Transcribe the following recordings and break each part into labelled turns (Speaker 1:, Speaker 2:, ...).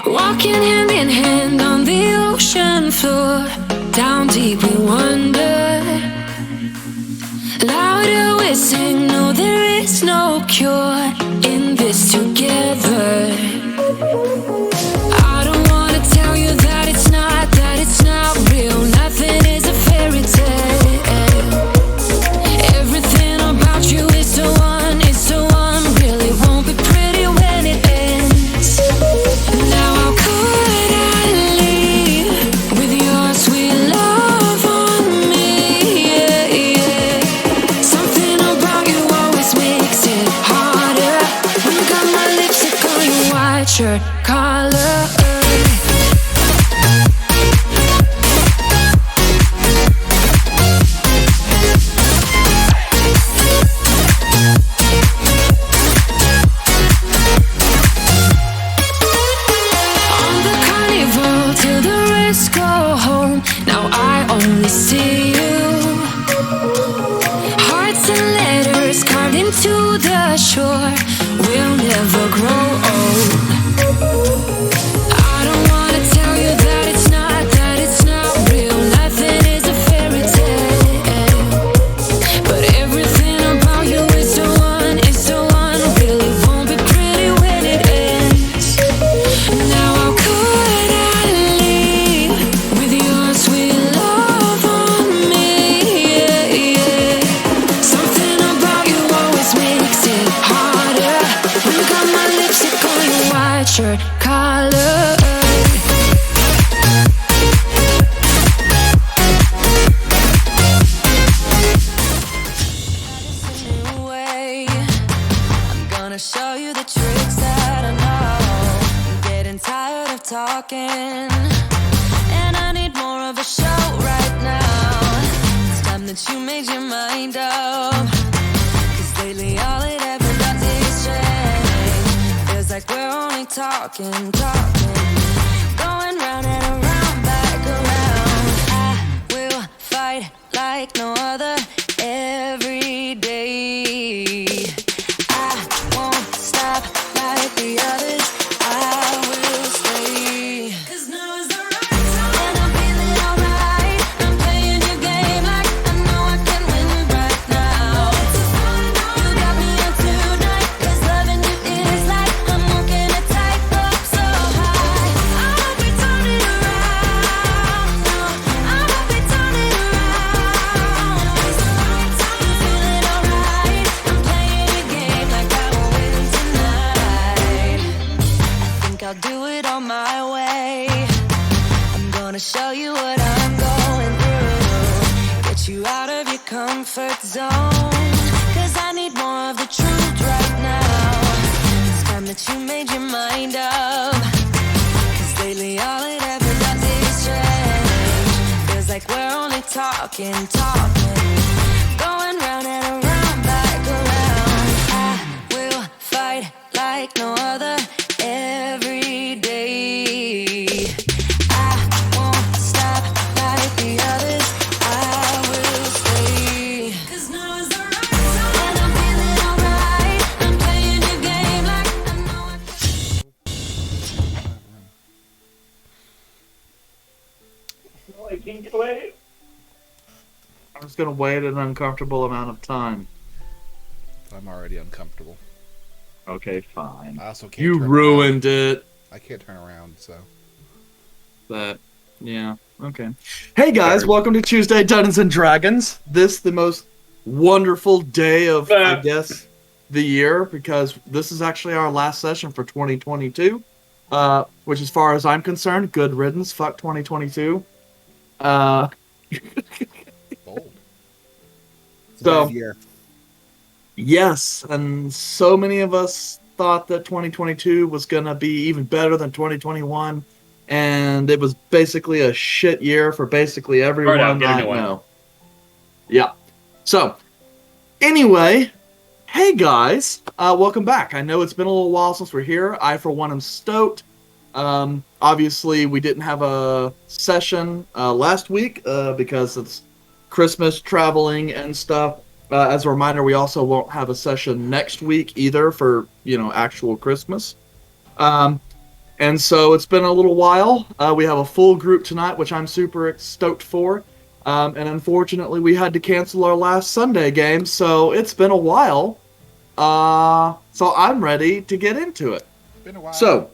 Speaker 1: Walking hand in hand on the ocean floor, down deep we wander. Louder we sing, no there is no cure in this together. I don't wanna tell you that it's not real. Nothing is a fairy tale. Everything about you is so unreal. It won't be pretty when it ends. Now how could I leave with your sweet love on me? Yeah, yeah. Something about you always makes it harder. When you got my lipstick on your white shirt collar. See you. Hearts and letters carved into the shore. We'll never grow old. I don't wanna tell you that it's not real. Nothing is a fairy tale. But everything about you is so unreal. It won't be pretty when it ends. Now how could I leave with your sweet love? Shirt collar. I'm gonna show you the tricks that I know. I'm getting tired of talking, and I need more of a show right now. It's time that you made your mind up, 'cause lately all it ever does is change. Feels like we're only talking, going round and around, back around. I will fight like no other every day. I won't stop like the others. I will stay. 'Cause now is the right time, and I'm feeling alright. I'm playing your game like I know I can win right now. You got me on tonight, 'cause loving you is like I'm walking a tightrope so high. I won't be turning around, no, I won't be turning around. It's the right time, I'm feeling alright. I'm playing your game like I will win tonight. I think I'll do it on my way. I'm gonna show you what I'm going through, get you out of your comfort zone, 'cause I need more of the truth right now. It's time that you made your mind up, 'cause lately all it ever does is change. Feels like we're only talking, going round and around, back around. I will fight like no other every day. I won't stop like the others. I will stay. 'Cause now is the right time, and I'm feeling alright. I'm playing your game like I know I can.
Speaker 2: I can't wait. I'm just gonna wait an uncomfortable amount of time.
Speaker 3: I'm already uncomfortable.
Speaker 2: Okay, fine.
Speaker 3: I also can't.
Speaker 2: You
Speaker 3: turn
Speaker 2: ruined
Speaker 3: around.
Speaker 2: it.
Speaker 3: I can't turn around, so.
Speaker 2: Yeah. Okay. Hey guys, welcome to Tuesday Dungeons and Dragons. This the most wonderful day of I guess the year, because this is actually our last session for 2022. Which, as far as I'm concerned, good riddance. Fuck 2022.
Speaker 3: Bold.
Speaker 2: So,
Speaker 3: year.
Speaker 2: yes, and so many of us thought that 2022 was going to be even better than 2021, and it was basically a shit year for basically everyone I know. Yeah. So, anyway, hey guys, welcome back. I know it's been a little while since we're here. I, for one, am stoked. Obviously, we didn't have a session last week because it's Christmas, traveling, and stuff. As a reminder, we also won't have a session next week either for, actual Christmas. And so it's been a little while. We have a full group tonight, which I'm super stoked for. And unfortunately, we had to cancel our last Sunday game, so it's been a while. So I'm ready to get into it.
Speaker 3: Been a while.
Speaker 2: So,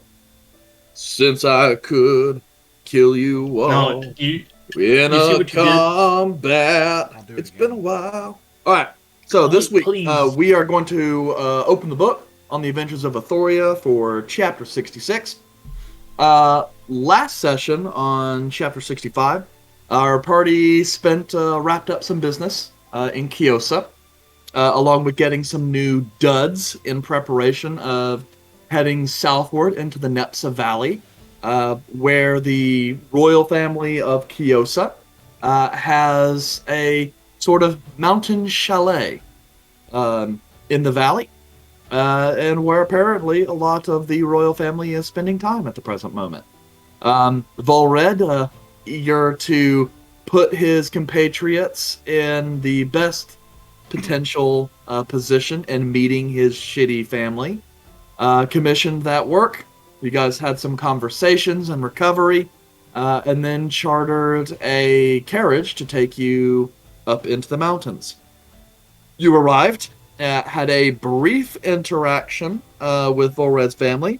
Speaker 2: since I could kill you all
Speaker 4: No,
Speaker 2: in
Speaker 4: see
Speaker 2: a
Speaker 4: what you did?
Speaker 2: combat,
Speaker 3: I'll do it
Speaker 2: it's
Speaker 3: again.
Speaker 2: been a while. All right. So this week
Speaker 4: Please.
Speaker 2: we are going to open the book on the Adventures of Athoria for Chapter 66. Last session on Chapter 65, our party wrapped up some business in Kiosa, along with getting some new duds in preparation of heading southward into the Nepsa Valley, where the royal family of Kiosa has a sort of mountain chalet in the valley, and where apparently a lot of the royal family is spending time at the present moment. Volred, eager to put his compatriots in the best potential position in meeting his shitty family, commissioned that work. You guys had some conversations and recovery, and then chartered a carriage to take you up into the mountains. You arrived, had a brief interaction with Volred's family,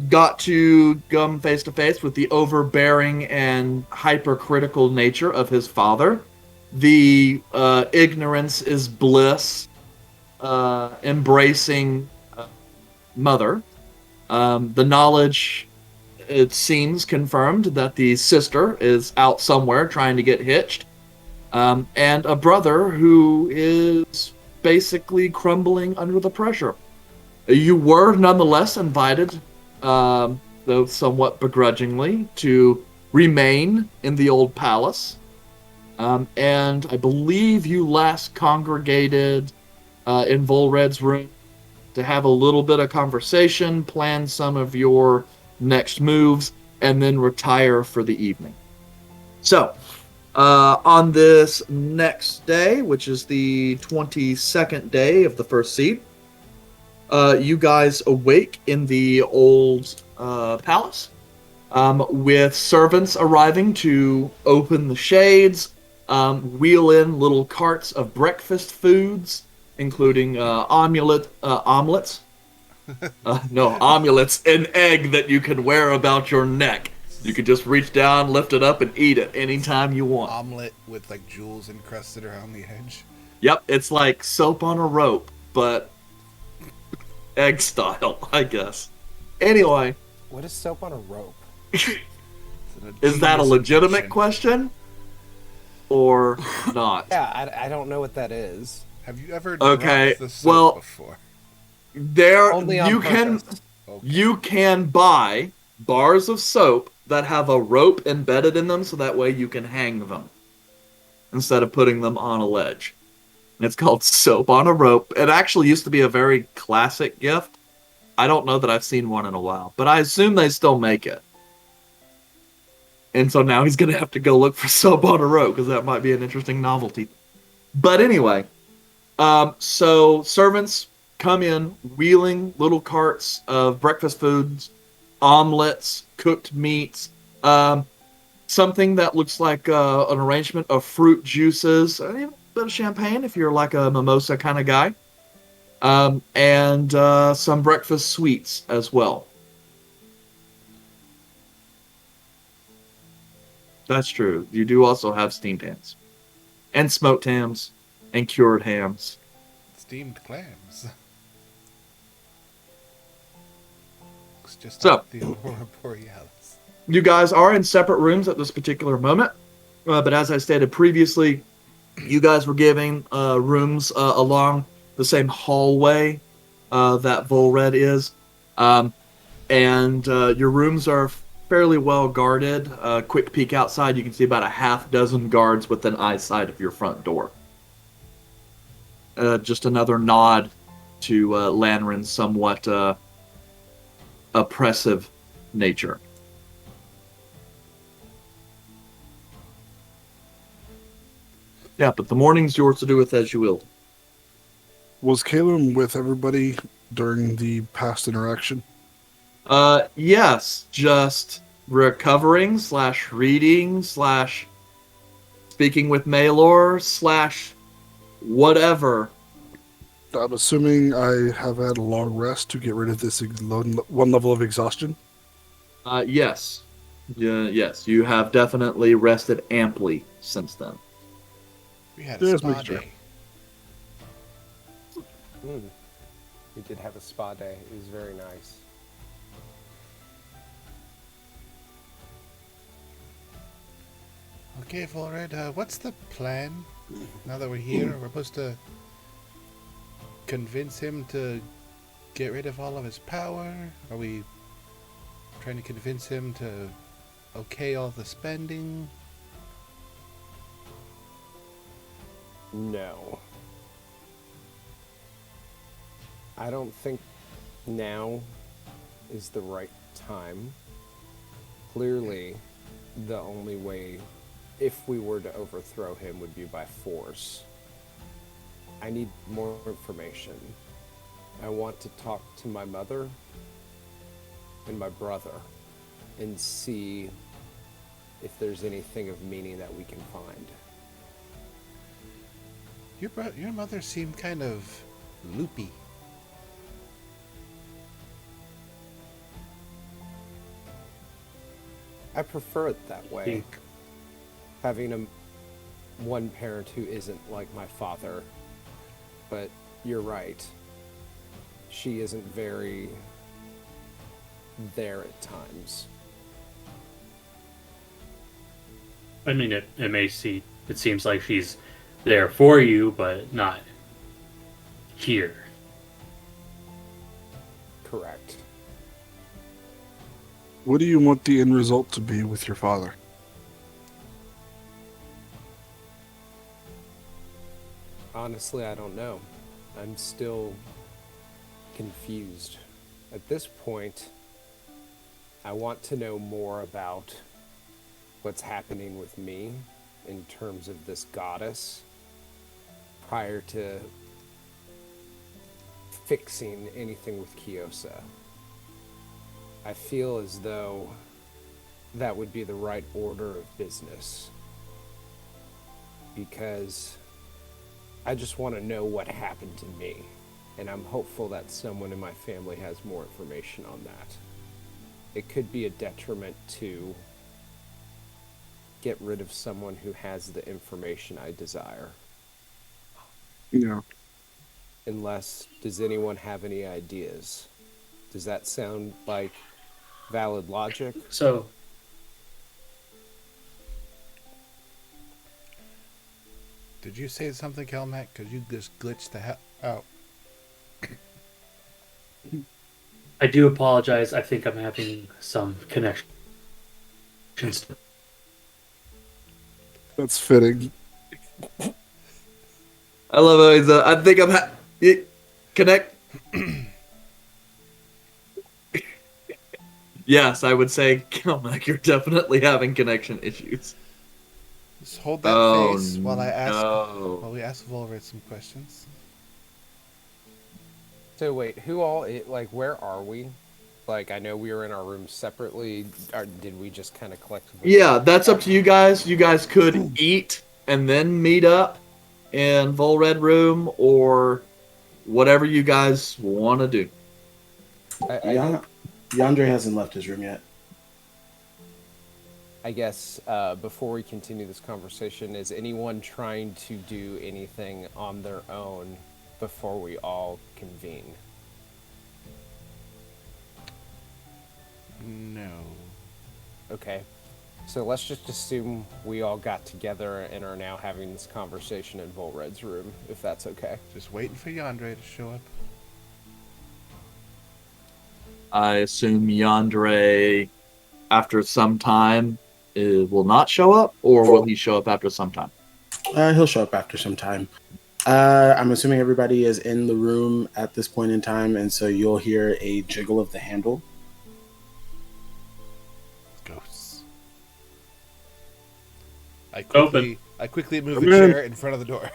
Speaker 2: got to come face to face with the overbearing and hypercritical nature of his father, the ignorance is bliss, embracing mother, the knowledge, it seems, confirmed that the sister is out somewhere trying to get hitched, and a brother who is basically crumbling under the pressure. You were nonetheless invited, though somewhat begrudgingly, to remain in the old palace. And I believe you last congregated in Volred's room to have a little bit of conversation, plan some of your next moves, and then retire for the evening. So, on this next day, which is the 22nd day of the first seed, you guys awake in the old palace, with servants arriving to open the shades, wheel in little carts of breakfast foods, including omelets. Omelets, an egg that you can wear about your neck. You can just reach down, lift it up, and eat it anytime you want.
Speaker 3: Omelet with like jewels encrusted around the edge.
Speaker 2: Yep, it's like soap on a rope, but egg style, I guess. Anyway,
Speaker 5: What is soap on a rope?
Speaker 2: is that a legitimate question? Or not?
Speaker 5: Yeah, I don't know what that is.
Speaker 3: Have you ever
Speaker 2: Okay,
Speaker 3: dropped the soap
Speaker 2: well,
Speaker 3: before?
Speaker 2: There
Speaker 5: Only on
Speaker 2: you can
Speaker 5: purpose.
Speaker 3: Okay.
Speaker 2: you can buy bars of soap that have a rope embedded in them, so that way you can hang them instead of putting them on a ledge. And it's called soap on a rope. It actually used to be a very classic gift. I don't know that I've seen one in a while, but I assume they still make it. And so now he's going to have to go look for soap on a rope, because that might be an interesting novelty. But anyway, so servants come in wheeling little carts of breakfast foods, omelets, cooked meats, something that looks like an arrangement of fruit juices, a bit of champagne if you're like a mimosa kind of guy, and some breakfast sweets as well. That's true. You do also have steamed hams, and smoked hams, and cured hams.
Speaker 3: Steamed clams. Looks just
Speaker 2: So-
Speaker 3: like the Aurora Borealis.
Speaker 2: You guys are in separate rooms at this particular moment, but as I stated previously, you guys were giving rooms along the same hallway that Volred is, and your rooms are fairly well guarded. Quick peek outside, you can see about a half dozen guards within eyesight of your front door. Just another nod to Lanrin's somewhat oppressive nature. Yeah, but the morning's yours to do with as you will.
Speaker 6: Was Caleb with everybody during the past interaction?
Speaker 2: Yes, just recovering slash reading slash speaking with Maylor slash whatever.
Speaker 4: I'm assuming I have had a long rest to get rid of this one level of exhaustion.
Speaker 2: Yes. Yeah, yes, you have definitely rested amply since then.
Speaker 3: We had a
Speaker 4: Just
Speaker 3: spa
Speaker 4: making sure.
Speaker 3: day.
Speaker 5: We did have a spa day. It was very nice.
Speaker 3: Okay, Volred, what's the plan? Now that we're here, we're supposed to convince him to get rid of all of his power? Are we trying to convince him to okay all the spending?
Speaker 5: No. I don't think now is the right time. Clearly, the only way, if we were to overthrow him, would be by force. I need more information. I want to talk to my mother and my brother and see if there's anything of meaning that we can find.
Speaker 3: Your mother seemed kind of loopy.
Speaker 5: I prefer it that way. Having one parent who isn't like my father. But you're right. She isn't very there at times.
Speaker 6: I mean, it seems like she's there for you, but not here.
Speaker 5: Correct.
Speaker 4: What do you want the end result to be with your father?
Speaker 5: Honestly, I don't know. I'm still confused. At this point, I want to know more about what's happening with me in terms of this goddess prior to fixing anything with Kyosa. I feel as though that would be the right order of business. Because I just want to know what happened to me. And I'm hopeful that someone in my family has more information on that. It could be a detriment to get rid of someone who has the information I desire.
Speaker 4: Yeah.
Speaker 5: Unless, does anyone have any ideas? Does that sound like valid logic?
Speaker 6: So,
Speaker 3: Did you say something, Kelmac? Because you just glitched the hell out.
Speaker 6: I do apologize. I think I'm having some connections.
Speaker 4: That's fitting.
Speaker 2: I love how he's, I think connect. Yes, I would say, Kelmac, you're definitely having connection issues.
Speaker 3: Just hold that
Speaker 2: Oh,
Speaker 3: face while
Speaker 2: no.
Speaker 3: we ask Volred some questions.
Speaker 5: So wait, who all, where are we? Like, I know we were in our rooms separately. Or did we just kind of collectively?
Speaker 2: Yeah, that's up to you guys. You guys could eat and then meet up in Volred Room or whatever you guys want to do.
Speaker 7: Yandere hasn't left his room yet.
Speaker 5: I guess before we continue this conversation, is anyone trying to do anything on their own before we all convene?
Speaker 3: No.
Speaker 5: Okay. So let's just assume we all got together and are now having this conversation in Volred's room, if that's okay.
Speaker 3: Just waiting for Yandere to show up.
Speaker 2: I assume Yandere, after some time, will not show up, or will he show up after some time?
Speaker 7: He'll show up after some time. I'm assuming everybody is in the room at this point in time, and so you'll hear a jiggle of the handle.
Speaker 3: Ghosts.
Speaker 6: Open.
Speaker 3: I quickly move
Speaker 4: Come
Speaker 3: the
Speaker 4: in.
Speaker 3: chair in front of the door.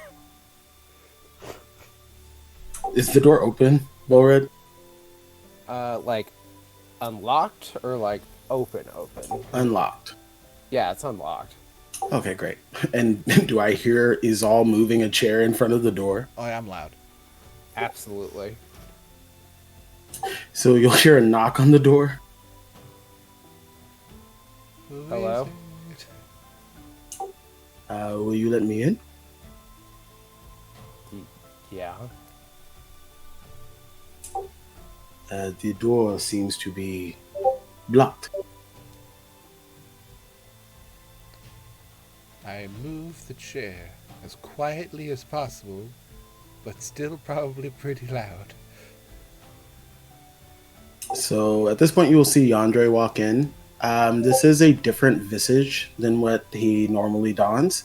Speaker 7: Is the door open, Volred?
Speaker 5: unlocked or like open?
Speaker 7: Unlocked.
Speaker 5: Yeah, it's unlocked.
Speaker 7: Okay, great. And do I hear Izal moving a chair in front of the door?
Speaker 3: Oh, yeah, I'm loud.
Speaker 5: Absolutely.
Speaker 7: So you'll hear a knock on the door.
Speaker 3: Who
Speaker 5: Hello?
Speaker 3: is it?
Speaker 7: Will you let me in?
Speaker 5: Yeah.
Speaker 7: The door seems to be blocked.
Speaker 3: I move the chair as quietly as possible, but still probably pretty loud.
Speaker 7: So at this point, you will see Yandere walk in. This is a different visage than what he normally dons.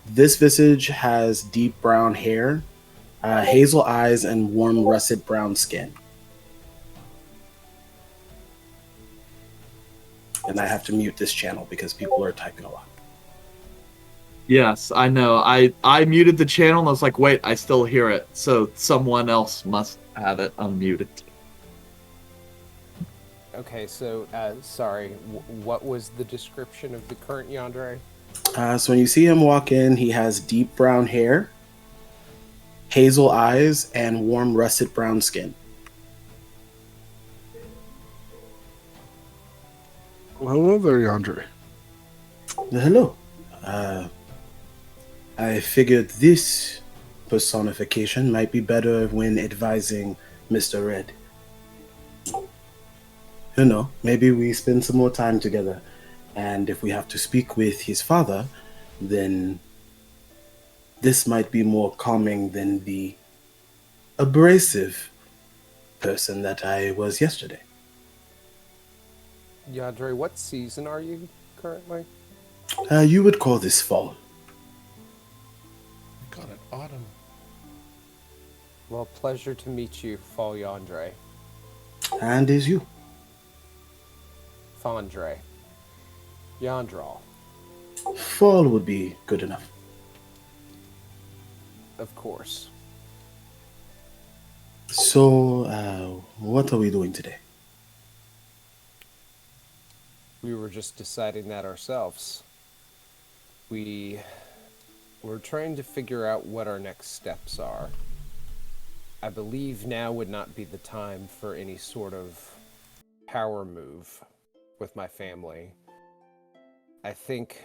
Speaker 7: This visage has deep brown hair, hazel eyes, and warm russet brown skin. And I have to mute this channel because people are typing a lot.
Speaker 2: Yes, I know. I muted the channel and I was like, wait, I still hear it. So someone else must have it unmuted.
Speaker 5: Okay, so, sorry, what was the description of the current Yandere?
Speaker 7: So when you see him walk in, he has deep brown hair, hazel eyes, and warm russet brown skin.
Speaker 4: Well, hello there, Yandere.
Speaker 7: Hello. I figured this personification might be better when advising Mr. Red. You know, maybe we spend some more time together, and if we have to speak with his father, then this might be more calming than the abrasive person that I was yesterday.
Speaker 5: Yandere, what season are you currently?
Speaker 7: You would call this fall.
Speaker 3: I got an autumn.
Speaker 5: Well, pleasure to meet you, Fall Yandere.
Speaker 7: And is you.
Speaker 5: Fondre. Yandral.
Speaker 7: Fall would be good enough.
Speaker 5: Of course.
Speaker 7: So, what are we doing today?
Speaker 5: We were just deciding that ourselves. We're trying to figure out what our next steps are. I believe now would not be the time for any sort of power move with my family. I think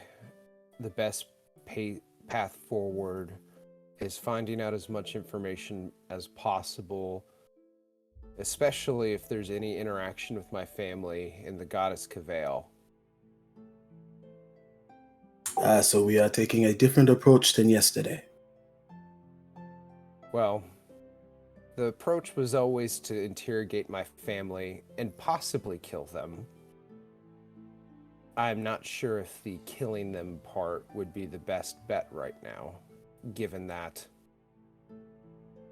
Speaker 5: the best path forward is finding out as much information as possible, especially if there's any interaction with my family and the goddess Cavail.
Speaker 7: So we are taking a different approach than yesterday.
Speaker 5: Well, the approach was always to interrogate my family and possibly kill them. I'm not sure if the killing them part would be the best bet right now, given that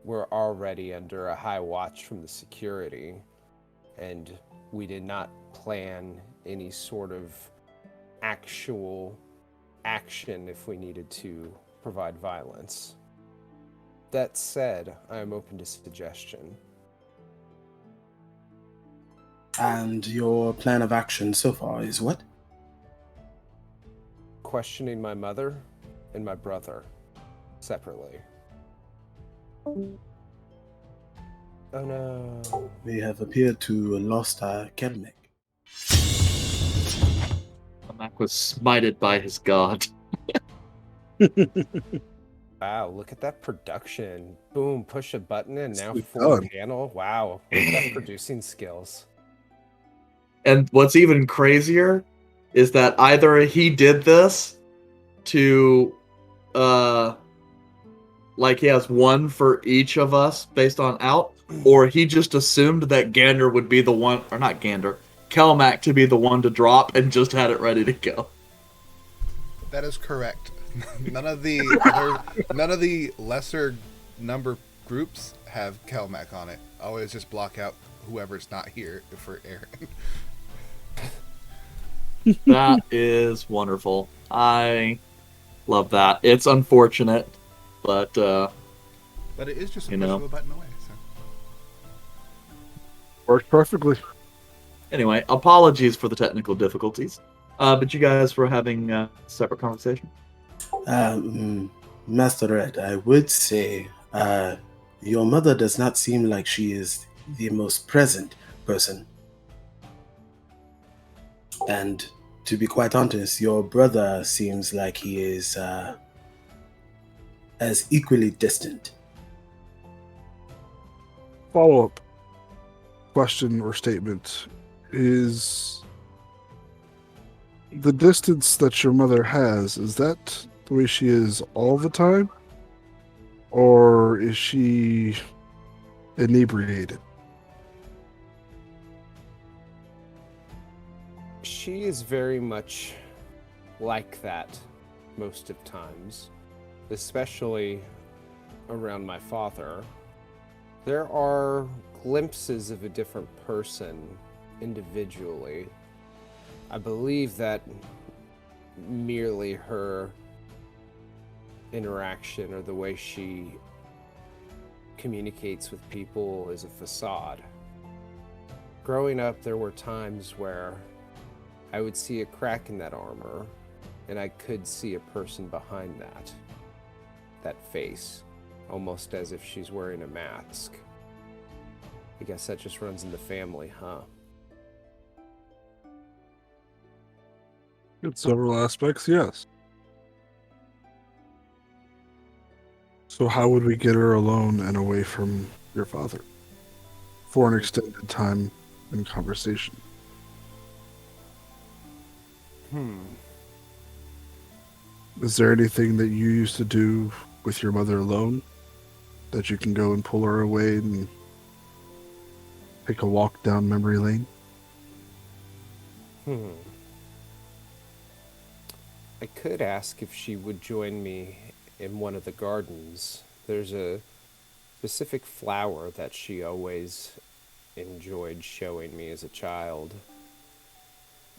Speaker 5: we're already under a high watch from the security, and we did not plan any sort of actual action if we needed to provide violence. That said, I am open to suggestion.
Speaker 7: And your plan of action so far is what?
Speaker 5: Questioning my mother and my brother separately. Oh no.
Speaker 7: We have appeared to have lost our Kelmek.
Speaker 2: Mac was smited by his god.
Speaker 5: Wow, look at that production. Boom, push a button and now
Speaker 4: Sweet
Speaker 5: full
Speaker 4: done.
Speaker 5: panel. Wow, look at that producing skills.
Speaker 2: And what's even crazier is that either he did this to like he has one for each of us based on out, or he just assumed that Gander would be the one, or not Gander, Kelmac to be the one to drop and just had it ready to go.
Speaker 3: That is correct. None of the lesser number groups have Kelmac on it. Always just block out whoever's not here for Aaron.
Speaker 2: That is wonderful. I love that. It's unfortunate, but
Speaker 3: But it is just a
Speaker 2: You
Speaker 3: push
Speaker 2: know.
Speaker 3: of a button away. So.
Speaker 4: Worked perfectly.
Speaker 2: Anyway, apologies for the technical difficulties. But you guys were having a separate conversation.
Speaker 7: Master Red, I would say your mother does not seem like she is the most present person. And to be quite honest, your brother seems like he is as equally distant.
Speaker 4: Follow-up question or statement is the distance that your mother has, is that the way she is all the time? Or is she inebriated?
Speaker 5: She is very much like that most of times, especially around my father. There are glimpses of a different person individually. I believe that merely her interaction or the way she communicates with people is a facade. Growing up, there were times where I would see a crack in that armor, and I could see a person behind that face, almost as if she's wearing a mask. I guess that just runs in the family, huh?
Speaker 4: In several aspects, yes. So how would we get her alone and away from your father for an extended time in conversation? Is there anything that you used to do with your mother alone that you can go and pull her away and take a walk down memory lane?
Speaker 5: I could ask if she would join me in one of the gardens. There's a specific flower that she always enjoyed showing me as a child.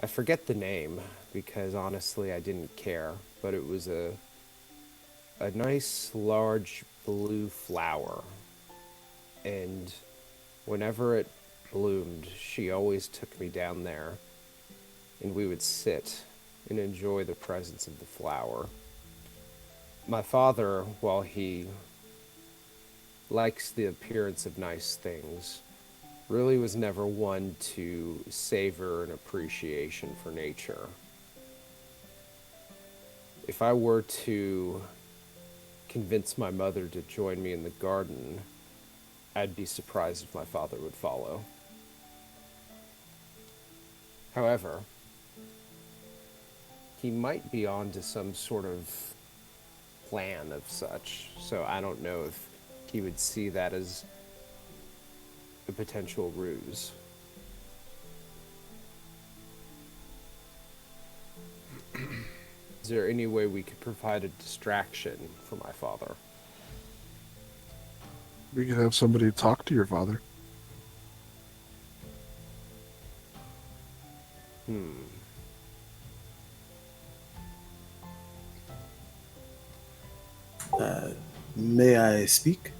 Speaker 5: I forget the name because honestly I didn't care, but it was a nice large blue flower. And whenever it bloomed, she always took me down there and we would sit and enjoy the presence of the flower. My father, while he likes the appearance of nice things, really was never one to savor an appreciation for nature. If I were to convince my mother to join me in the garden, I'd be surprised if my father would follow. However, he might be on to some sort of plan of such, so I don't know if he would see that as a potential ruse. Is there any way we could provide a distraction for my father?
Speaker 4: We could have somebody talk to your father.
Speaker 7: May I speak?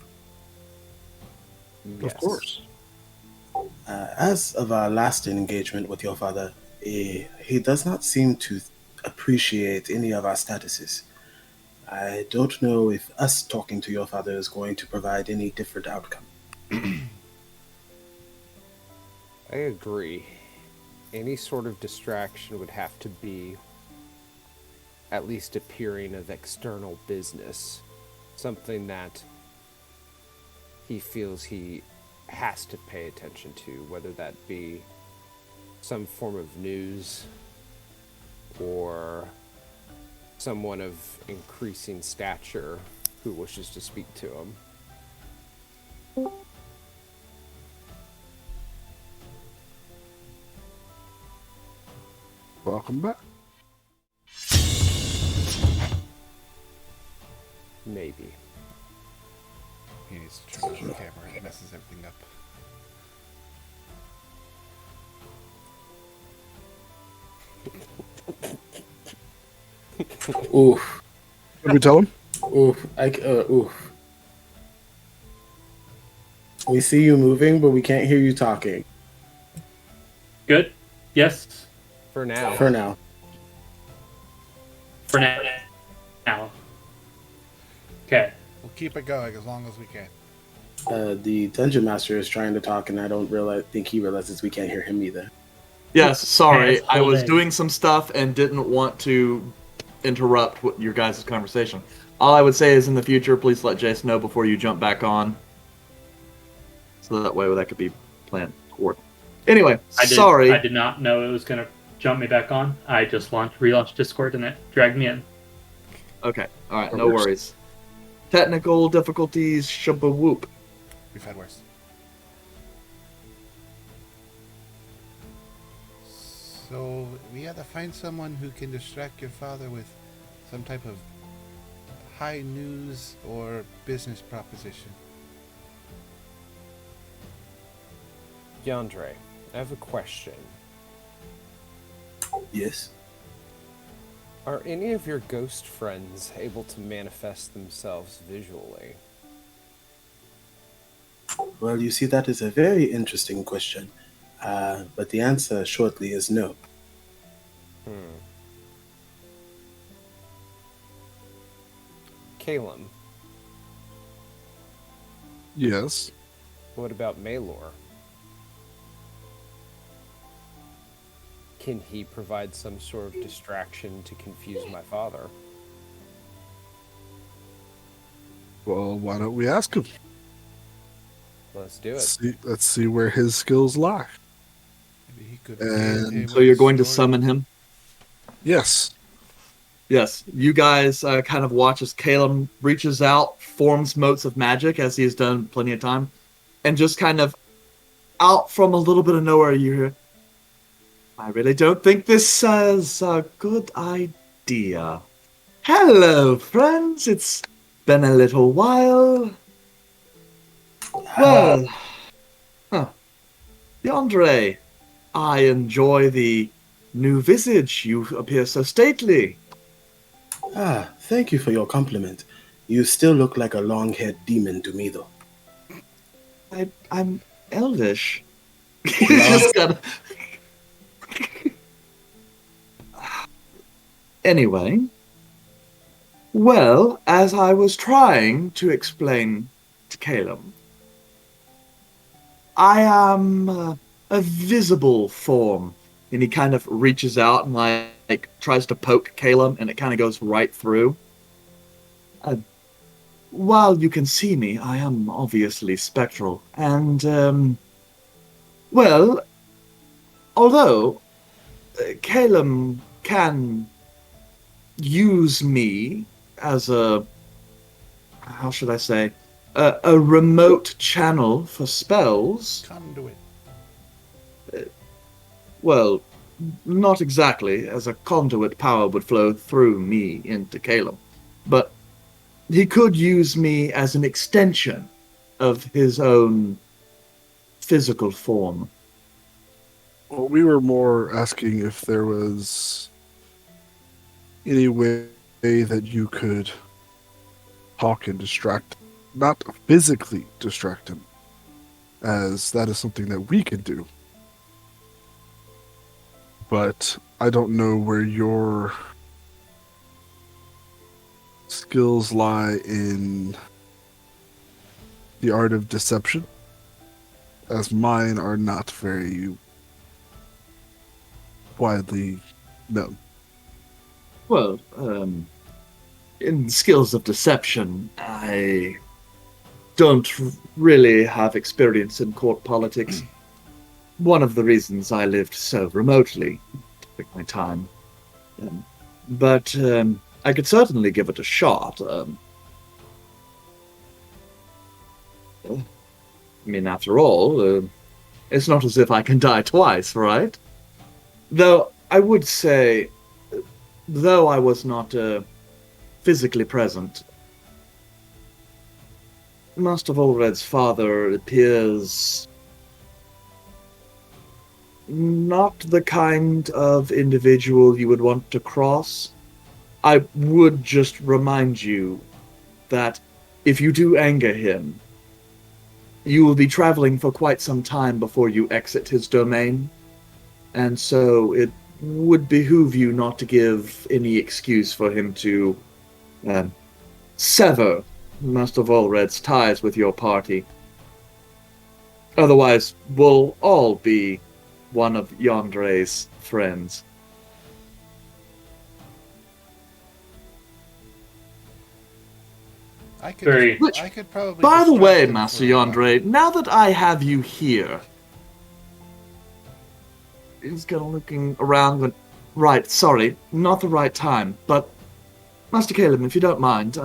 Speaker 5: Yes.
Speaker 4: Of course.
Speaker 7: As of our last engagement with your father, he does not seem to appreciate any of our statuses. I don't know if us talking to your father is going to provide any different outcome.
Speaker 5: I agree. Any sort of distraction would have to be at least appearing of external business. Something that he feels he has to pay attention to, whether that be some form of news or someone of increasing stature who wishes to speak to him.
Speaker 4: Welcome back.
Speaker 5: Maybe.
Speaker 3: He needs to turn on the camera. It messes everything up.
Speaker 7: Oof.
Speaker 4: Did we tell him?
Speaker 7: Oof. Oof. We see you moving, but we can't hear you talking.
Speaker 6: Good? Yes?
Speaker 5: For now.
Speaker 7: For now.
Speaker 6: For now. Now. Okay.
Speaker 3: We'll keep it going as long as we can.
Speaker 7: The dungeon master is trying to talk, and I don't think he realizes we can't hear him either.
Speaker 2: Yes, sorry.
Speaker 6: Pants
Speaker 2: I was
Speaker 6: holding.
Speaker 2: doing some stuff and didn't want to interrupt your guys' conversation. All I would say is in the future, please let Jace know before you jump back on. So that way that could be planned toward. Anyway, sorry.
Speaker 6: I did not know it was going to jump me back on. I just relaunched Discord and it dragged me in.
Speaker 2: Okay, alright, no worries. Technical difficulties, shabba-whoop.
Speaker 3: We've had worse. So we had to find someone who can distract your father with some type of high news or business proposition.
Speaker 5: Yandere, I have a question.
Speaker 7: Yes?
Speaker 5: Are any of your ghost friends able to manifest themselves visually?
Speaker 7: Well, you see, that is a very interesting question. But the answer shortly is no.
Speaker 5: Calum,
Speaker 4: Yes.
Speaker 5: what about Maelor? Can he provide some sort of distraction to confuse my father?
Speaker 4: Well, why don't we ask him?
Speaker 5: Let's do it.
Speaker 4: Let's see where his skills lie.
Speaker 3: Maybe he could.
Speaker 4: And
Speaker 3: regale him
Speaker 2: So
Speaker 3: with
Speaker 2: you're
Speaker 3: a
Speaker 2: going to
Speaker 3: story.
Speaker 2: summon him?
Speaker 4: Yes.
Speaker 2: Yes, you guys kind of watch as Caleb reaches out, forms motes of magic, as he has done plenty of time, and just kind of out from a little bit of nowhere you hear, I really don't think this is a good idea. Hello, friends. It's been a little while. Well, Yandere, I enjoy the new visage. You appear so stately.
Speaker 7: Thank you for your compliment. You still look like a long-haired demon to me, though.
Speaker 2: I'm elvish. Just gotta... Anyway, well, as I was trying to explain to Caleb, I am a visible form. And he kind of reaches out and like tries to poke Caleb, and it kind of goes right through. While you can see me, I am obviously spectral. And, well, although Caleb can use me as a, how should I say, a remote channel for spells.
Speaker 3: Conduit.
Speaker 2: Well, not exactly, as a conduit power would flow through me into Caleb. But he could use me as an extension of his own physical form.
Speaker 4: Well, we were more asking if there was any way that you could talk and distract, not physically distract him, as that is something that we can do. But I don't know where your skills lie in the art of deception, as mine are not very widely known.
Speaker 2: Well, in skills of deception, I don't really have experience in court politics. One of the reasons I lived so remotely took my time. But I could certainly give it a shot. I mean, after all, it's not as if I can die twice, right? Though I would say, though I was not physically present, Master Volred's father appears not the kind of individual you would want to cross. I would just remind you that if you do anger him, you will be traveling for quite some time before you exit his domain. and so it would behoove you not to give any excuse for him to um, sever Master Volred's ties with your party. Otherwise, we'll all be one of Yandre's friends.
Speaker 3: I could,
Speaker 6: Very.
Speaker 3: I could probably.
Speaker 2: By the
Speaker 3: distract
Speaker 2: way,
Speaker 3: him
Speaker 2: Master
Speaker 3: for a while.
Speaker 2: Yandre, now that I have you here, he's kind of looking around, but right, sorry, not the right time. But Master Caleb, if you don't mind,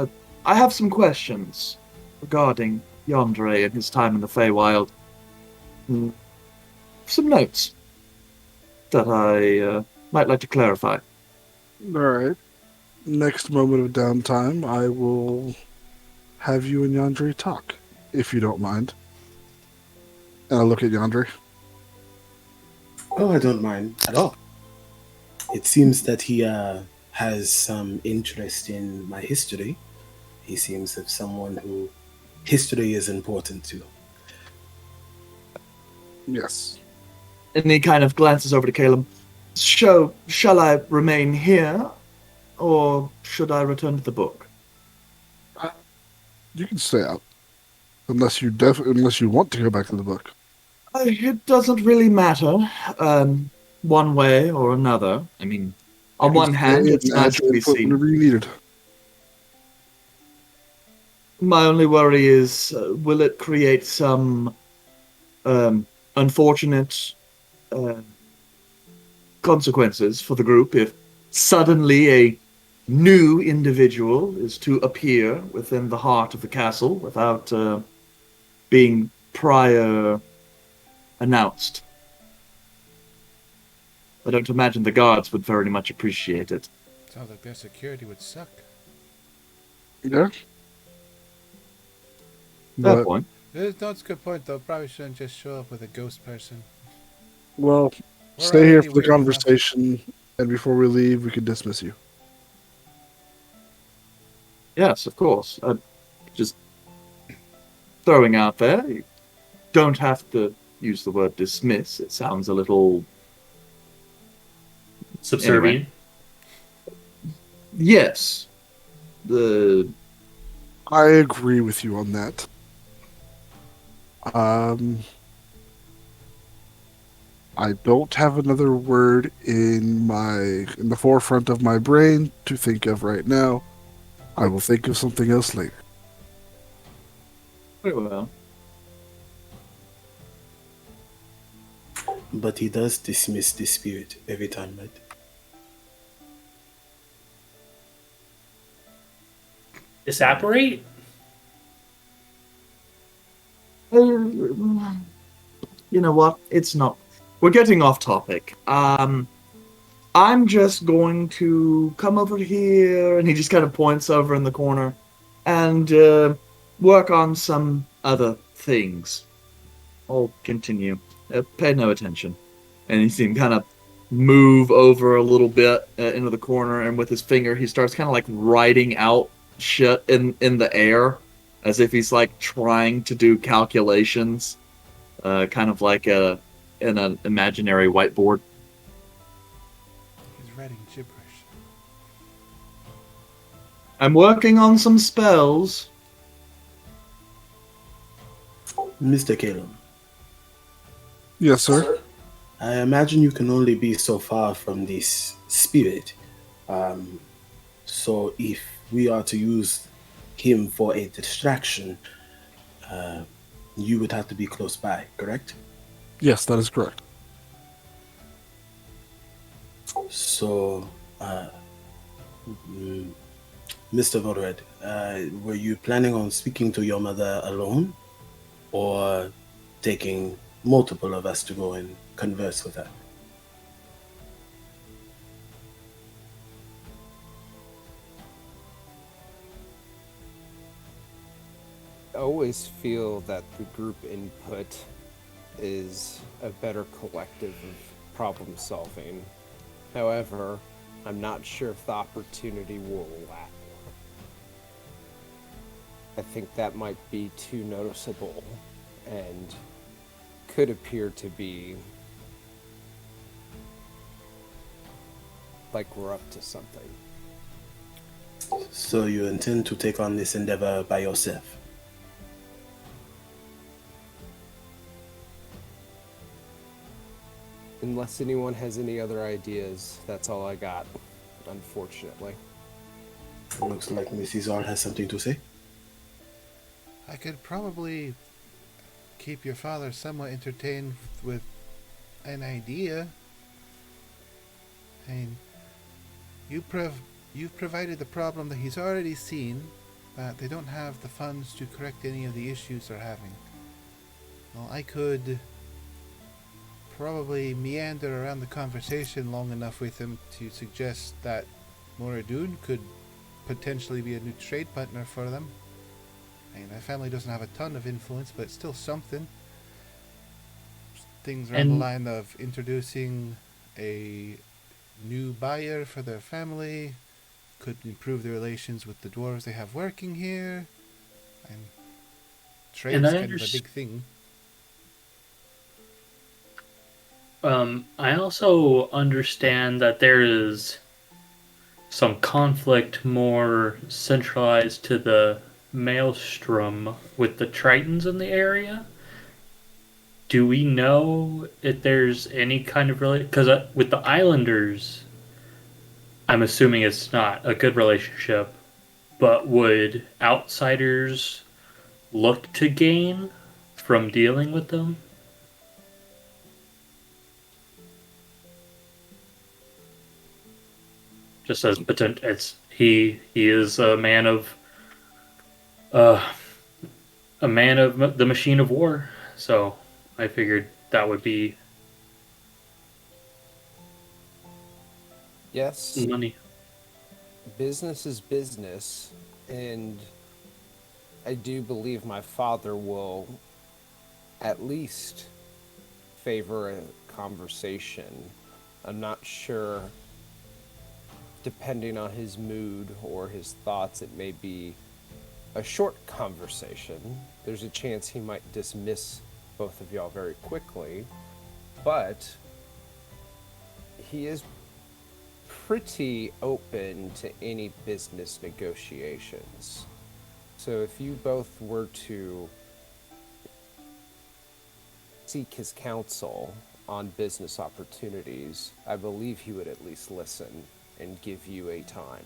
Speaker 2: I have some questions regarding Yandre and his time in the Feywild. Some notes that I might like to clarify.
Speaker 4: All right. Next moment of downtime, I will have you and Yandere talk, if you don't mind. And I look at Yandere.
Speaker 7: Oh, I don't mind at all. It seems that he has some interest in my history. He seems of someone who history is important to.
Speaker 4: Yes.
Speaker 2: And he kind of glances over to Caleb. Shall I remain here, or should I return to the book?
Speaker 4: You can stay out. Unless you want to go back to the book.
Speaker 2: It doesn't really matter, one way or another. I mean, on one hand, it's nice to be seen.
Speaker 4: Whenever you needed.
Speaker 2: My only worry is, will it create some unfortunate consequences for the group if suddenly a new individual is to appear within the heart of the castle without being prior announced? I don't imagine the guards would very much appreciate it.
Speaker 3: Sounds like their security would suck.
Speaker 4: Yeah.
Speaker 2: Fair
Speaker 4: But,
Speaker 2: point.
Speaker 3: That's a good point, though. Probably shouldn't just show up with a ghost person.
Speaker 4: well,
Speaker 3: We're
Speaker 4: stay here
Speaker 3: already
Speaker 4: for the
Speaker 3: weird enough.
Speaker 4: conversation, and before we leave, we can dismiss you.
Speaker 2: Yes, of course. Just throwing out there, you don't have to use the word dismiss. It sounds a little...
Speaker 6: Subservient.
Speaker 2: Yes.
Speaker 4: I agree with you on that. I don't have another word in the forefront of my brain to think of right now. I will think of something else later.
Speaker 2: Very well.
Speaker 7: But he does dismiss the spirit every time, right?
Speaker 6: Disapparate?
Speaker 2: You know what? It's not. We're getting off topic. I'm just going to come over here, and he just kind of points over in the corner, and work on some other things. I'll continue. Pay no attention. And you see him kind of move over a little bit into the corner, and with his finger, he starts kind of like writing out shit in the air, as if he's like trying to do calculations, kind of like in an imaginary whiteboard.
Speaker 3: He's writing gibberish.
Speaker 2: I'm working on some spells.
Speaker 7: Mr. Caleb,
Speaker 4: Yes, sir.
Speaker 7: I imagine you can only be so far from this spirit. So if we are to use him for a distraction, you would have to be close by, correct?
Speaker 4: Yes, that is correct.
Speaker 7: So, Mr. Volred, were you planning on speaking to your mother alone, or taking multiple of us to go and converse with her?
Speaker 5: I always feel that the group input is a better collective of problem solving. However, I'm not sure if the opportunity will allow. I think that might be too noticeable and could appear to be like we're up to something.
Speaker 7: So you intend to take on this endeavor by yourself?
Speaker 5: Unless anyone has any other ideas, that's all I got, unfortunately.
Speaker 7: Looks like Mrs. R has something to say.
Speaker 3: I could probably keep your father somewhat entertained with an idea. I mean, you've provided the problem that he's already seen, but they don't have the funds to correct any of the issues they're having. Well, I could probably meander around the conversation long enough with him to suggest that Moradun could potentially be a new trade partner for them. I mean, my family doesn't have a ton of influence, but it's still something. Things around the line of introducing a new buyer for their family, could improve the relations with the dwarves they have working here, and trade's kind of a big thing.
Speaker 6: I also understand that there is some conflict more centralized to the Maelstrom with the Tritons in the area. Do we know if there's any kind of because with the Islanders, I'm assuming it's not a good relationship, but would outsiders look to gain from dealing with them? Just as potential, he is a man of the machine of war. So I figured that would be
Speaker 5: Yes,
Speaker 6: money.
Speaker 5: business is business, and I do believe my father will at least favor a conversation. I'm not sure, depending on his mood or his thoughts, it may be a short conversation. There's a chance he might dismiss both of y'all very quickly, but he is pretty open to any business negotiations. So if you both were to seek his counsel on business opportunities, I believe he would at least listen and give you a time.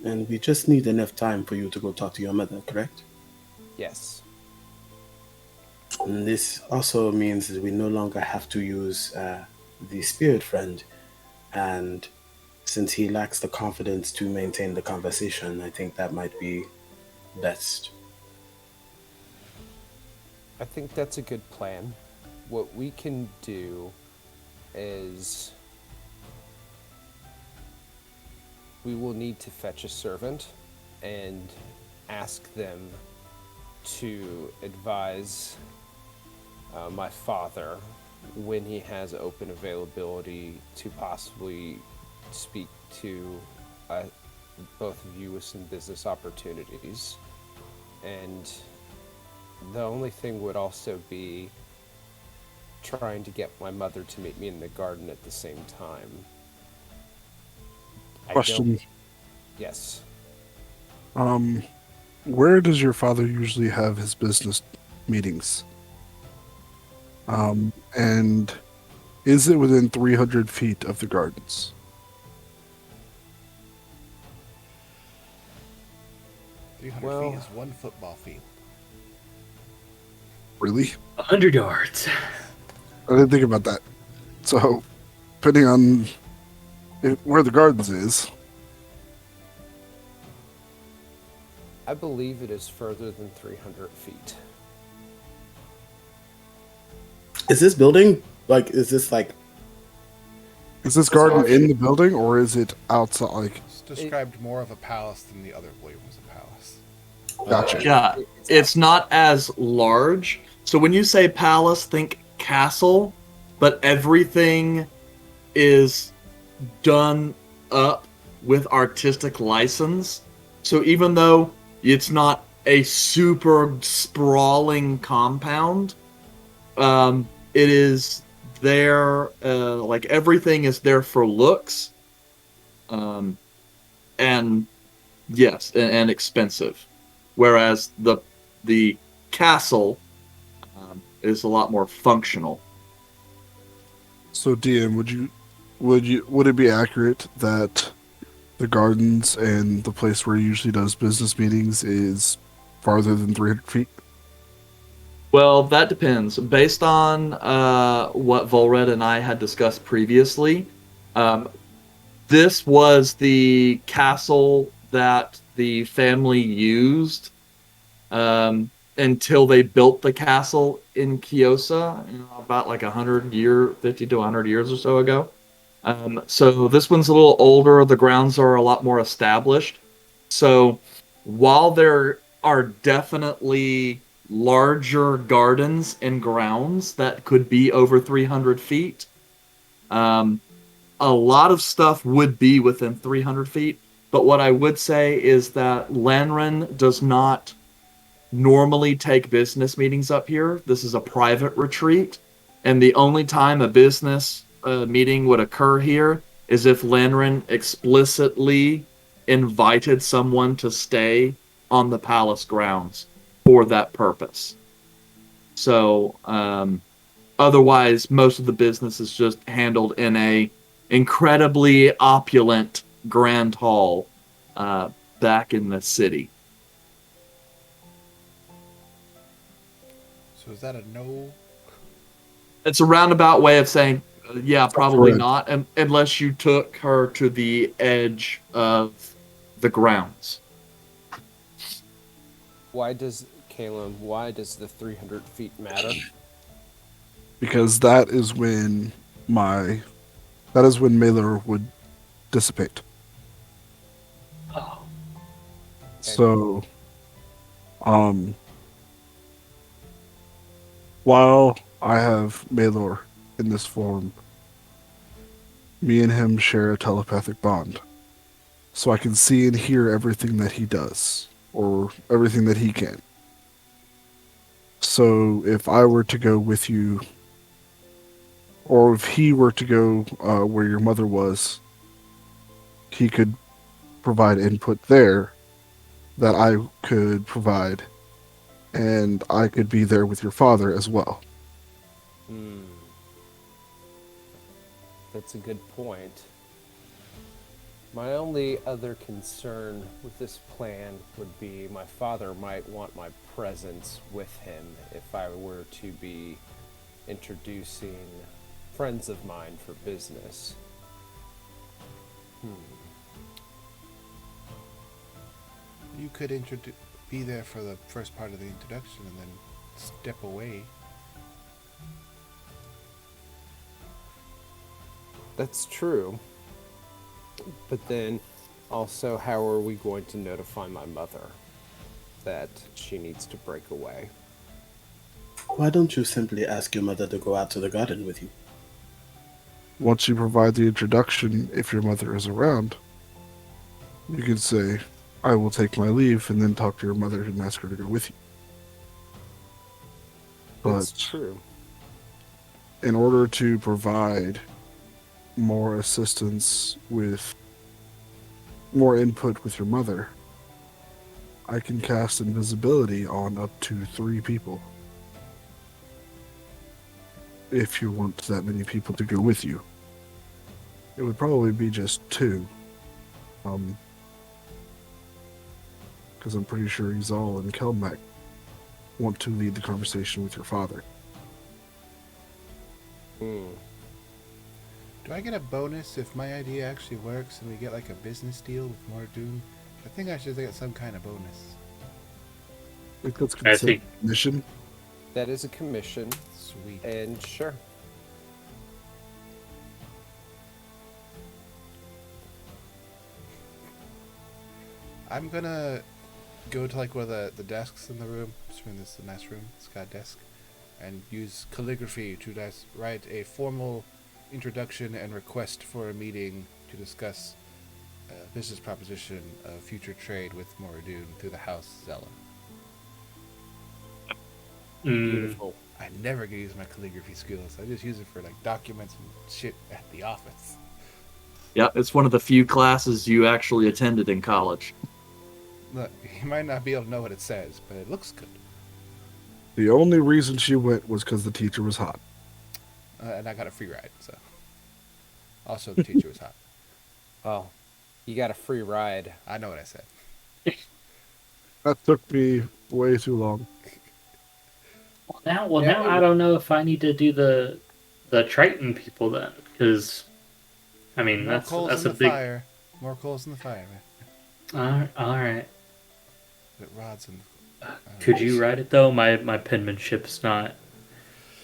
Speaker 7: And we just need enough time for you to go talk to your mother, correct?
Speaker 5: Yes.
Speaker 7: And this also means that we no longer have to use the spirit friend. And since he lacks the confidence to maintain the conversation, I think that might be best.
Speaker 5: I think that's a good plan. What we can do is we will need to fetch a servant and ask them to advise my father when he has open availability to possibly speak to both of you with some business opportunities. And the only thing would also be trying to get my mother to meet me in the garden at the same time.
Speaker 4: Question.
Speaker 5: Yes.
Speaker 4: Where does your father usually have his business meetings? And is it within 300 feet of the gardens?
Speaker 3: Well, feet is 1 football field.
Speaker 4: Really?
Speaker 6: 100 yards.
Speaker 4: I didn't think about that. So, depending on where the gardens is.
Speaker 5: I believe it is further than 300 feet.
Speaker 7: Is this building, is this
Speaker 4: Is this garden in the building, or is it outside?
Speaker 3: It's described more of a palace than the other believe was a palace.
Speaker 4: Gotcha.
Speaker 2: Yeah, it's not as large. So when you say palace, think castle, but everything is done up with artistic license. So even though it's not a super sprawling compound, it is there, everything is there for looks, and yes, and expensive. Whereas the castle is a lot more functional.
Speaker 4: So, DM, would it be accurate that the gardens and the place where he usually does business meetings is farther than 300 feet?
Speaker 2: Well, that depends. Based on what Volred and I had discussed previously, um, this was the castle that the family used until they built the castle in Kyosa, about like 50 to 100 years or so ago. So this one's a little older. The grounds are a lot more established. So while there are definitely larger gardens and grounds that could be over 300 feet, um, a lot of stuff would be within 300 feet. But what I would say is that Lanren does not normally take business meetings up here. This is a private retreat, and the only time a business meeting would occur here is if Lanren explicitly invited someone to stay on the palace grounds for that purpose. So, otherwise, most of the business is just handled in a incredibly opulent grand hall uh, back in the city.
Speaker 3: So is that a no?
Speaker 2: It's a roundabout way of saying, yeah, probably
Speaker 4: Correct.
Speaker 2: not, unless you took her to the edge of the grounds.
Speaker 5: Why does the 300 feet matter?
Speaker 4: Because that is when Malor would dissipate.
Speaker 6: Oh,
Speaker 4: So, um, while I have Malor in this form, me and him share a telepathic bond. So I can see and hear everything that he does, or everything that he can. So if I were to go with you, or if he were to go where your mother was, he could provide input there that I could provide, and I could be there with your father as well.
Speaker 5: Hmm. That's a good point. My only other concern with this plan would be my father might want my presence with him if I were to be introducing friends of mine for business.
Speaker 3: You could be there for the first part of the introduction and then step away.
Speaker 5: That's true. But then, also, how are we going to notify my mother that she needs to break away?
Speaker 7: Why don't you simply ask your mother to go out to the garden with you?
Speaker 4: Once you provide the introduction, if your mother is around, you can say, I will take my leave, and then talk to your mother and ask her to go with you.
Speaker 5: That's
Speaker 4: But
Speaker 5: true.
Speaker 4: in order to provide more assistance with more input with your mother, I can cast invisibility on up to 3 people. If you want that many people to go with you. It would probably be just 2. Because I'm pretty sure Izal and Kelmac want to lead the conversation with your father.
Speaker 5: Hmm.
Speaker 3: Do I get a bonus if my idea actually works and we get like a business deal with Mordoon? I think I should get some kind of bonus.
Speaker 4: I think that's
Speaker 6: I
Speaker 4: considered
Speaker 6: think
Speaker 4: a mission.
Speaker 5: That is a commission,
Speaker 3: Sweet.
Speaker 5: and sure.
Speaker 3: I'm gonna go to like one of the desks in the room. Assuming this is a nice room. It's got a desk. And use calligraphy to write a formal introduction and request for a meeting to discuss a business proposition of future trade with Mordoon through the House Zella.
Speaker 5: Beautiful.
Speaker 3: I never get to use my calligraphy skills. I just use it for like documents and shit at the office.
Speaker 2: Yep, it's one of the few classes you actually attended in college.
Speaker 3: Look, you might not be able to know what it says, but it looks good.
Speaker 4: The only reason she went was because the teacher was hot.
Speaker 3: And I got a free ride, so. Also, the teacher was hot.
Speaker 5: Well, you got a free ride.
Speaker 3: I know what I said.
Speaker 4: That took me way too long.
Speaker 6: Now,
Speaker 5: Yeah,
Speaker 6: now I don't know if I need to do the Triton people then, because I mean
Speaker 3: More coals
Speaker 6: that's
Speaker 3: in
Speaker 6: a
Speaker 3: the
Speaker 6: big.
Speaker 3: fire. More coals in the fire, man.
Speaker 6: All right.
Speaker 3: Put rods in.
Speaker 6: Could you write it though? My penmanship's not.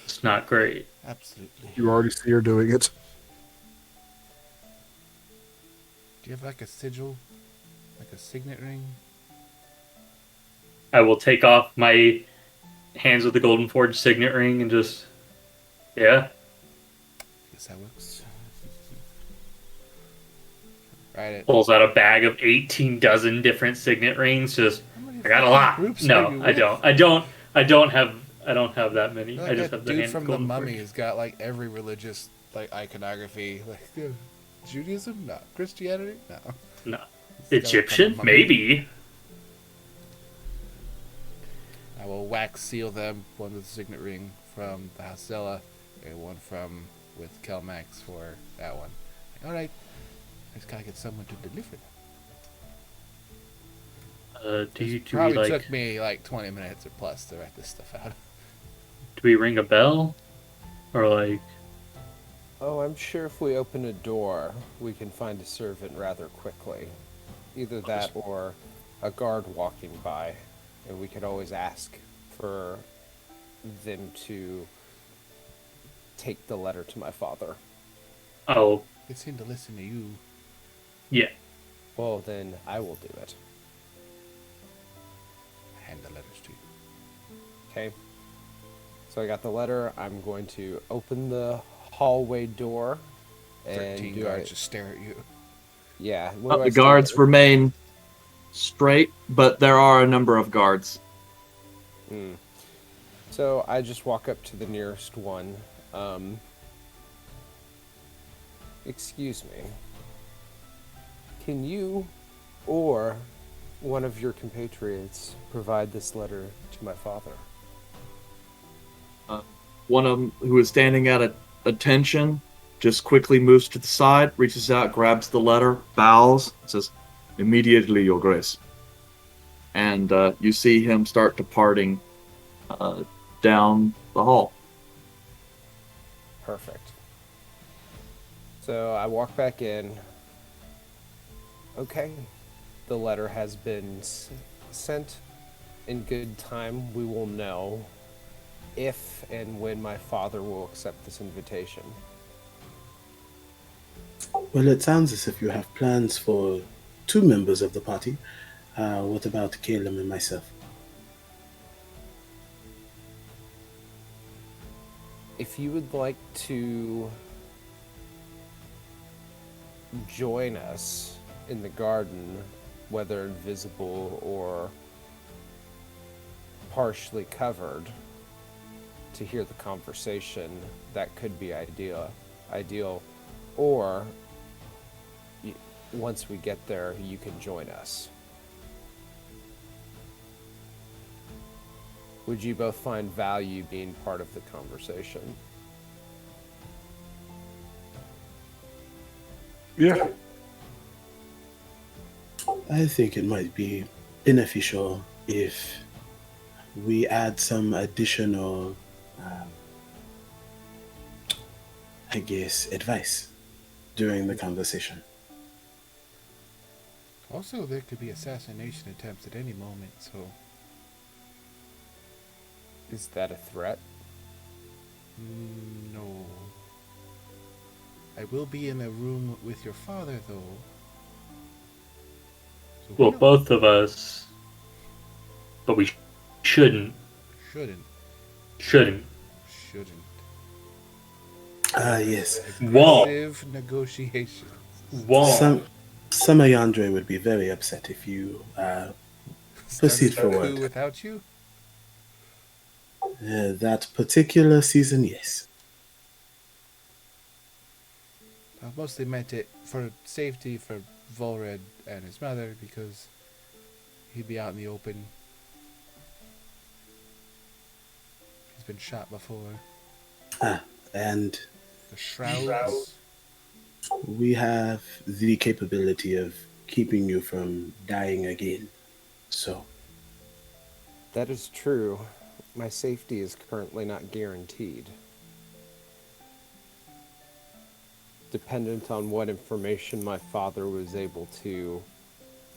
Speaker 6: It's not great.
Speaker 3: Absolutely.
Speaker 4: You already see her doing it.
Speaker 3: Do you have like a sigil? Like a signet ring?
Speaker 6: I will take off my hands with the golden forged signet ring and just. Yeah.
Speaker 3: Guess that works. Write it.
Speaker 6: Pulls out a bag of 18 dozen different signet rings. Just.
Speaker 3: How many
Speaker 6: I got a
Speaker 3: fucking
Speaker 6: lot.
Speaker 3: groups are
Speaker 6: No,
Speaker 3: you
Speaker 6: I
Speaker 3: with?
Speaker 6: don't. I don't have that many.
Speaker 3: Like
Speaker 6: I just
Speaker 3: that
Speaker 6: have the
Speaker 3: dude
Speaker 6: hands
Speaker 3: from the
Speaker 6: golden
Speaker 3: Mummy
Speaker 6: forged.
Speaker 3: has got like every religious like iconography. Like Judaism? No. Christianity? No.
Speaker 6: No.
Speaker 3: It's got a
Speaker 6: Egyptian?
Speaker 3: couple mummy-
Speaker 6: Maybe.
Speaker 3: I will wax seal them, one with the signet ring from the House Zella, and one from with Kelmax for that one. Alright. I just gotta get someone to deliver them.
Speaker 6: Do we
Speaker 3: Probably
Speaker 6: like
Speaker 3: took me like 20 minutes or plus to write this stuff out.
Speaker 6: do we ring a bell? Or like
Speaker 5: Oh, I'm sure if we open a door, we can find a servant rather quickly. Either that or a guard walking by, and we could always ask for them to take the letter to my father.
Speaker 6: oh
Speaker 3: They seem to listen to you.
Speaker 6: yeah.
Speaker 5: Well, then I will do it.
Speaker 3: Hand the letters to you.
Speaker 5: Okay? So I got the letter. I'm going to open the hallway door. And
Speaker 3: 13
Speaker 5: do
Speaker 3: guards
Speaker 5: I,
Speaker 3: just stare at you.
Speaker 5: yeah. what do I
Speaker 2: The
Speaker 5: say?
Speaker 2: guards remain straight, but there are a number of guards.
Speaker 5: So I just walk up to the nearest one. Excuse me. Can you or one of your compatriots provide this letter to my father?
Speaker 2: One of them who is standing at attention just quickly moves to the side, reaches out, grabs the letter, bows, says, "Immediately, Your Grace." And you see him start departing down the hall.
Speaker 5: Perfect. So I walk back in. Okay. The letter has been sent in good time. We will know if and when my father will accept this invitation.
Speaker 7: Well, it sounds as if you have plans for two members of the party. What about Caleb and myself?
Speaker 5: If you would like to join us in the garden, whether invisible or partially covered, to hear the conversation, that could be ideal. Or once we get there, you can join us. Would you both find value being part of the conversation?
Speaker 4: Yeah.
Speaker 7: I think it might be beneficial if we add some additional, I guess, advice during the conversation.
Speaker 3: Also, there could be assassination attempts at any moment, so...
Speaker 5: Is that a threat?
Speaker 3: No. I will be in a room with your father, though. So
Speaker 6: Well, both of us. But we shouldn't.
Speaker 3: Shouldn't.
Speaker 6: Shouldn't.
Speaker 7: Yes.
Speaker 6: Won't.
Speaker 3: Aggressive negotiations.
Speaker 6: Won't.
Speaker 7: Some Ayandre would be very upset if you proceed
Speaker 3: Started a coup
Speaker 7: forward.
Speaker 3: without you?
Speaker 7: That particular season, yes.
Speaker 3: I mostly meant it for safety for Volred and his mother, because he'd be out in the open. He's been shot before.
Speaker 7: And
Speaker 3: The shrouds.
Speaker 7: we have the capability of keeping you from dying again. So,
Speaker 5: That is true. My safety is currently not guaranteed. Dependent on what information my father was able to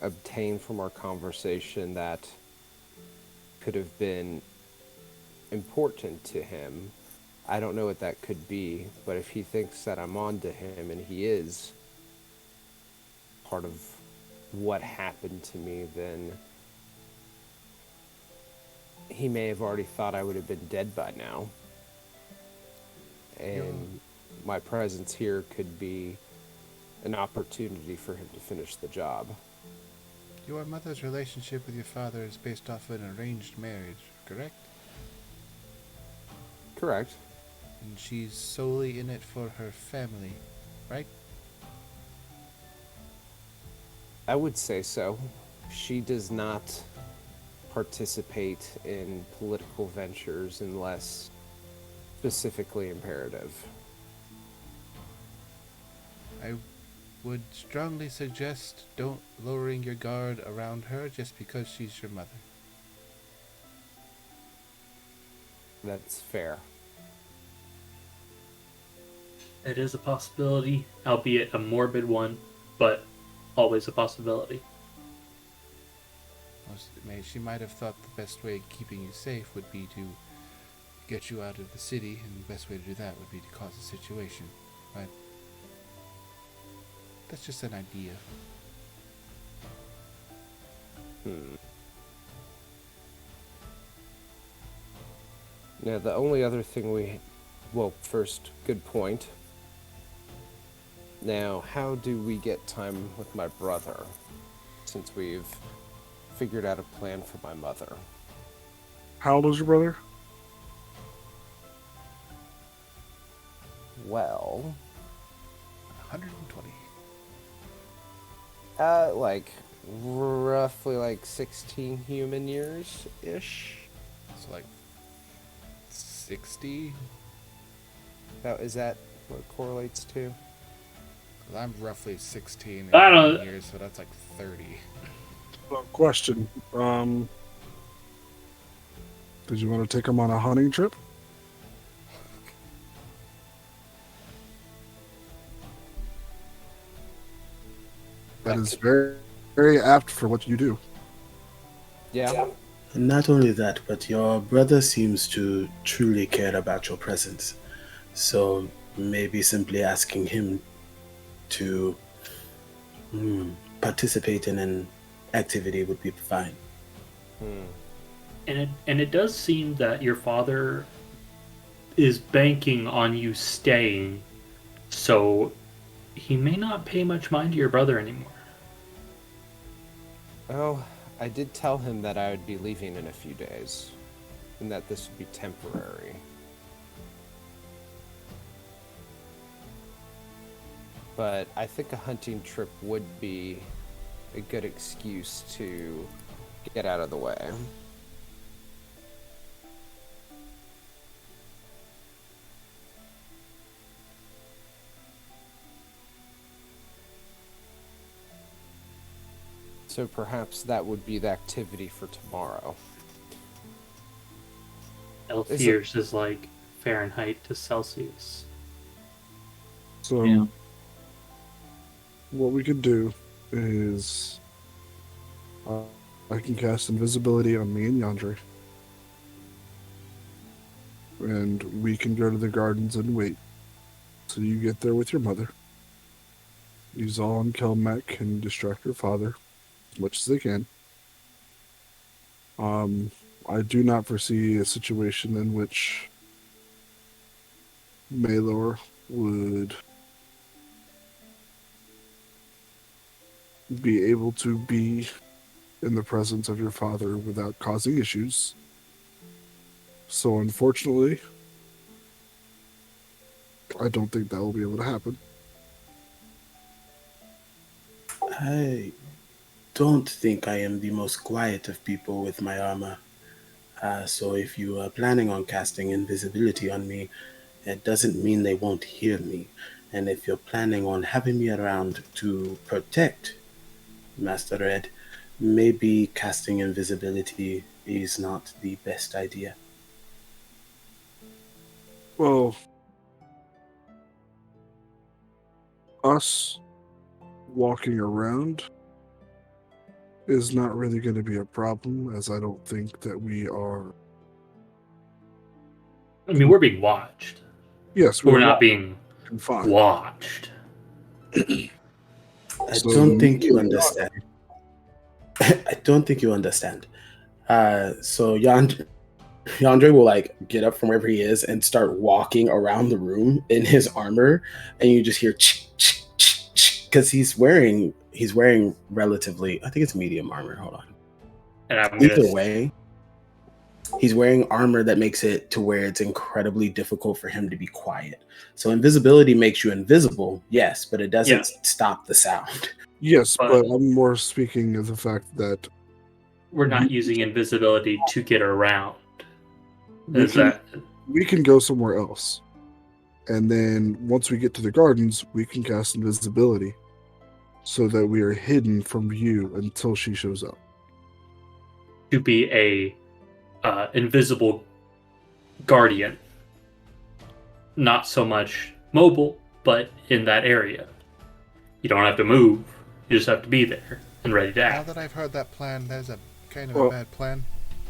Speaker 5: obtain from our conversation that could have been important to him. I don't know what that could be, but if he thinks that I'm on to him, and he is part of what happened to me, then he may have already thought I would have been dead by now. And my presence here could be an opportunity for him to finish the job.
Speaker 3: Your mother's relationship with your father is based off an arranged marriage, correct?
Speaker 5: Correct.
Speaker 3: And she's solely in it for her family, right?
Speaker 5: I would say so. She does not participate in political ventures unless specifically imperative.
Speaker 3: I would strongly suggest don't lowering your guard around her just because she's your mother.
Speaker 5: That's fair.
Speaker 6: It is a possibility, albeit a morbid one, but always a possibility.
Speaker 3: She might have thought the best way of keeping you safe would be to get you out of the city, and the best way to do that would be to cause a situation. But that's just an idea.
Speaker 5: Now, the only other thing first, good point. Now, how do we get time with my brother, since we've figured out a plan for my mother?
Speaker 4: How old is your brother?
Speaker 5: Well,
Speaker 3: 120.
Speaker 5: like, roughly like 16 human years-ish.
Speaker 3: So like 60?
Speaker 5: Now, is that what it correlates to?
Speaker 3: 'Cause I'm roughly 16
Speaker 6: I don't-
Speaker 3: in years, so that's like 30.
Speaker 4: Question. Did you want to take him on a hunting trip? That is very, very apt for what you do.
Speaker 5: Yeah.
Speaker 7: not only that, but your brother seems to truly care about your presence. So maybe simply asking him to participate in an activity would be fine.
Speaker 6: And it does seem that your father is banking on you staying, so he may not pay much mind to your brother anymore.
Speaker 5: Oh, I did tell him that I would be leaving in a few days, and that this would be temporary. But I think a hunting trip would be a good excuse to get out of the way. So perhaps that would be the activity for tomorrow.
Speaker 6: Elf is like Fahrenheit to Celsius.
Speaker 4: So,
Speaker 2: Yeah.
Speaker 4: what we could do is I can cast invisibility on me and Yandre. And we can go to the gardens and wait. So you get there with your mother. Uzal and Kelmek can distract your father as much as they can. I do not foresee a situation in which Malor would be able to be in the presence of your father without causing issues. So unfortunately, I don't think that will be able to happen.
Speaker 7: I don't think I am the most quiet of people with my armor. So if you are planning on casting invisibility on me, it doesn't mean they won't hear me. And if you're planning on having me around to protect Master Red, maybe casting invisibility is not the best idea.
Speaker 4: Well, us walking around is not really going to be a problem, as I don't think that we are.
Speaker 6: I mean, we're being watched.
Speaker 4: Yes,
Speaker 6: But
Speaker 4: we're
Speaker 6: we're not being
Speaker 4: confined.
Speaker 6: watched.
Speaker 7: I
Speaker 4: So
Speaker 7: don't think you
Speaker 4: you-
Speaker 7: understand. I don't think you understand. So Yandre will like get up from wherever he is and start walking around the room in his armor, and you just hear because he's wearing relatively, I think it's medium armor. Hold on.
Speaker 6: And I'm
Speaker 7: Either
Speaker 6: gonna
Speaker 7: way, he's wearing armor that makes it to where it's incredibly difficult for him to be quiet. So invisibility makes you invisible, yes, but it doesn't stop the sound.
Speaker 4: Yes,
Speaker 6: But-
Speaker 4: but I'm more speaking of the fact that
Speaker 6: we're not using invisibility to get around.
Speaker 4: we
Speaker 6: Is
Speaker 4: can,
Speaker 6: that
Speaker 4: we can go somewhere else. And then once we get to the gardens, we can cast invisibility so that we are hidden from view until she shows up.
Speaker 6: to be a invisible guardian? Not so much mobile, but in that area. You don't have to move. You just have to be there and ready to
Speaker 3: Now
Speaker 6: act.
Speaker 3: that I've heard that plan, there's a kind of
Speaker 4: Well-
Speaker 3: a bad plan.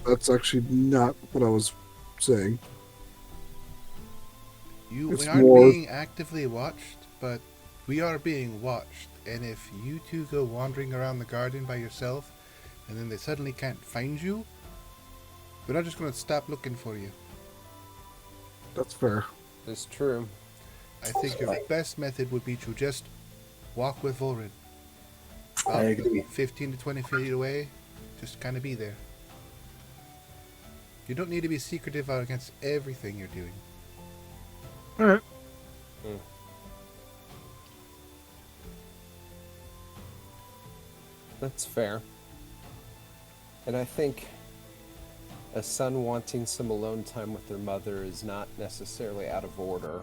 Speaker 4: That's actually not what I was saying.
Speaker 3: We
Speaker 4: It's
Speaker 3: aren't
Speaker 4: more-
Speaker 3: being actively watched, but we are being watched. And if you two go wandering around the garden by yourself, and then they suddenly can't find you, we're not just going to stop looking for you.
Speaker 4: That's fair.
Speaker 5: It's true.
Speaker 3: I think your best method would be to just walk with Volrid.
Speaker 7: I agree.
Speaker 3: 15 to 20 feet away, just kind of be there. You don't need to be secretive against everything you're doing.
Speaker 4: All right.
Speaker 5: That's fair. And I think a son wanting some alone time with their mother is not necessarily out of order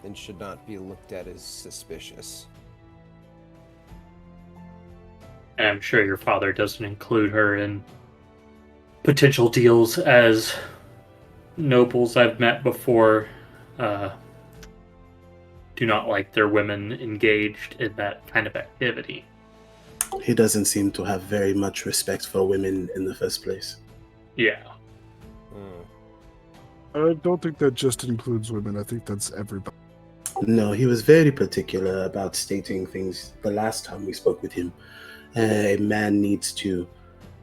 Speaker 5: and should not be looked at as suspicious.
Speaker 6: And I'm sure your father doesn't include her in potential deals, as nobles I've met before do not like their women engaged in that kind of activity.
Speaker 7: He doesn't seem to have very much respect for women in the first place.
Speaker 6: Yeah.
Speaker 5: Mm.
Speaker 4: I don't think that just includes women. I think that's everybody.
Speaker 7: No, he was very particular about stating things the last time we spoke with him. A man needs to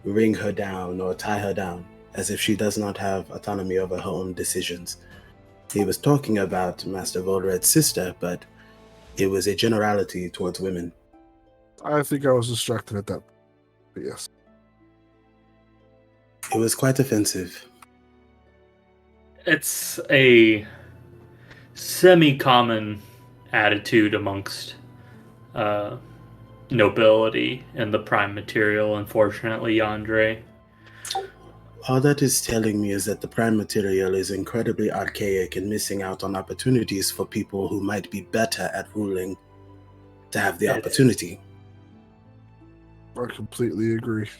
Speaker 7: ring her down or tie her down, as if she does not have autonomy over her own decisions. He was talking about Master Volred's sister, but it was a generality towards women.
Speaker 4: I think I was distracted at that. But yes.
Speaker 7: It was quite offensive.
Speaker 6: It's a semi-common attitude amongst nobility in the prime material, unfortunately, Yandere.
Speaker 7: All that is telling me is that the prime material is incredibly archaic and missing out on opportunities for people who might be better at ruling to have the
Speaker 6: Yes.
Speaker 7: opportunity.
Speaker 4: I completely agree.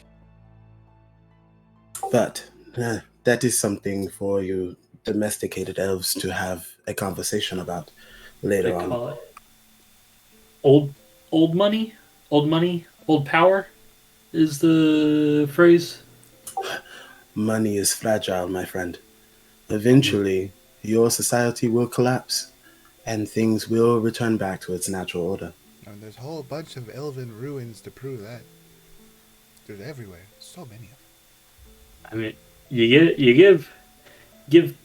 Speaker 7: But that is something for you domesticated elves to have a conversation about
Speaker 6: They
Speaker 7: later on.
Speaker 6: call it old money, old power is the phrase.
Speaker 7: Money is fragile, my friend. Eventually, your society will collapse and things will return back to its natural order.
Speaker 3: And there's a whole bunch of elven ruins to prove that. They're everywhere. So many of them.
Speaker 6: I mean, you give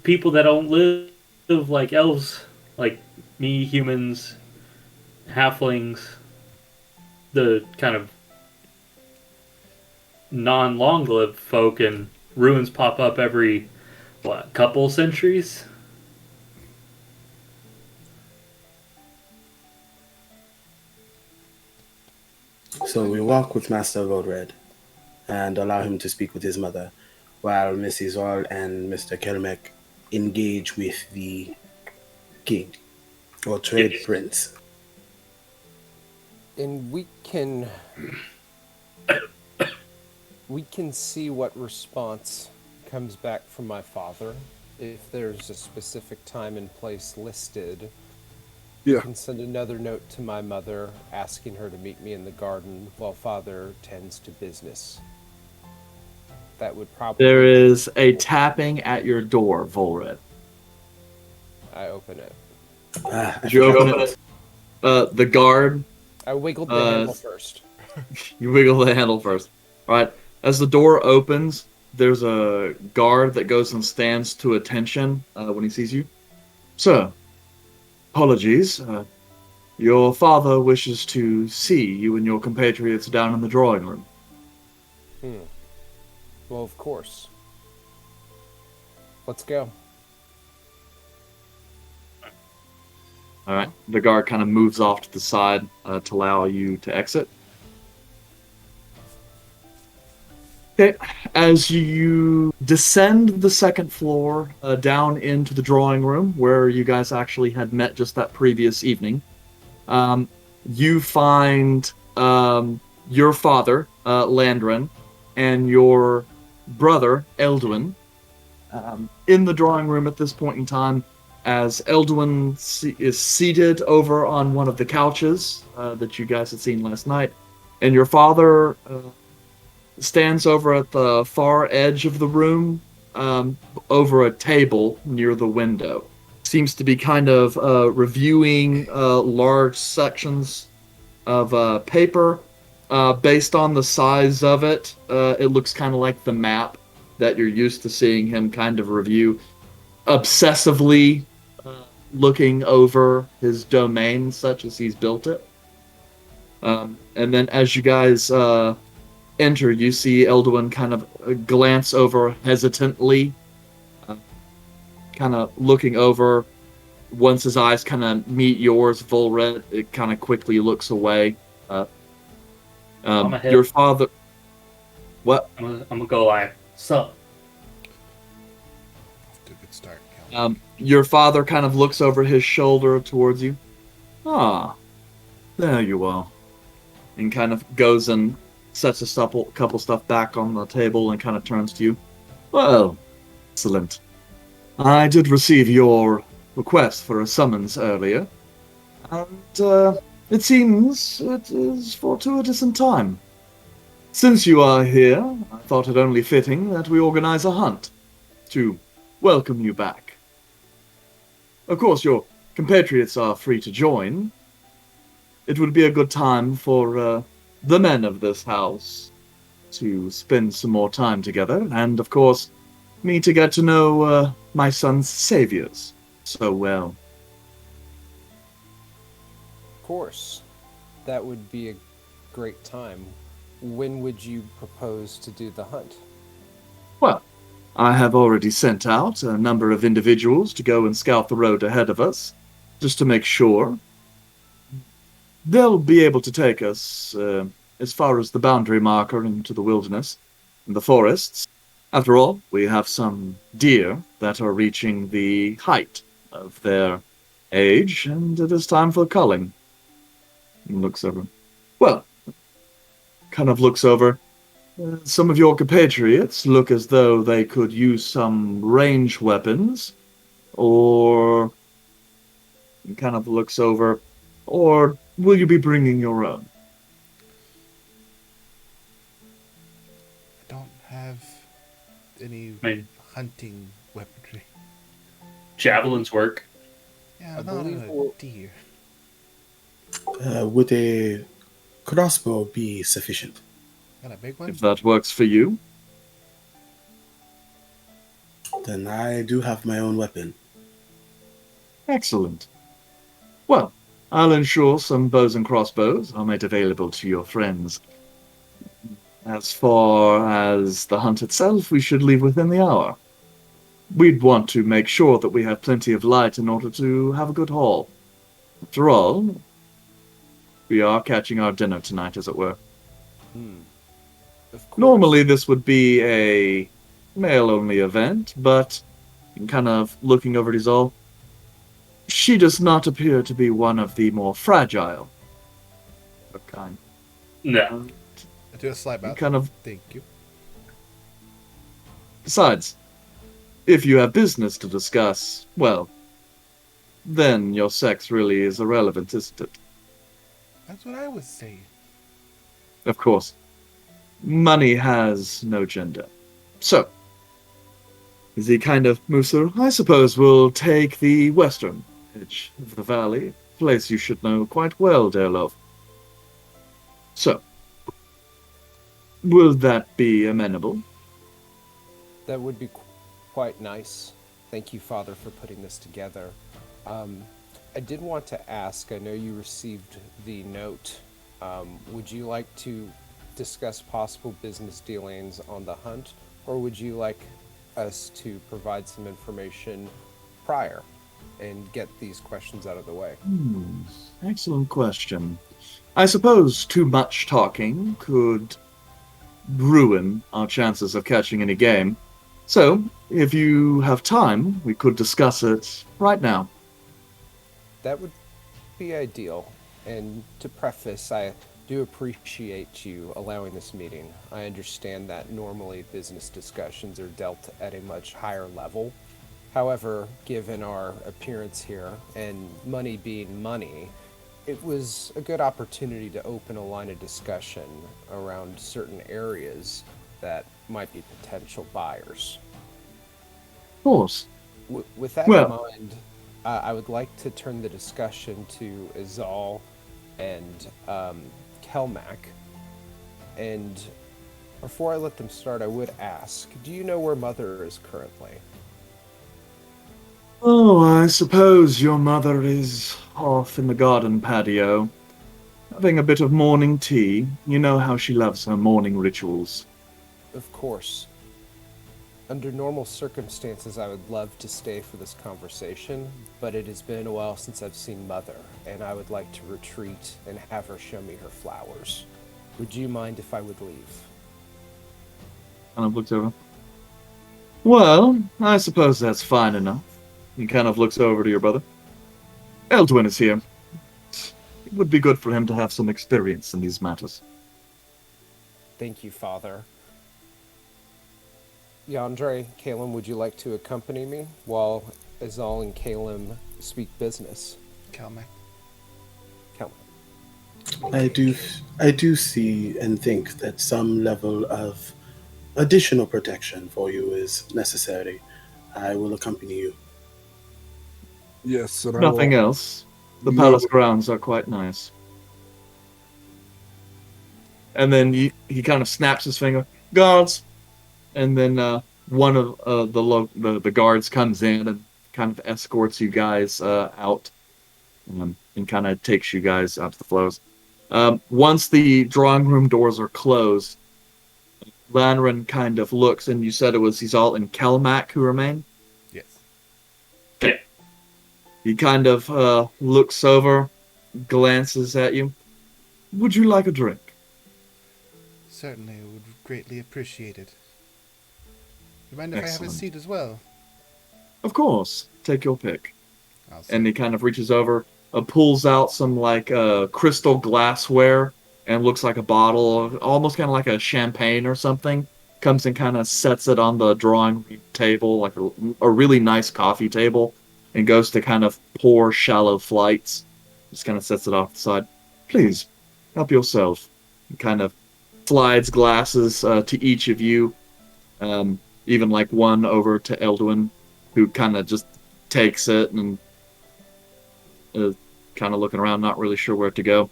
Speaker 6: people that don't live like elves, like me, humans, halflings, the kind of non-long-lived folk, and ruins pop up every couple centuries.
Speaker 7: So we walk with Master Rodred and allow him to speak with his mother, while Mrs. All and Mr. Kelmek engage with the king or trade
Speaker 6: Yes.
Speaker 7: prince.
Speaker 5: And we can see what response comes back from my father. If there's a specific time and place listed, I
Speaker 4: Yeah.
Speaker 5: can send another note to my mother asking her to meet me in the garden while father tends to business. That would probably.
Speaker 2: There is a tapping at your door, Volred.
Speaker 5: I open it.
Speaker 7: I
Speaker 2: Did you
Speaker 7: forgot
Speaker 2: open it? The guard,
Speaker 5: I wiggled the handle first.
Speaker 2: you wiggle the handle first. All right. As the door opens, there's a guard that goes and stands to attention when he sees you. Sir, apologies. Your father wishes to see you and your compatriots down in the drawing room.
Speaker 5: Well, of course. Let's go.
Speaker 2: All right. The guard kind of moves off to the side to allow you to exit. Okay. As you descend the second floor down into the drawing room where you guys actually had met just that previous evening, you find your father, Landrin, and your brother, Eldwin, in the drawing room at this point in time, as Eldwin is seated over on one of the couches that you guys had seen last night, and your father stands over at the far edge of the room, over a table near the window. Seems to be kind of reviewing large sections of paper. Based on the size of it, it looks kind of like the map that you're used to seeing him kind of review, obsessively looking over his domain such as he's built it. And then as you guys enter, you see Eldwin kind of glance over hesitantly, kind of looking over. Once his eyes kind of meet yours, Volred, it kind of quickly looks away.
Speaker 6: I'm ahead.
Speaker 2: Your father... What?
Speaker 6: I'm gonna go like, sup?
Speaker 3: Off to a good start, Cal.
Speaker 2: Your father kind of looks over his shoulder towards you. Ah, there you are. And kind of goes and sets a couple stuff back on the table and kind of turns to you. Well, excellent. I did receive your request for a summons earlier, and it seems it is fortuitous in time. Since you are here, I thought it only fitting that we organize a hunt to welcome you back. Of course, your compatriots are free to join. It would be a good time for the men of this house to spend some more time together, and of course, me to get to know my son's saviors so well.
Speaker 5: Of course. That would be a great time. When would you propose to do the hunt?
Speaker 2: Well, I have already sent out a number of individuals to go and scout the road ahead of us, just to make sure. They'll be able to take us as far as the boundary marker into the wilderness and the forests. After all, we have some deer that are reaching the height of their age, and it is time for culling. And looks over. Well, kind of looks over. Some of your compatriots look as though they could use some range weapons, or kind of looks over, or will you be bringing your own?
Speaker 3: I don't have any
Speaker 6: I mean,
Speaker 3: hunting weaponry.
Speaker 6: javelins work.
Speaker 3: Yeah,
Speaker 5: I
Speaker 3: I'm not
Speaker 5: believe
Speaker 3: a
Speaker 5: we'll-
Speaker 3: deer.
Speaker 7: Would a crossbow be sufficient?
Speaker 3: Got a big one?
Speaker 2: If that works for you.
Speaker 7: Then I do have my own weapon.
Speaker 2: Excellent. Well, I'll ensure some bows and crossbows are made available to your friends. As far as the hunt itself, we should leave within the hour. We'd want to make sure that we have plenty of light in order to have a good haul. After all, We are catching our dinner tonight, as it were.
Speaker 5: Of course.
Speaker 2: Normally, this would be a male-only event, but kind of looking over these all, she does not appear to be one of the more fragile of kind.
Speaker 6: No.
Speaker 3: I do a slide out.
Speaker 2: Kind of.
Speaker 3: Thank you.
Speaker 2: Besides, if you have business to discuss, well, then your sex really is irrelevant, isn't it?
Speaker 3: That's what I was saying.
Speaker 2: Of course. Money has no gender. So, as he kind of moves through, I suppose we'll take the western edge of the valley, a place you should know quite well, dear love. So, will that be amenable?
Speaker 5: That would be quite nice. Thank you, Father, for putting this together. I did want to ask, I know you received the note. Would you like to discuss possible business dealings on the hunt, or would you like us to provide some information prior and get these questions out of the way?
Speaker 2: Excellent question. I suppose too much talking could ruin our chances of catching any game. So, if you have time, we could discuss it right now.
Speaker 5: That would be ideal. And to preface, I do appreciate you allowing this meeting. I understand that normally business discussions are dealt at a much higher level. However, given our appearance here and money being money, it was a good opportunity to open a line of discussion around certain areas that might be potential buyers.
Speaker 2: Of course.
Speaker 5: With that
Speaker 2: Well-
Speaker 5: in mind, I would like to turn the discussion to Izal and Kelmac. And before I let them start, I would ask, do you know where Mother is currently?
Speaker 2: Oh, I suppose your mother is off in the garden patio, having a bit of morning tea. You know how she loves her morning rituals.
Speaker 5: Of course. Under normal circumstances, I would love to stay for this conversation, but it has been a while since I've seen Mother, and I would like to retreat and have her show me her flowers. Would you mind if I would leave?
Speaker 2: Kind of looks over. Well, I suppose that's fine enough. He kind of looks over to your brother. Eldwin is here. It would be good for him to have some experience in these matters.
Speaker 5: Thank you, Father. Yandre, Caleb, would you like to accompany me while Izal and Caleb speak business?
Speaker 3: Calmac.
Speaker 5: Caleb.
Speaker 7: I do see and think that some level of additional protection for you is necessary. I will accompany you.
Speaker 4: Yes, and I
Speaker 2: Nothing
Speaker 4: will,
Speaker 2: else. The
Speaker 4: No.
Speaker 2: palace grounds are quite nice. And then he kind of snaps his finger, guards, and then one of the guards comes in and kind of escorts you guys out, and kind of takes you guys out to the flows. Once the drawing room doors are closed, Lanran kind of looks, and you said it was Izal and Kelmac who remain?
Speaker 3: Yes.
Speaker 6: Yeah.
Speaker 2: He kind of looks over, glances at you. Would you like a drink?
Speaker 3: Certainly, I would greatly appreciate it. You mind if I have a
Speaker 2: Excellent.
Speaker 3: seat as well?
Speaker 2: Of course. Take your pick.
Speaker 3: I'll
Speaker 2: And he kind of reaches over, pulls out some crystal glassware, and looks like a bottle, almost kind of like a champagne or something. Comes and kind of sets it on the drawing room table, like a really nice coffee table, and goes to kind of pour shallow flights. Just kind of sets it off the side. Please, help yourself. He kind of slides glasses to each of you, even like one over to Eldwin, who kind of just takes it and kind of looking around, not really sure where to go.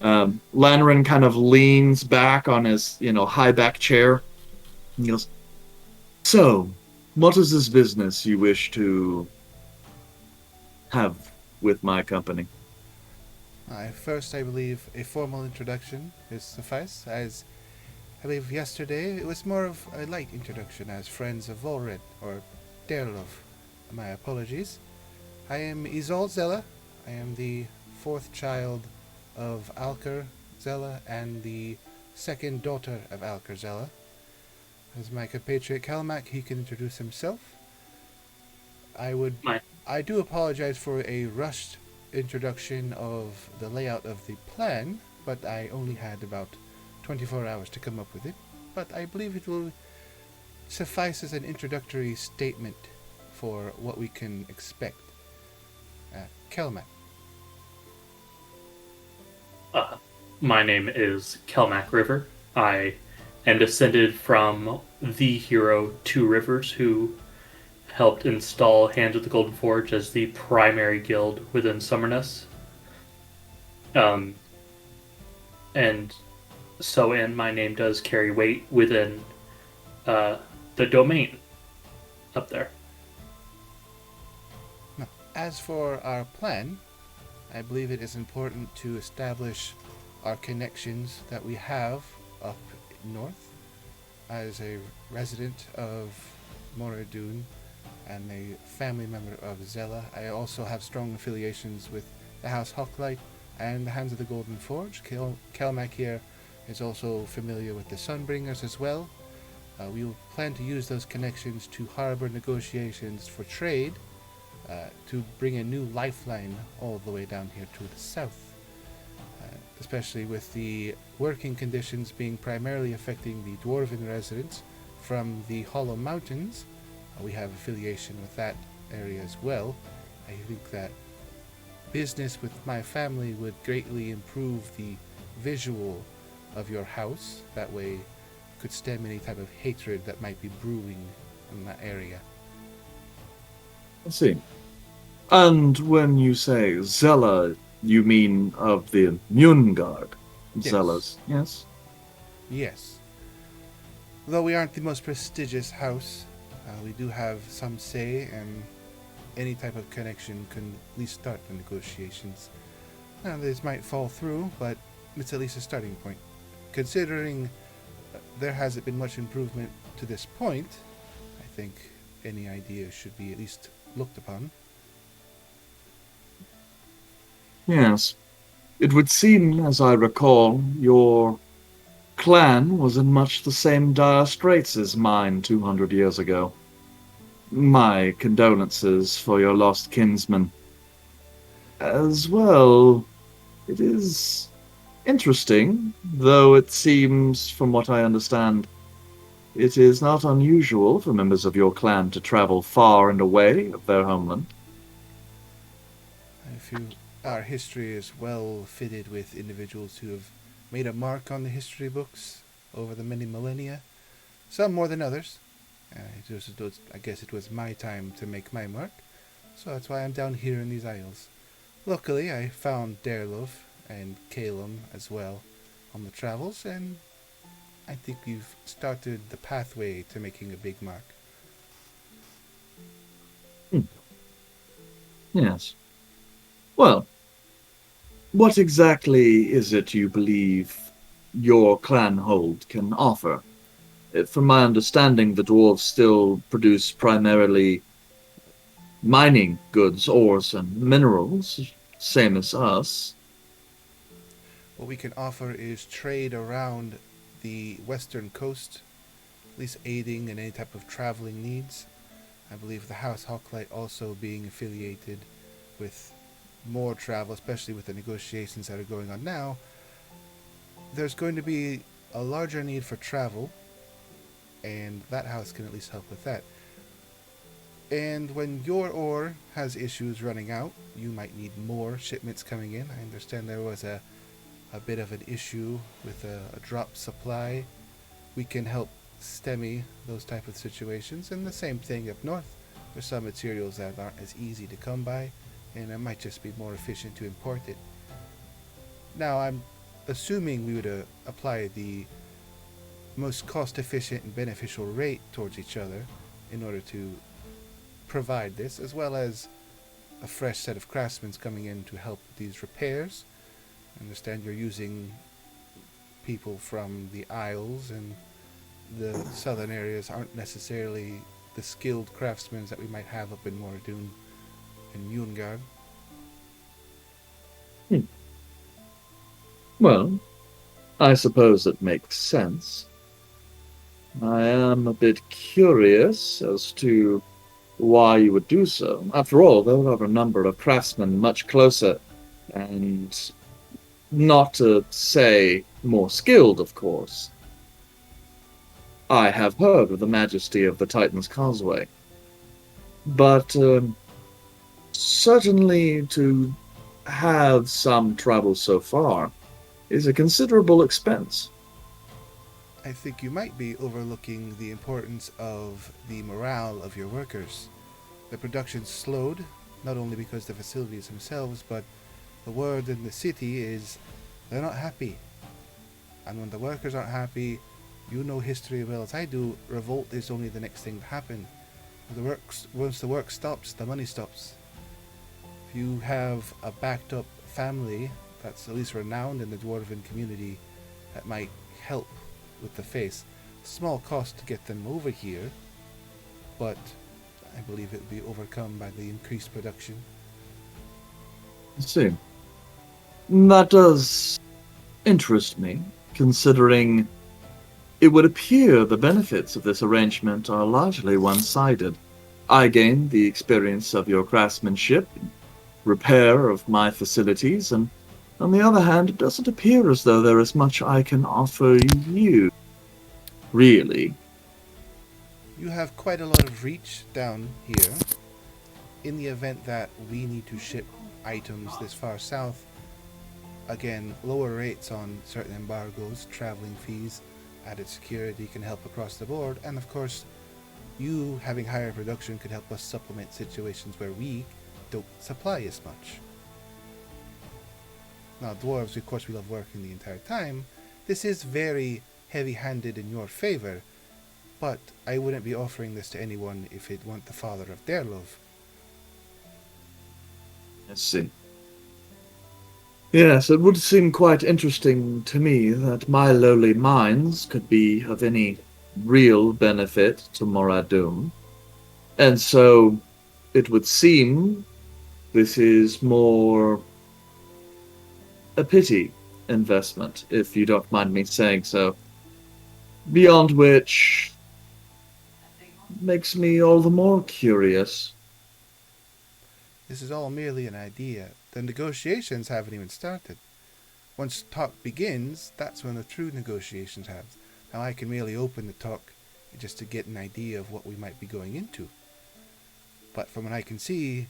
Speaker 2: Lanran kind of leans back on his, high back chair. And he goes, "So, what is this business you wish to have with my company?"
Speaker 3: First, I believe a formal introduction is suffice, as I believe yesterday it was more of a light introduction as friends of Volred, or Derlov. My apologies. I am Izal Zella. I am the fourth child of Alker Zella and the second daughter of Alker Zella. As my compatriot Kalmak, he can introduce himself.
Speaker 6: My
Speaker 3: I do apologize for a rushed introduction of the layout of the plan, but I only had about 24 hours to come up with it. But I believe it will suffice as an introductory statement for what we can expect. Kelmac.
Speaker 6: my name is Kelmac River. I am descended from the hero Two Rivers, who helped install Hands of the Golden Forge as the primary guild within Summerness. And so, and my name does carry weight within the domain up there.
Speaker 3: Now, as for our plan, I believe it is important to establish our connections that we have up north. As a resident of Moradun and a family member of Zella, I also have strong affiliations with the House Hawklight and the Hands of the Golden Forge. Kelmac here is also familiar with the Sunbringers as well. We will plan to use those connections to harbor negotiations for trade, to bring a new lifeline all the way down here to the south. Especially with the working conditions being primarily affecting the Dwarven residents from the Hollow Mountains. We have affiliation with that area as well. I think that business with my family would greatly improve the visual of your house. That way could stem any type of hatred that might be brewing in that area.
Speaker 2: I see. And when you say Zella, you mean of the Mungard
Speaker 3: Yes.
Speaker 2: Zellas, yes?
Speaker 3: Yes. Though we aren't the most prestigious house, we do have some say, and any type of connection can at least start the negotiations. Now, this might fall through, but it's at least a starting point. Considering there hasn't been much improvement to this point, I think any idea should be at least looked upon.
Speaker 2: Yes. It would seem, as I recall, your clan was in much the same dire straits as mine 200 years ago. My condolences for your lost kinsman. As well, it is interesting, though it seems, from what I understand, it is not unusual for members of your clan to travel far and away of their homeland.
Speaker 3: Our history is well fitted with individuals who have made a mark on the history books over the many millennia, some more than others. I guess it was my time to make my mark, so that's why I'm down here in these isles. Luckily, I found Derlov and Calum as well on the travels, and I think we've started the pathway to making a big mark.
Speaker 2: Yes. Well, what exactly is it you believe your clan hold can offer? From my understanding, the dwarves still produce primarily mining goods, ores, and minerals, same as us.
Speaker 3: What we can offer is trade around the western coast, at least aiding in any type of traveling needs. I believe the House Hawklight also being affiliated with more travel, especially with the negotiations that are going on now. There's going to be a larger need for travel, and that house can at least help with that. And when your ore has issues running out, you might need more shipments coming in. I understand there was a bit of an issue with a drop supply. We can help stemmy those type of situations, and the same thing up north. There's some materials that aren't as easy to come by, and it might just be more efficient to import it. Now, I'm assuming we would apply the most cost-efficient and beneficial rate towards each other in order to provide this, as well as a fresh set of craftsmen coming in to help with these repairs. I understand you're using people from the Isles, and the southern areas aren't necessarily the skilled craftsmen that we might have up in Moradun and Mungard.
Speaker 2: Well, I suppose it makes sense. I am a bit curious as to why you would do so. After all, there are a number of craftsmen much closer, and not to say more skilled, of course. I have heard of the majesty of the Titan's Causeway, but certainly to have some travel so far is a considerable expense.
Speaker 3: I think you might be overlooking the importance of the morale of your workers. The production slowed, not only because the facilities themselves, but the word in the city is they're not happy. And when the workers aren't happy, you know history as well as I do, revolt is only the next thing to happen. Once the work stops, the money stops. If you have a backed up family that's at least renowned in the dwarven community, that might help with the face. Small cost to get them over here, but I believe it will be overcome by the increased production.
Speaker 2: I see. That does interest me, considering it would appear the benefits of this arrangement are largely one-sided. I gain the experience of your craftsmanship, repair of my facilities, and on the other hand, it doesn't appear as though there is much I can offer you. Really.
Speaker 3: You have quite a lot of reach down here. In the event that we need to ship items this far south, again, lower rates on certain embargoes, traveling fees, added security can help across the board, and of course, you having higher production could help us supplement situations where we don't supply as much. Now, dwarves, of course, we love working the entire time. This is very heavy-handed in your favor, but I wouldn't be offering this to anyone if it weren't the father of their love.
Speaker 2: I see. Yes, it would seem quite interesting to me that my lowly mines could be of any real benefit to Moradum. And so it would seem this is more a pity investment, if you don't mind me saying so. Beyond which makes me all the more curious.
Speaker 3: This is all merely an idea. The negotiations haven't even started. Once talk begins, that's when the true negotiations happen. Now I can merely open the talk just to get an idea of what we might be going into. But from what I can see,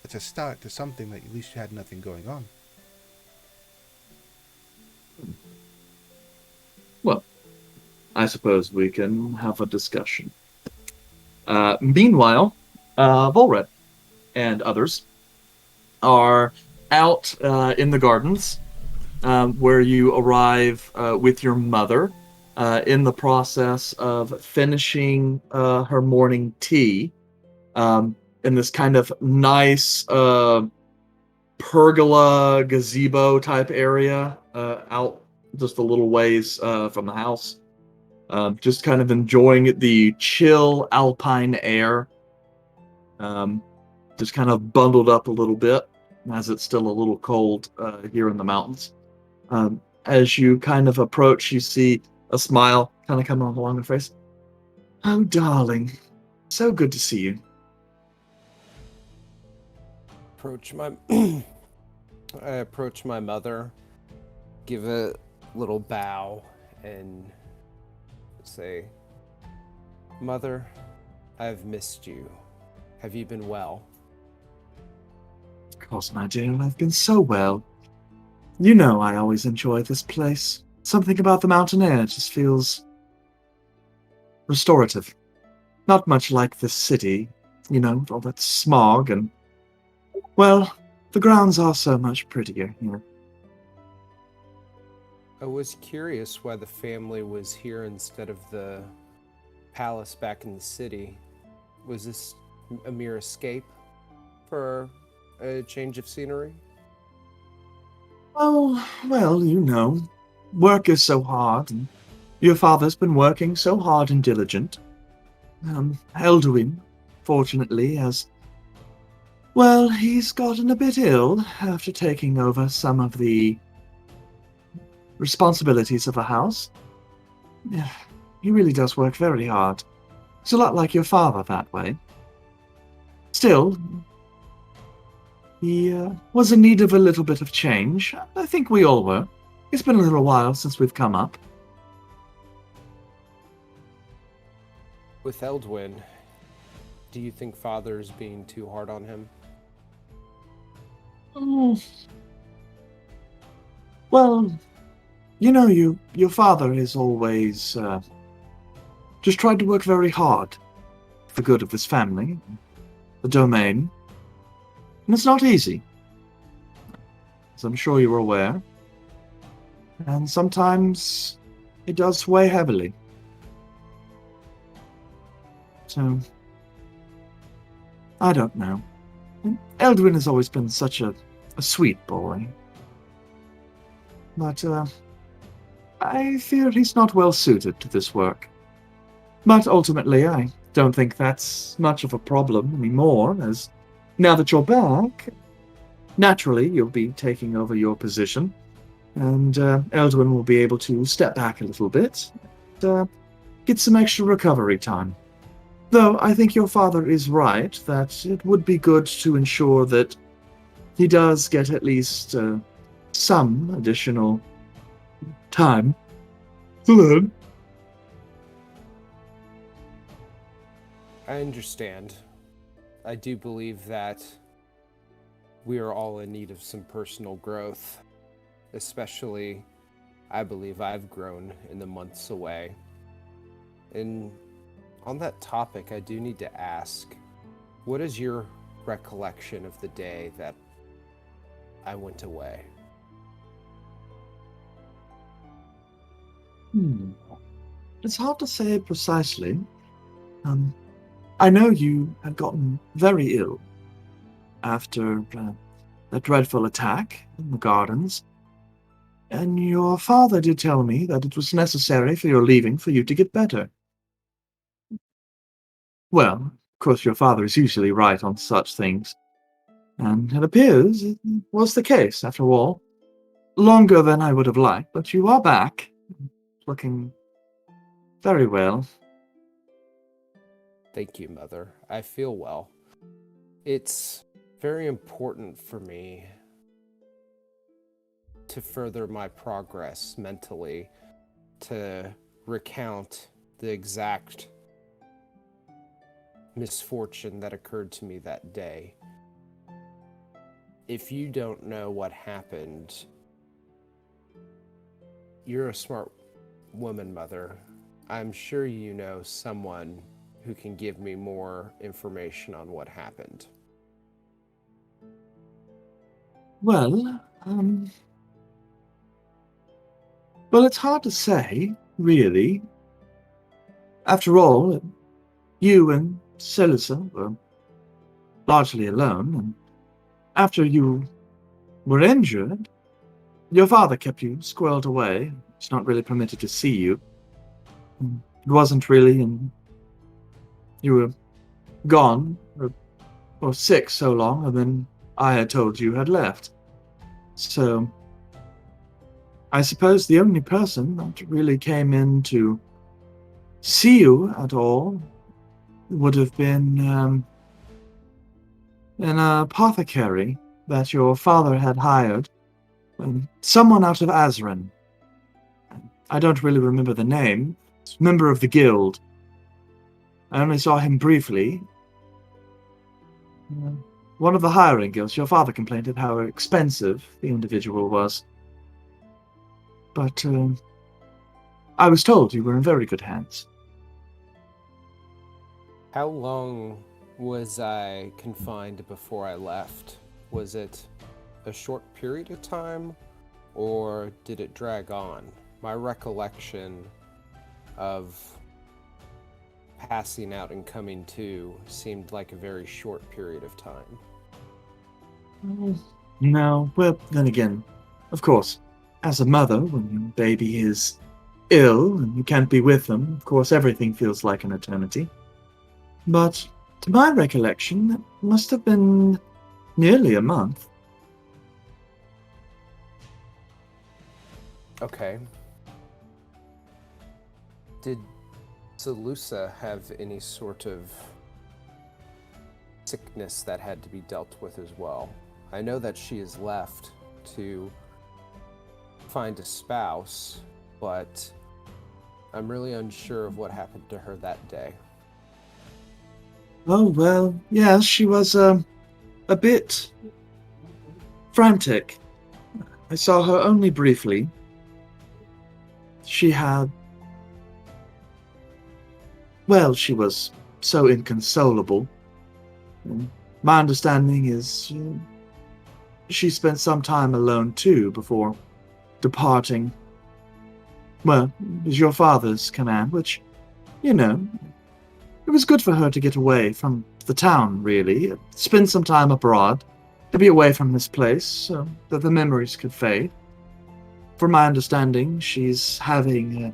Speaker 3: it's a start to something that at least you had nothing going on.
Speaker 2: Well, I suppose we can have a discussion. Meanwhile, Volred and others are out in the gardens where you arrive with your mother in the process of finishing her morning tea in this kind of nice pergola gazebo type area out just a little ways from the house. Just kind of enjoying the chill alpine air. Just kind of bundled up a little bit as it's still a little cold here in the mountains. As you kind of approach, you see a smile kind of coming along her face. Oh, darling. So good to see you.
Speaker 5: I approach my mother, give a little bow, and say, Mother, I've missed you. Have you been well?
Speaker 2: Of course, my dear, I've been so well. You know I always enjoy this place. Something about the mountain air just feels restorative. Not much like this city, you know, with all that smog and, well, the grounds are so much prettier here.
Speaker 5: I was curious why the family was here instead of the palace back in the city. Was this a mere escape for a change of scenery?
Speaker 2: Oh, well, you know, work is so hard, and your father's been working so hard and diligent. Elduin, fortunately, has... Well, he's gotten a bit ill after taking over some of the responsibilities of a house. Yeah, he really does work very hard. He's a lot like your father that way. Still, he was in need of a little bit of change. I think we all were. It's been a little while since we've come up.
Speaker 5: With Eldwin, do you think Father's being too hard on him?
Speaker 2: Oh. Well, you know, your father has always just tried to work very hard for the good of his family, the domain. And it's not easy, as I'm sure you're aware. And sometimes it does weigh heavily. So, I don't know. Eldwin has always been such a sweet boy. But, I fear he's not well suited to this work. But ultimately, I don't think that's much of a problem anymore, as now that you're back, naturally you'll be taking over your position, and Eldwin will be able to step back a little bit and get some extra recovery time. Though I think your father is right that it would be good to ensure that he does get at least some additional time to learn.
Speaker 5: I understand. I do believe that we are all in need of some personal growth. Especially, I believe I've grown in the months away. And on that topic, I do need to ask, what is your recollection of the day that I went away?
Speaker 2: It's hard to say precisely. I know you had gotten very ill after that dreadful attack in the gardens, and your father did tell me that it was necessary for your leaving for you to get better. Well, of course your father is usually right on such things, and it appears it was the case after all. Longer than I would have liked, but you are back, looking very well.
Speaker 5: Thank you, Mother. I feel well. It's very important for me to further my progress mentally, to recount the exact misfortune that occurred to me that day. If you don't know what happened, you're a smart woman, Mother. I'm sure you know someone who can give me more information on what happened.
Speaker 2: Well, it's hard to say, really. After all, you and Celissa were largely alone, and after you were injured, your father kept you squirreled away. He's not really permitted to see you. It wasn't really, and you were gone, or sick so long, and then I had told you had left. So, I suppose the only person that really came in to see you at all would have been an apothecary that your father had hired. Someone out of Azran. I don't really remember the name. It's a member of the guild. I only saw him briefly. One of the hiring guilds. Your father complained of how expensive the individual was. But I was told you were in very good hands.
Speaker 5: How long was I confined before I left? Was it a short period of time, or did it drag on? My recollection of passing out and coming to seemed like a very short period of time.
Speaker 2: No, well, then again, of course, as a mother, when your baby is ill and you can't be with them, of course everything feels like an eternity. But to my recollection, it must have been nearly a month.
Speaker 5: Okay. Did Salusa have any sort of sickness that had to be dealt with as well? I know that she is left to find a spouse, but I'm really unsure of what happened to her that day.
Speaker 2: Oh, well, yeah, she was a bit frantic. I saw her only briefly. She had. Well, she was so inconsolable. My understanding is she spent some time alone too before departing. Well, it was your father's command, which, you know, it was good for her to get away from the town, really. Spend some time abroad, to be away from this place, so that the memories could fade. From my understanding, she's having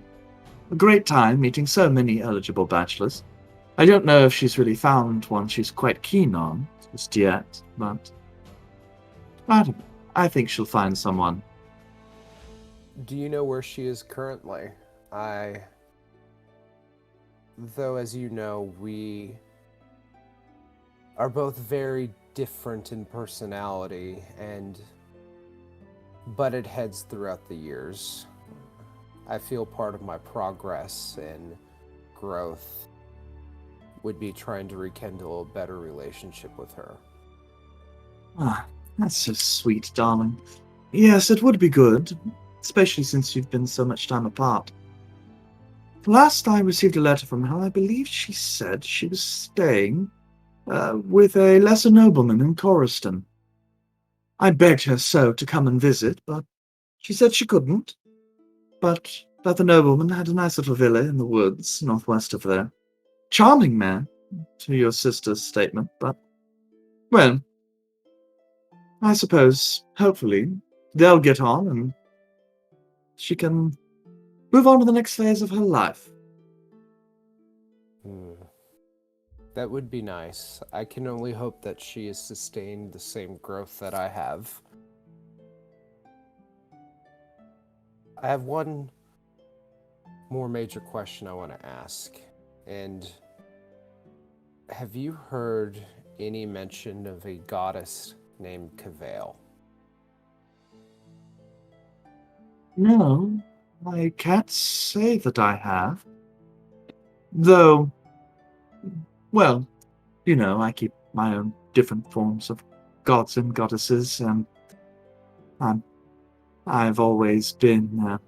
Speaker 2: a great time meeting so many eligible bachelors. I don't know if she's really found one she's quite keen on just yet, but I don't know. I think she'll find someone.
Speaker 5: Do you know where she is currently? Though, as you know, we are both very different in personality and butted heads throughout the years. I feel part of my progress and growth would be trying to rekindle a better relationship with her.
Speaker 2: Ah, that's so sweet, darling. Yes, it would be good, especially since you've been so much time apart. Last I received a letter from her, I believe she said she was staying with a lesser nobleman in Coriston. I begged her so to come and visit, but she said she couldn't. But that the nobleman had a nice little villa in the woods northwest of there. Charming man, to your sister's statement, but, well, I suppose, hopefully, they'll get on and she can move on to the next phase of her life.
Speaker 5: That would be nice. I can only hope that she has sustained the same growth that I have. I have one more major question I want to ask. And have you heard any mention of a goddess named Cavail?
Speaker 2: No, I can't say that I have. Though, well, you know, I keep my own different forms of gods and goddesses, and I've always been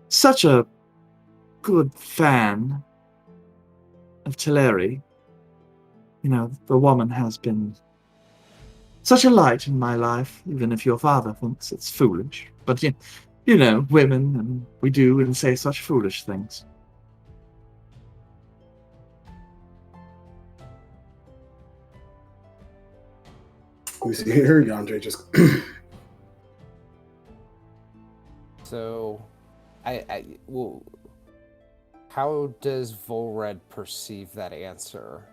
Speaker 2: such a good fan of Teleri. You know, the woman has been such a light in my life, even if your father thinks it's foolish. But, you know, women, and we do and say such foolish things.
Speaker 7: We see here, Yandere just.
Speaker 5: So, well, how does Volred perceive that answer?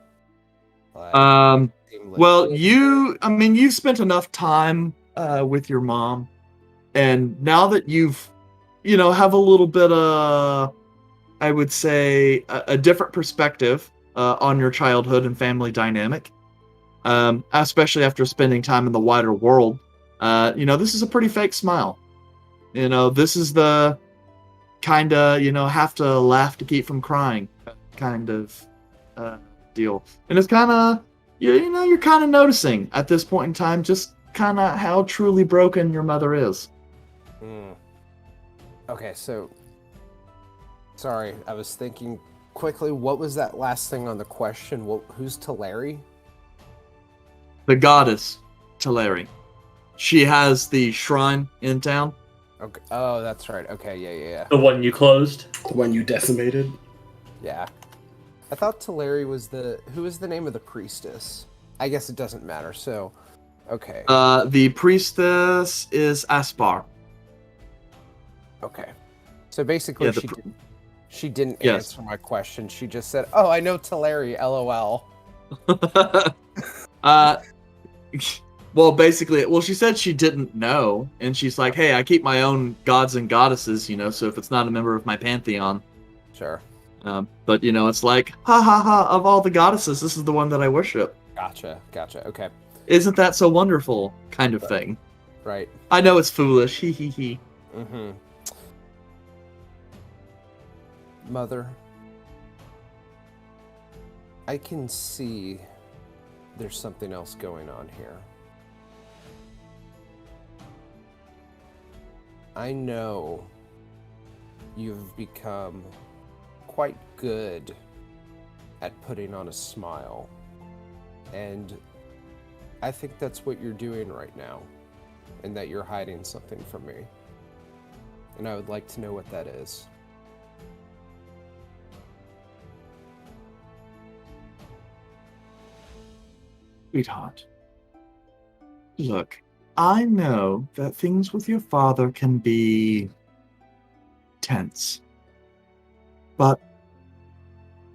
Speaker 5: Like,
Speaker 2: Well, you've spent enough time with your mom, and now that you've, have a little bit of, I would say, a different perspective on your childhood and family dynamic, especially after spending time in the wider world, this is a pretty fake smile. This is the kind of, have to laugh to keep from crying kind of deal. And it's kind of, you're kind of noticing at this point in time just kind of how truly broken your mother is.
Speaker 5: Okay, so, sorry, I was thinking quickly, what was that last thing on the question? Who's Teleri?
Speaker 2: The goddess Teleri. She has the shrine in town.
Speaker 5: Okay. Oh, that's right. Okay, yeah.
Speaker 6: The one you closed?
Speaker 7: The one you decimated?
Speaker 5: Yeah. I thought Teleri was who is the name of the priestess? I guess it doesn't matter, so, okay.
Speaker 2: The priestess is Aspar.
Speaker 5: Okay. So basically,
Speaker 2: Yeah,
Speaker 5: she didn't
Speaker 2: Yes.
Speaker 5: answer my question. She just said, "Oh, I know Teleri, LOL."
Speaker 2: Well, basically, she said she didn't know, and she's like, hey, I keep my own gods and goddesses, so if it's not a member of my pantheon.
Speaker 5: Sure.
Speaker 2: But, it's like, ha ha ha, of all the goddesses, this is the one that I worship.
Speaker 5: Gotcha. Okay.
Speaker 2: Isn't that so wonderful? Kind of thing.
Speaker 5: Right.
Speaker 2: I know it's foolish, he he he.
Speaker 5: Mm-hmm. Mother, I can see there's something else going on here. I know you've become quite good at putting on a smile, and I think that's what you're doing right now, and that you're hiding something from me. And I would like to know what that is.
Speaker 2: Sweetheart, look, I know that things with your father can be tense.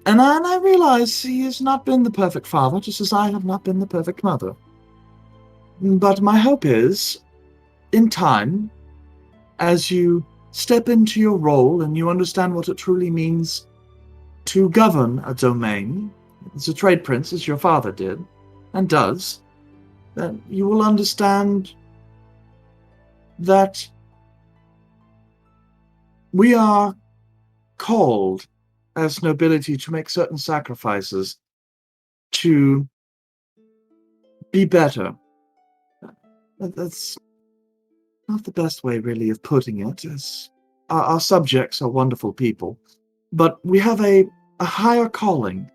Speaker 2: And I realize he has not been the perfect father, just as I have not been the perfect mother. But my hope is, in time, as you step into your role and you understand what it truly means to govern a domain, as a trade prince, as your father did, and does, that you will understand that we are called as nobility to make certain sacrifices to be better. That's not the best way, really, of putting it, as our subjects are wonderful people, but we have a higher calling.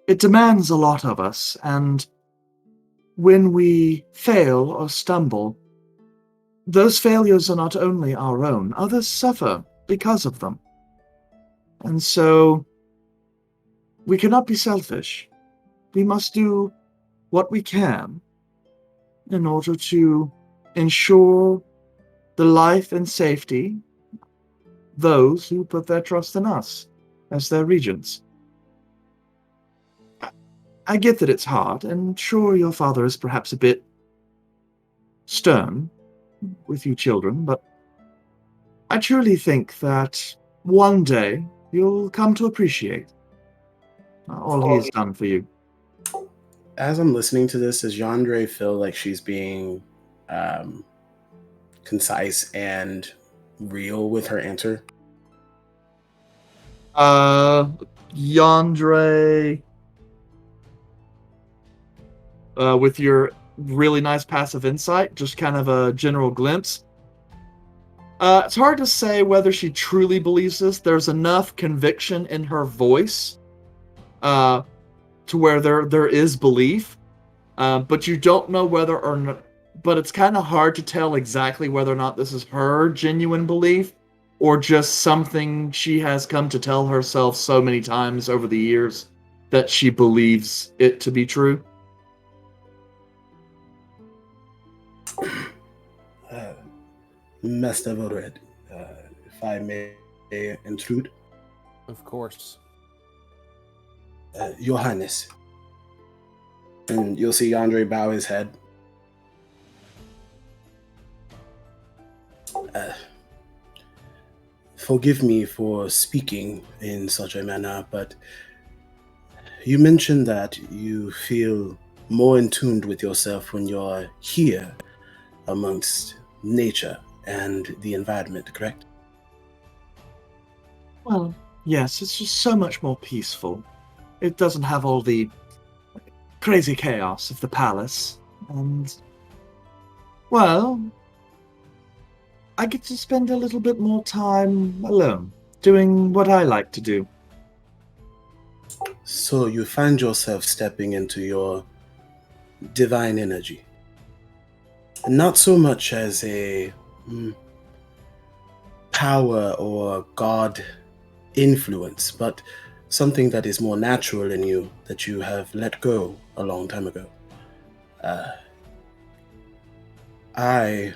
Speaker 2: It demands a lot of us, and when we fail or stumble, those failures are not only our own, others suffer because of them. And so, we cannot be selfish. We must do what we can in order to ensure the life and safety of those who put their trust in us as their regents. I get that it's hard, and sure, your father is perhaps a bit stern with you children, but I truly think that one day you'll come to appreciate all he has done for you.
Speaker 7: As I'm listening to this, does Yandere feel like she's being concise and real with her answer?
Speaker 2: Yandere, with your really nice passive insight, just kind of a general glimpse. It's hard to say whether she truly believes this. There's enough conviction in her voice to where there is belief, but you don't know whether or not. But it's kind of hard to tell exactly whether or not this is her genuine belief or just something she has come to tell herself so many times over the years that she believes it to be true.
Speaker 7: Master Vored, if I may intrude.
Speaker 5: Of course.
Speaker 7: Your Highness. And you'll see Yandere bow his head. Forgive me for speaking in such a manner, but you mentioned that you feel more in tune with yourself when you're here amongst nature and the environment, correct?
Speaker 2: Well, yes, it's just so much more peaceful. It doesn't have all the crazy chaos of the palace, and, well, I get to spend a little bit more time alone, doing what I like to do.
Speaker 7: So you find yourself stepping into your divine energy. Not so much as a power or god influence, but something that is more natural in you that you have let go a long time ago. I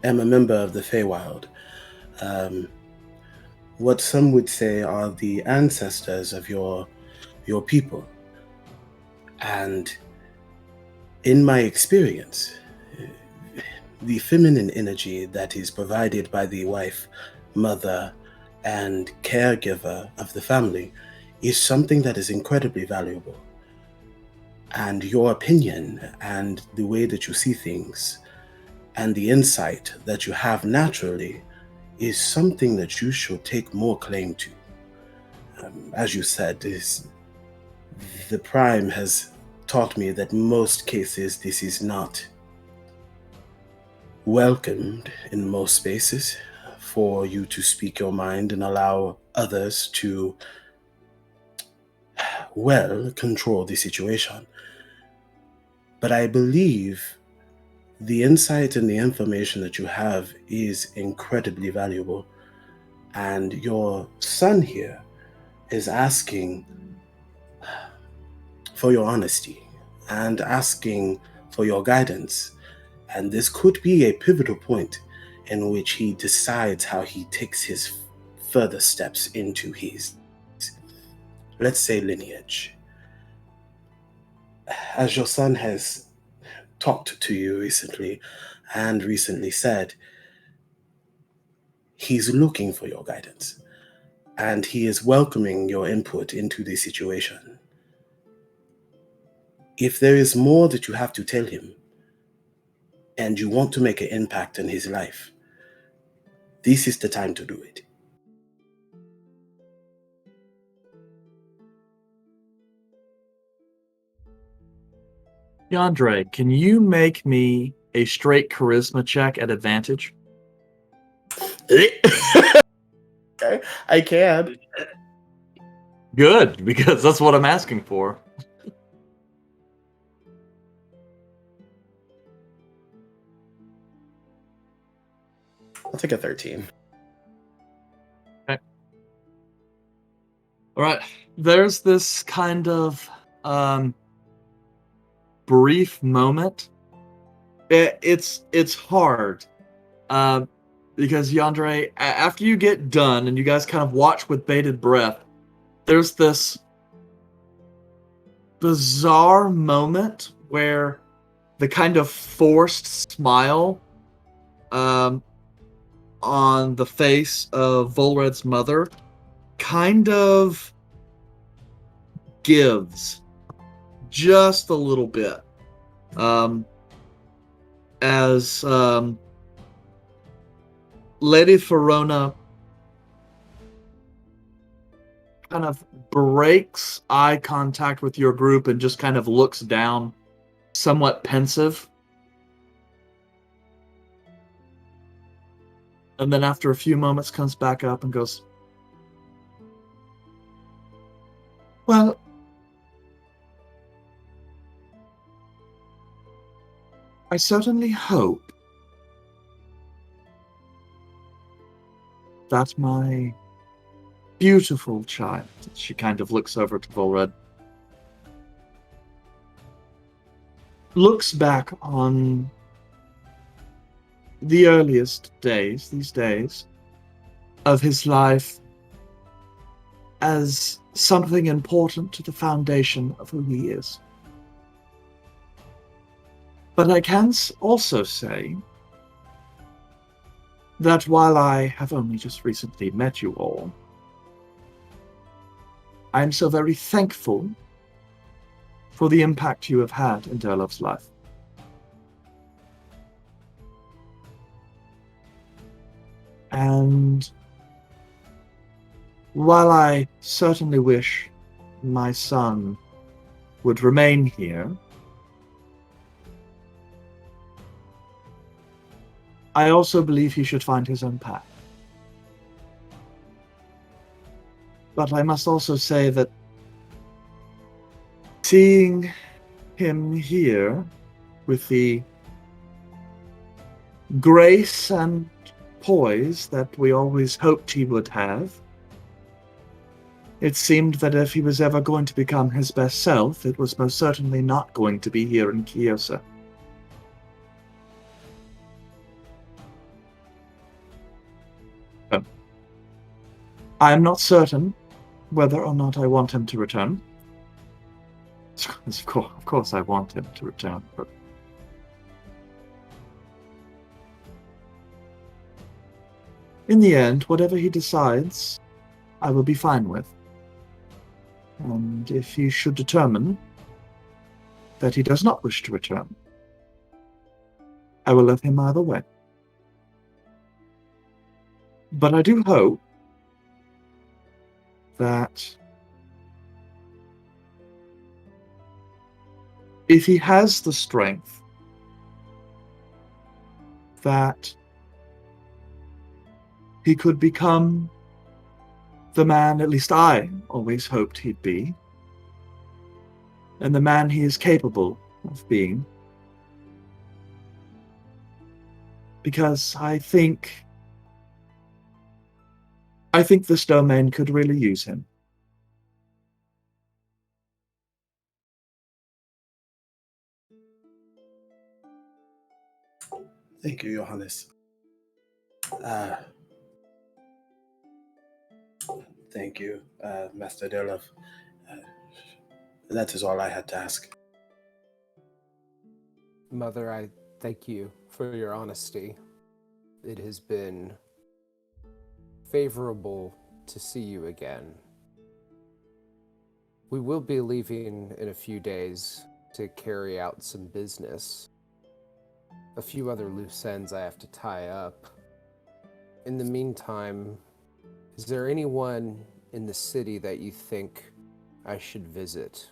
Speaker 7: am a member of the Feywild. What some would say are the ancestors of your people. And In my experience, the feminine energy that is provided by the wife, mother, and caregiver of the family is something that is incredibly valuable. And your opinion and the way that you see things and the insight that you have naturally is something that you should take more claim to. As you said, the Prime has taught me that most cases this is not welcomed in most spaces for you to speak your mind and allow others to, well, control the situation. But I believe the insight and the information that you have is incredibly valuable. And your son here is asking for your honesty and asking for your guidance. And this could be a pivotal point in which he decides how he takes his further steps into his, let's say, lineage. As your son has talked to you recently and recently said, he's looking for your guidance and he is welcoming your input into the situation. If there is more that you have to tell him and you want to make an impact in his life, this is the time to do it.
Speaker 2: Yandere, can you make me a straight charisma check at advantage?
Speaker 7: I can.
Speaker 2: Good, because that's what I'm asking for.
Speaker 7: I'll take a 13.
Speaker 2: Okay. All right. There's this kind of brief moment. It's hard because Yandere, after you get done and you guys kind of watch with bated breath, there's this bizarre moment where the kind of forced smile on the face of Volred's mother kind of gives just a little bit. As Lady Verona kind of breaks eye contact with your group and just kind of looks down, somewhat pensive. And then after a few moments comes back up and goes, well, I certainly hope that my beautiful child, she kind of looks over to Volred, looks back on the earliest days, these days, of his life as something important to the foundation of who he is. But I can also say that while I have only just recently met you all, I am so very thankful for the impact you have had in Derlov's life. And while I certainly wish my son would remain here, I also believe he should find his own path. But I must also say that seeing him here with the grace and poise that we always hoped he would have, it seemed that if he was ever going to become his best self, it was most certainly not going to be here in Kiosa. I am not certain whether or not I want him to return. Of course I want him to return, but in the end, whatever he decides, I will be fine with. And if he should determine that he does not wish to return, I will love him either way. But I do hope that if he has the strength, that he could become the man at least I always hoped he'd be, and the man he is capable of being. Because I think this domain could really use him.
Speaker 7: Thank you, Johannes. Thank you, Master Derlov. That is all I had to ask.
Speaker 5: Mother, I thank you for your honesty. It has been favorable to see you again. We will be leaving in a few days to carry out some business. A few other loose ends I have to tie up. In the meantime, is there anyone in the city that you think I should visit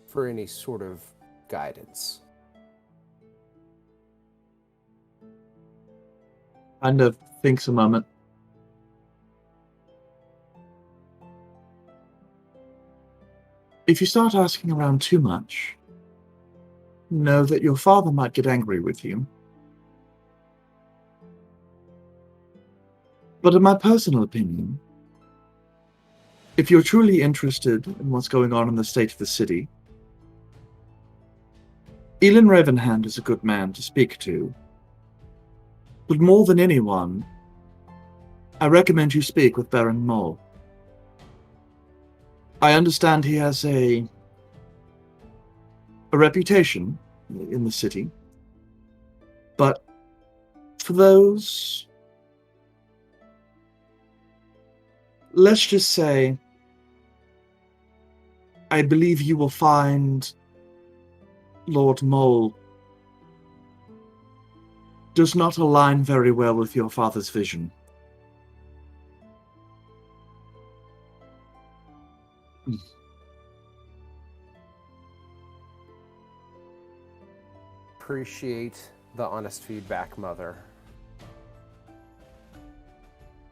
Speaker 5: for any sort of guidance?
Speaker 2: Kind of thinks a moment. If you start asking around too much, know that your father might get angry with you. But in my personal opinion, if you're truly interested in what's going on in the state of the city, Elin Ravenhand is a good man to speak to. But more than anyone, I recommend you speak with Baron Moll. I understand he has a reputation in the city, but for those, let's just say, I believe you will find Lord Moll does not align very well with your father's vision.
Speaker 5: Appreciate the honest feedback, Mother.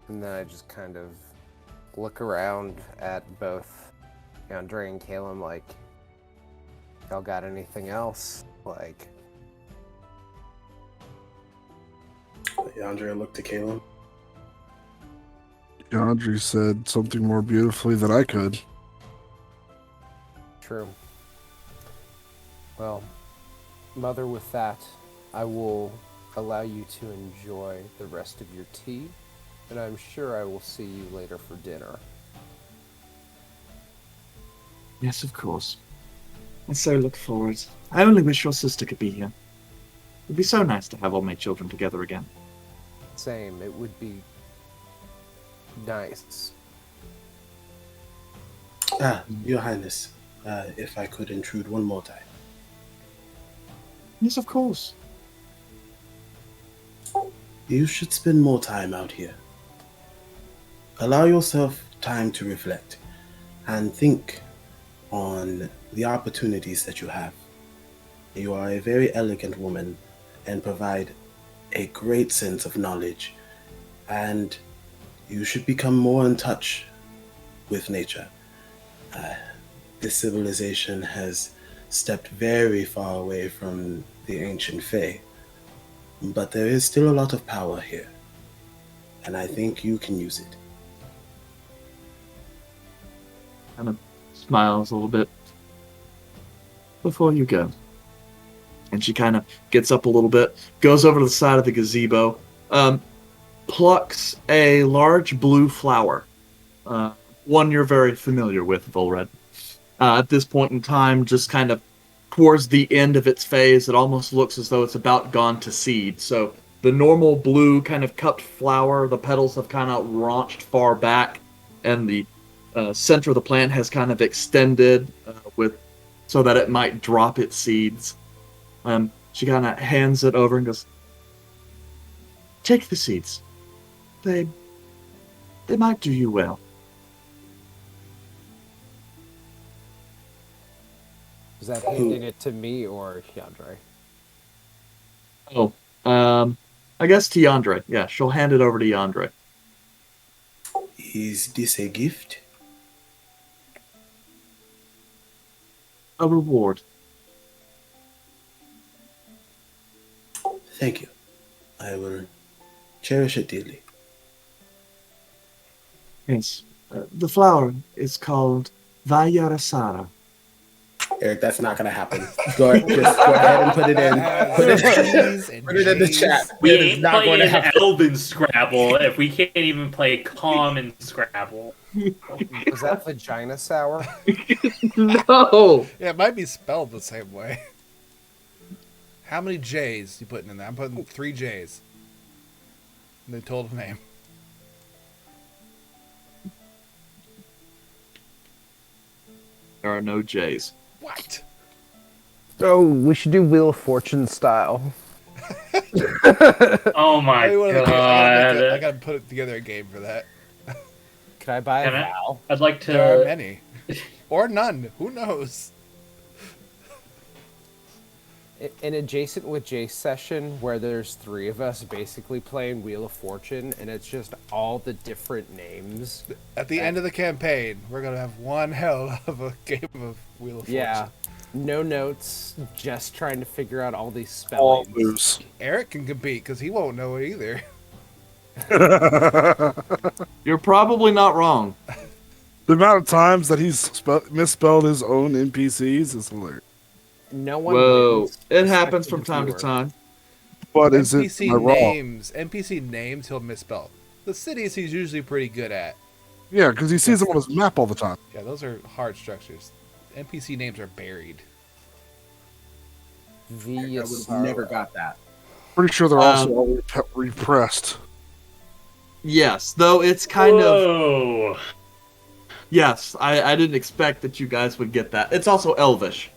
Speaker 5: And then I just kind of look around at both Andre and Caleb like, y'all got anything else? Like,
Speaker 7: Andrea looked to Caleb.
Speaker 4: Yandri said something more beautifully than I could.
Speaker 5: true. Well, Mother, with that, I will allow you to enjoy the rest of your tea, and I'm sure I will see you later for dinner.
Speaker 2: Yes, of course. I so look forward. I only wish your sister could be here. It'd be so nice to have all my children together again.
Speaker 5: Same, it would be nice.
Speaker 7: Your Highness, if I could intrude one more time.
Speaker 2: Yes, of course.
Speaker 7: You should spend more time out here. Allow yourself time to reflect and think on the opportunities that you have. You are a very elegant woman and provide a great sense of knowledge, and you should become more in touch with nature. This civilization has stepped very far away from the ancient Fae, but there is still a lot of power here, and I think you can use it.
Speaker 2: Kind of smiles a little bit. Before you go. And she kind of gets up a little bit, goes over to the side of the gazebo, plucks a large blue flower. One you're very familiar with, Volred. at this point in time, just kind of towards the end of its phase, it almost looks as though it's about gone to seed. So the normal blue kind of cupped flower, the petals have kind of raunched far back, and the center of the plant has kind of extended with so that it might drop its seeds. She kind of hands it over and goes, "Take the seeds. They might do you well."
Speaker 5: Is that handing it to me or Yandre?
Speaker 2: Oh, I guess to Yandre. Yeah, she'll hand it over to Yandre.
Speaker 7: Is this a gift?
Speaker 2: A reward.
Speaker 7: Thank you. I will cherish it dearly.
Speaker 2: Yes. The flower is called Vayarasara.
Speaker 7: Eric, that's not going to happen. Just go ahead and put it in. Put it in the chat.
Speaker 6: We
Speaker 7: It is
Speaker 6: ain't
Speaker 7: not going to
Speaker 6: playing
Speaker 7: happen.
Speaker 6: Elven Scrabble if we can't even play Common Scrabble.
Speaker 5: Was that vagina sour?
Speaker 2: No!
Speaker 3: Yeah, it might be spelled the same way. How many J's you putting in there? I'm putting 3 J's. The total name.
Speaker 2: There are no J's.
Speaker 3: What?
Speaker 5: Oh, we should do Wheel of Fortune style.
Speaker 6: Oh my god.
Speaker 3: I gotta put it together a game for that.
Speaker 5: Can I buy a
Speaker 6: Can I?
Speaker 5: vowel?
Speaker 6: I'd like
Speaker 3: There are
Speaker 6: to.
Speaker 3: many. Or none. Who knows?
Speaker 5: An adjacent with Jace session where there's 3 of us basically playing Wheel of Fortune, and it's just all the different names.
Speaker 3: At the end of the campaign, we're gonna have one hell of a game of Wheel of Fortune.
Speaker 5: Yeah. No notes, just trying to figure out all these
Speaker 4: All
Speaker 5: spellings.
Speaker 4: lose.
Speaker 3: Eric can compete because he won't know it either.
Speaker 2: You're probably not wrong.
Speaker 4: The amount of times that he's misspelled his own NPCs is hilarious.
Speaker 5: No one
Speaker 2: Whoa.
Speaker 5: wins.
Speaker 2: It happens
Speaker 5: except
Speaker 2: from
Speaker 5: the
Speaker 2: time to
Speaker 5: viewer.
Speaker 2: time.
Speaker 4: But is it
Speaker 3: NPC
Speaker 4: am I wrong?
Speaker 3: names he'll misspell. The cities he's usually pretty good at.
Speaker 4: Yeah, because he sees them on his map all the time.
Speaker 3: Yeah, those are hard structures. NPC names are buried.
Speaker 7: I would have never got that.
Speaker 4: Pretty sure they're also all repressed.
Speaker 2: Yes, though it's kind of...
Speaker 6: Whoa.
Speaker 2: Yes, I didn't expect that you guys would get that. It's also Elvish.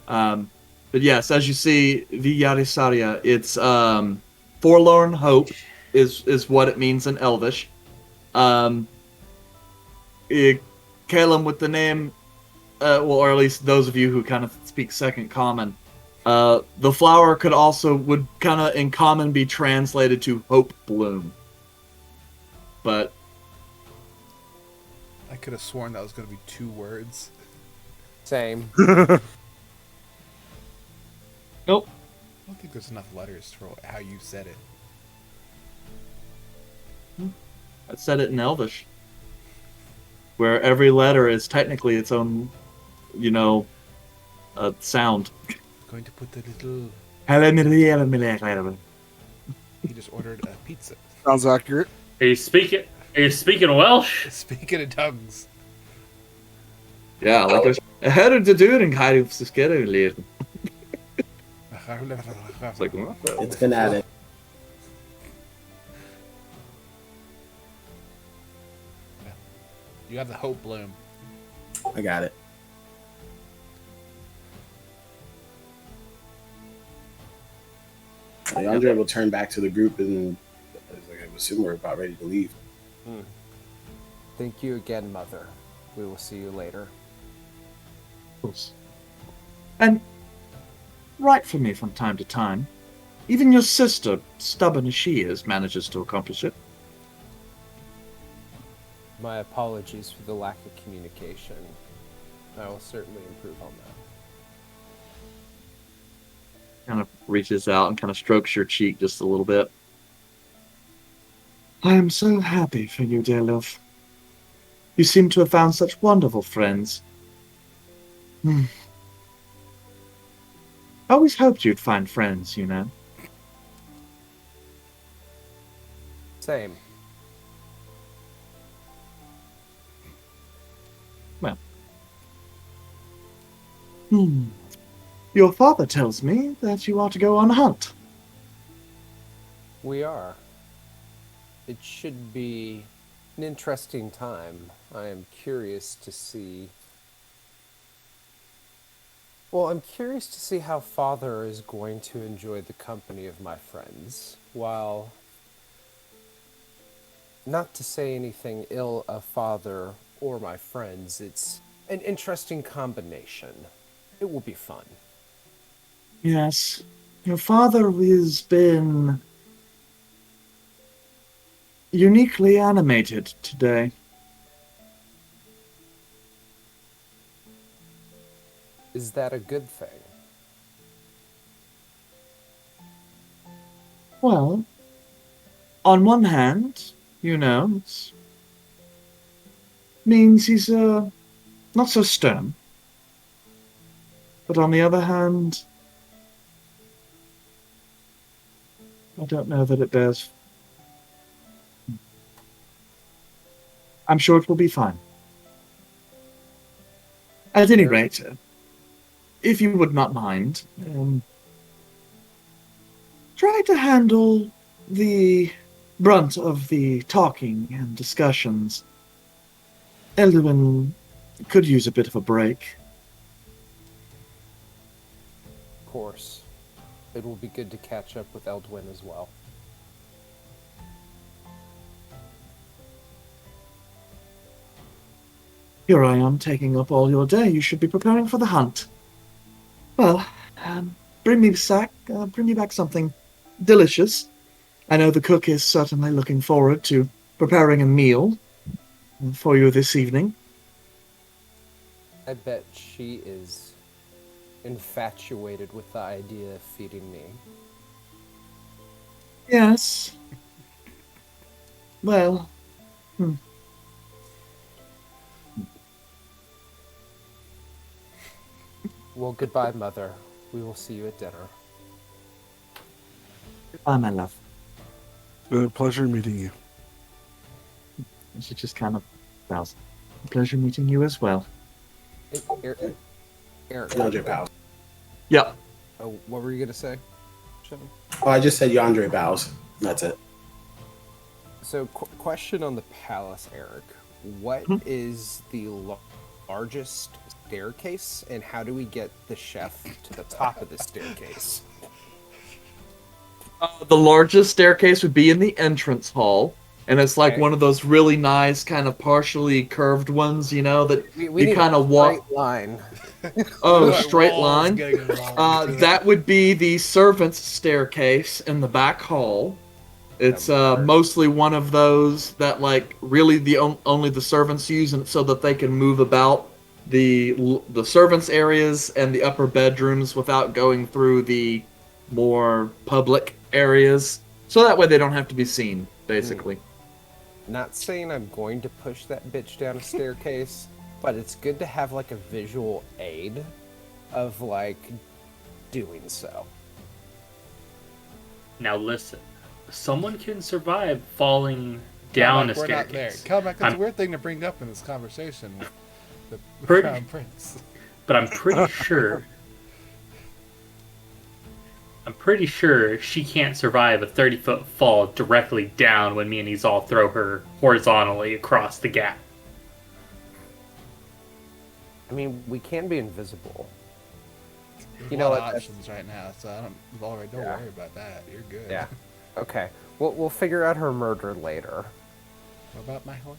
Speaker 2: But yes, as you see, Viyarisaria, it's forlorn hope is what it means in Elvish. Kalem with the name, well, or at least those of you who kind of speak Second Common, the flower would kind of in Common be translated to Hope Bloom. But
Speaker 3: I could have sworn that was going to be 2 words.
Speaker 5: Same.
Speaker 2: nope.
Speaker 3: I don't think there's enough letters for how you said it.
Speaker 2: I said it in Elvish, where every letter is technically its own, sound.
Speaker 3: Going to put the little...
Speaker 2: Hello,
Speaker 3: He just ordered a pizza.
Speaker 4: Sounds accurate.
Speaker 6: Are you speaking Welsh?
Speaker 3: Speaking of tongues.
Speaker 2: Yeah, like there's a header to do and kind of scared leren. It's like, what?
Speaker 7: It's been added.
Speaker 3: You have the Hope Bloom.
Speaker 7: I got it. Andre will turn back to the group and I assume we're about ready to leave.
Speaker 5: Thank you again, Mother. We will see you later.
Speaker 2: And write for me from time to time. Even your sister, stubborn as she is, manages to accomplish it.
Speaker 5: My apologies for the lack of communication. I will certainly improve on that.
Speaker 2: Kind of reaches out and kind of strokes your cheek just a little bit. I am so happy for you, dear love. You seem to have found such wonderful friends. I always hoped you'd find friends, you know.
Speaker 5: Same.
Speaker 2: Hmm. Your father tells me that you are to go on a hunt.
Speaker 5: We are. It should be an interesting time. I am curious to see. Well, I'm curious to see how Father is going to enjoy the company of my friends, while not to say anything ill of Father or my friends, it's an interesting combination. It will be fun.
Speaker 2: Yes. Your father has been uniquely animated today.
Speaker 5: Is that a good thing?
Speaker 2: Well, on one hand, it means he's not so stern. But on the other hand, I don't know that it bears. I'm sure it will be fine. At any rate, if you would not mind, try to handle the brunt of the talking and discussions. Elduin could use a bit of a break.
Speaker 5: Of course. It will be good to catch up with Eldwin as well.
Speaker 2: Here I am taking up all your day. You should be preparing for the hunt. Well, bring me back something delicious. I know the cook is certainly looking forward to preparing a meal for you this evening.
Speaker 5: I bet she is infatuated with the idea of feeding me.
Speaker 2: Yes. Well,
Speaker 5: Well, goodbye, Mother. We will see you at dinner.
Speaker 2: goodbye, my love.
Speaker 4: It's been a pleasure meeting you.
Speaker 2: And she just kind of bows. Pleasure meeting you as well.
Speaker 5: Hey, Eric.
Speaker 7: Yandere bows.
Speaker 2: Yep.
Speaker 5: Oh, what were you going to say, Sean?
Speaker 7: Oh, I just said Yandere bows. That's it.
Speaker 5: So, question on the palace, Eric. What is the largest staircase, and how do we get the chef to the top of the staircase?
Speaker 2: The largest staircase would be in the entrance hall, and it's like
Speaker 5: Okay.
Speaker 2: one of those really nice, kind of partially curved ones, that
Speaker 5: We
Speaker 2: you
Speaker 5: need
Speaker 2: kind
Speaker 5: a
Speaker 2: of walk.
Speaker 5: straight line.
Speaker 2: Oh,
Speaker 3: Like
Speaker 2: straight
Speaker 3: walls
Speaker 2: line.
Speaker 3: getting involved into it.
Speaker 2: That would be the servants' staircase in the back hall. It's mostly one of those that really only the servants use, and so that they can move about the servants' areas and the upper bedrooms without going through the more public areas. So that way they don't have to be seen, basically.
Speaker 5: Not saying I'm going to push that bitch down a staircase, but it's good to have like a visual aid of doing so.
Speaker 6: Now listen, someone can survive falling down a
Speaker 3: We're not there.
Speaker 6: staircase.
Speaker 3: Calmac, that's a
Speaker 6: I'm
Speaker 3: weird thing to bring up in this conversation with the
Speaker 6: Pretty-
Speaker 3: Crown Prince.
Speaker 6: But I'm pretty sure she can't survive a 30-foot fall directly down when me and Izal throw her horizontally across the gap.
Speaker 5: I mean, we can be invisible.
Speaker 3: There's
Speaker 5: You
Speaker 3: a
Speaker 5: know
Speaker 3: lot
Speaker 5: what,
Speaker 3: of
Speaker 5: that's-
Speaker 3: options right now, so don't
Speaker 5: Yeah.
Speaker 3: worry about that. You're good.
Speaker 5: Yeah. Okay. We'll figure out her murder later.
Speaker 3: What about my horse?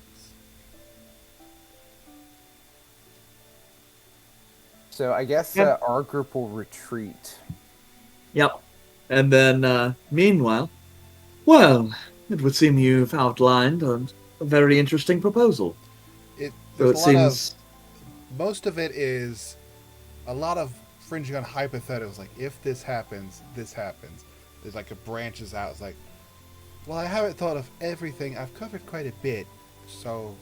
Speaker 5: So I guess
Speaker 2: Yep.
Speaker 5: our group will retreat.
Speaker 2: Yep. And then, meanwhile, well, it would seem you've outlined a very interesting proposal. So
Speaker 3: There's
Speaker 2: it
Speaker 3: a lot
Speaker 2: seems.
Speaker 3: of, most of it is a lot of fringing on hypotheticals, like if this happens, this happens. There's like it branches out. It's like, well, I haven't thought of everything. I've covered quite a bit, so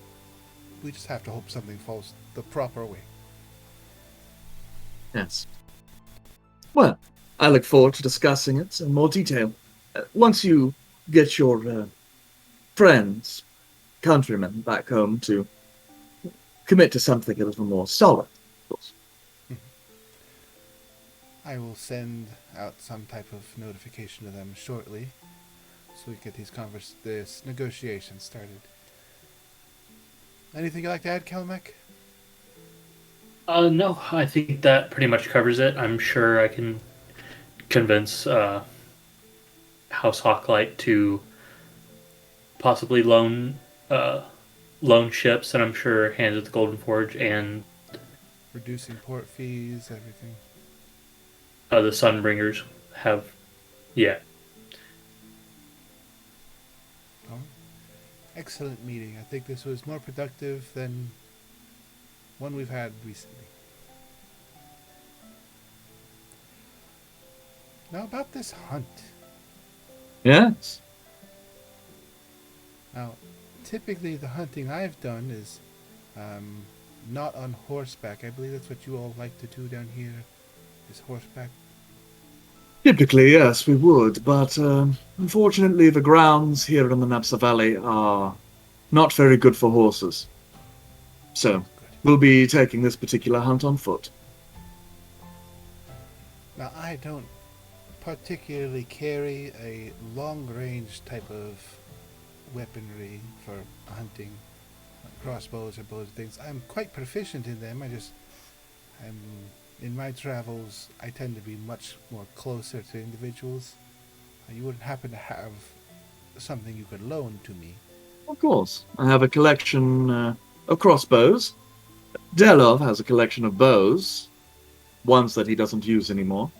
Speaker 3: we just have to hope something falls the proper way.
Speaker 2: Yes. Well, I look forward to discussing it in more detail. Once you get your friends, countrymen back home to commit to something a little more solid, of course.
Speaker 3: I will send out some type of notification to them shortly, so we get this negotiation started. Anything you'd like to add, Kelmek?
Speaker 6: No, I think that pretty much covers it. I'm sure I can convince House Hawklight to possibly loan ships, and I'm sure Hands of the Golden Forge and
Speaker 3: Reducing port fees, everything.
Speaker 6: the Sunbringers have, yeah.
Speaker 3: Oh, excellent meeting. I think this was more productive than one we've had recently. Now about this hunt.
Speaker 2: Yes.
Speaker 3: Now, typically the hunting I've done is not on horseback. I believe that's what you all like to do down here, is horseback.
Speaker 2: Typically, yes, we would, but unfortunately the grounds here in the Napsa Valley are not very good for horses. So, we'll be taking this particular hunt on foot.
Speaker 3: Now, I don't particularly carry a long-range type of weaponry for hunting, like crossbows or bows and things. I'm quite proficient in them. In my travels, I tend to be much more closer to individuals. You wouldn't happen to have something you could loan to me?
Speaker 2: Of course. I have a collection of crossbows. Delov has a collection of bows. Ones that he doesn't use anymore.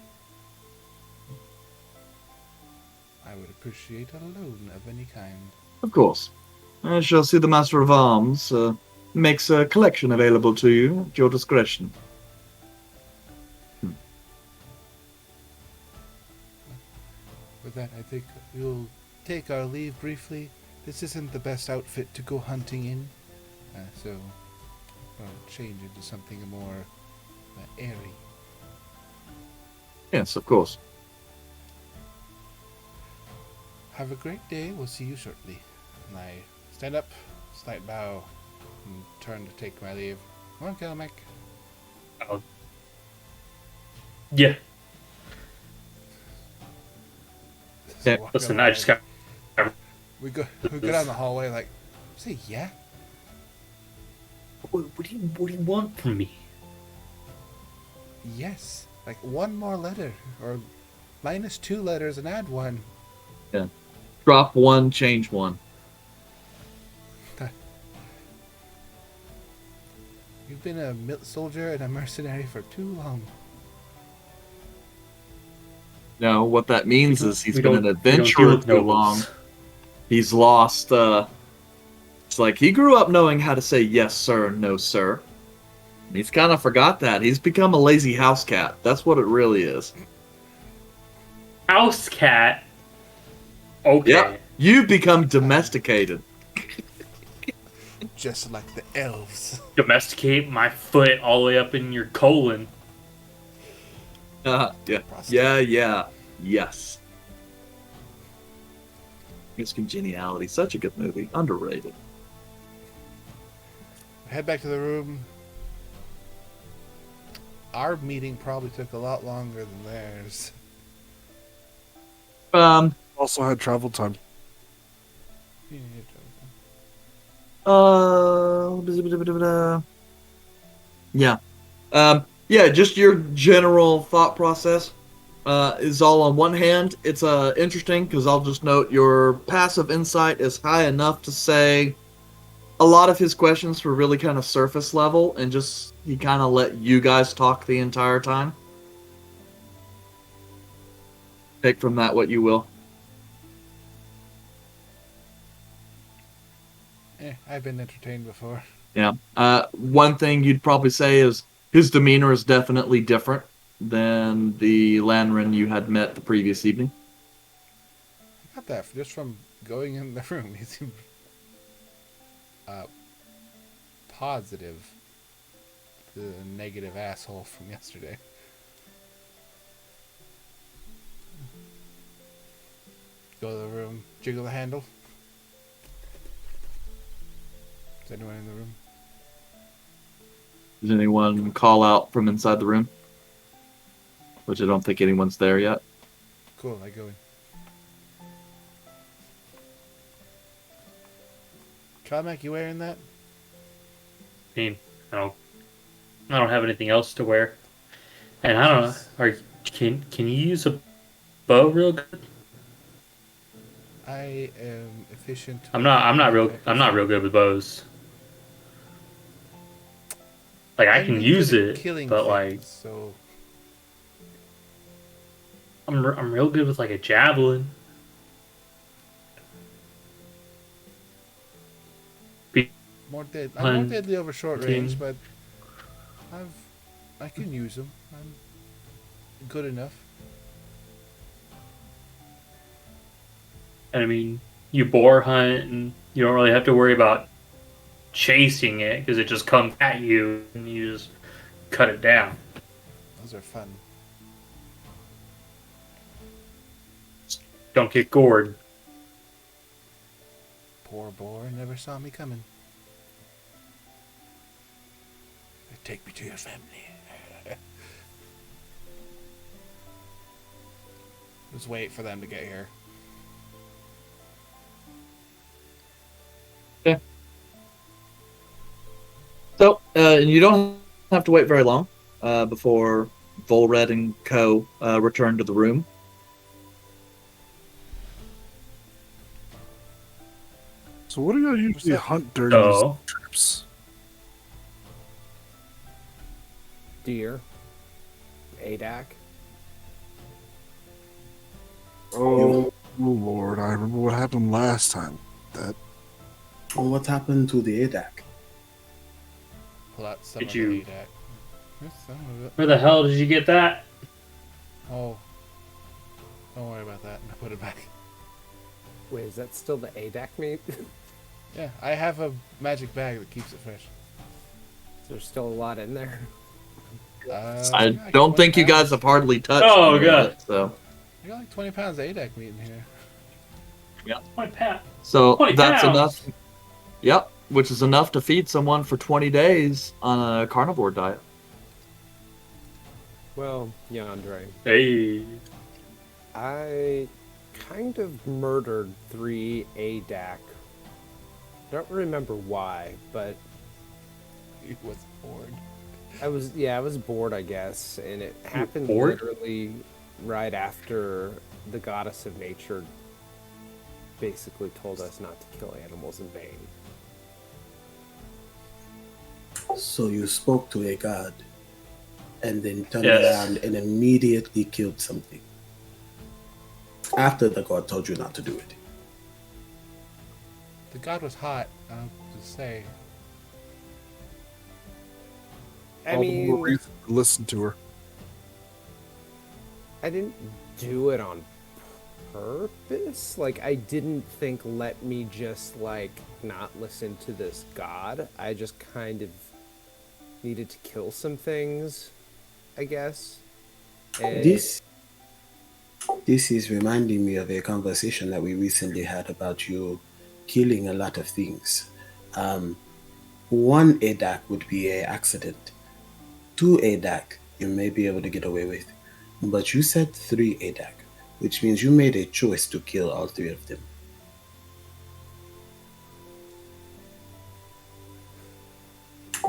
Speaker 3: I would appreciate a loan of any kind.
Speaker 2: Of course. I shall see the Master of Arms makes a collection available to you at your discretion.
Speaker 3: With that, I think we'll take our leave briefly. This isn't the best outfit to go hunting in, so we'll change into something more airy.
Speaker 2: Yes, of course.
Speaker 3: Have a great day. We'll see you shortly. And I stand up, slight bow, and turn to take my leave. Come on, Kelmek.
Speaker 6: Yeah.
Speaker 2: Yeah,
Speaker 3: Walk
Speaker 6: Listen,
Speaker 3: away.
Speaker 6: I just got.
Speaker 3: We go down the hallway like, say yeah.
Speaker 6: What do you want from me?
Speaker 3: Yes. Like one more letter. Or minus 2 letters and add 1.
Speaker 2: Yeah. Drop 1, change 1.
Speaker 3: You've been a soldier and a mercenary for too long.
Speaker 2: No, what that means is he's
Speaker 6: We
Speaker 2: been an
Speaker 6: don't deal
Speaker 2: adventurer
Speaker 6: with
Speaker 2: too long.
Speaker 6: nobles.
Speaker 2: He's lost, it's like he grew up knowing how to say yes, sir, no, sir. He's kind of forgot that. He's become a lazy house cat. That's what it really is.
Speaker 6: House cat. Okay.
Speaker 2: Yep. You've become domesticated.
Speaker 3: Just like the elves.
Speaker 6: Domesticate my foot all the way up in your colon.
Speaker 2: Yeah. Yeah. Yes. It's Congeniality. Such a good movie. Underrated.
Speaker 3: Head back to the room. Our meeting probably took a lot longer than theirs.
Speaker 4: Also had travel time.
Speaker 2: Yeah. Yeah, just your general thought process is all on one hand. It's interesting because I'll just note your passive insight is high enough to say a lot of his questions were really kind of surface level and just he kind of let you guys talk the entire time. Take from that what you will.
Speaker 3: I've been entertained before.
Speaker 2: Yeah. One thing you'd probably say is his demeanor is definitely different than the Lanren you had met the previous evening.
Speaker 3: I got that just from going in the room. He seemed positive. The negative asshole from yesterday. Go to the room, jiggle the handle. Is anyone in the room?
Speaker 2: Does anyone call out from inside the room? which I don't think anyone's there yet.
Speaker 3: Cool, I go in. Kamek, you wearing that?
Speaker 6: I mean, I don't have anything else to wear, and I don't know. Can you use a bow real good?
Speaker 3: I am efficient.
Speaker 6: I'm not
Speaker 3: with
Speaker 6: real good with bows. Like I
Speaker 3: I'm
Speaker 6: can
Speaker 3: really
Speaker 6: use
Speaker 3: good at
Speaker 6: it,
Speaker 3: killing
Speaker 6: but
Speaker 3: things,
Speaker 6: like
Speaker 3: so
Speaker 6: I'm real good with like a javelin.
Speaker 3: I'm more
Speaker 6: Hunting.
Speaker 3: deadly over short range, but I can use them. I'm good enough.
Speaker 6: And I mean, you boar hunt, and you don't really have to worry about chasing it because it just comes at you, and you just cut it down.
Speaker 3: Those are fun.
Speaker 6: Don't get gored.
Speaker 3: Poor boar never saw me coming. Take me to your family. Just wait for them to get here.
Speaker 2: Okay. So, and you don't have to wait very long before Volred and Co. Return to the room.
Speaker 4: So what do you usually
Speaker 3: that?
Speaker 4: hunt during these
Speaker 6: Oh,
Speaker 4: trips?
Speaker 5: Deer. Adak.
Speaker 4: Oh, Lord, I remember what happened last time. That
Speaker 7: Well, what happened to the ADAC?
Speaker 3: Pull out some
Speaker 6: Did
Speaker 3: of
Speaker 6: you-
Speaker 3: the ADAC. Yes, some of it.
Speaker 6: where the hell did you get that?
Speaker 3: Oh. Don't worry about that. I'll put it back.
Speaker 5: Wait, is that still the Adak meat?
Speaker 3: Yeah, I have a magic bag that keeps it fresh.
Speaker 5: There's still a lot in there.
Speaker 2: I
Speaker 3: got
Speaker 2: don't
Speaker 3: 20
Speaker 2: think you guys
Speaker 3: pounds.
Speaker 2: have hardly touched
Speaker 6: Oh,
Speaker 2: any of
Speaker 6: God.
Speaker 2: it, so.
Speaker 3: I got like 20 pounds of ADAC meat in here.
Speaker 6: My pat.
Speaker 2: So
Speaker 6: 20
Speaker 2: that's
Speaker 6: pounds.
Speaker 2: enough. Yep, which is enough to feed someone for 20 days on a carnivore diet.
Speaker 5: Well, Yandere,
Speaker 6: Hey.
Speaker 5: I kind of murdered 3 ADAC. Don't remember why, but
Speaker 3: He was bored.
Speaker 5: I was bored, I guess, and it happened
Speaker 6: bored?
Speaker 5: literally right after the goddess of nature basically told us not to kill animals in vain.
Speaker 7: So you spoke to a god and then turned
Speaker 6: Yes.
Speaker 7: around and immediately killed something. After the god told you not to do it.
Speaker 3: The god was hot, I'll just say.
Speaker 5: I
Speaker 4: all the more
Speaker 5: mean,
Speaker 4: reason to listen to her.
Speaker 5: I didn't do it on purpose. Like, I didn't think, let me just, like, not listen to this god. I just kind of needed to kill some things, I guess. And
Speaker 7: This is reminding me of a conversation that we recently had about you killing a lot of things. One ADAC would be an accident. 2 ADAC you may be able to get away with. But you said 3 ADAC, which means you made a choice to kill all 3 of them.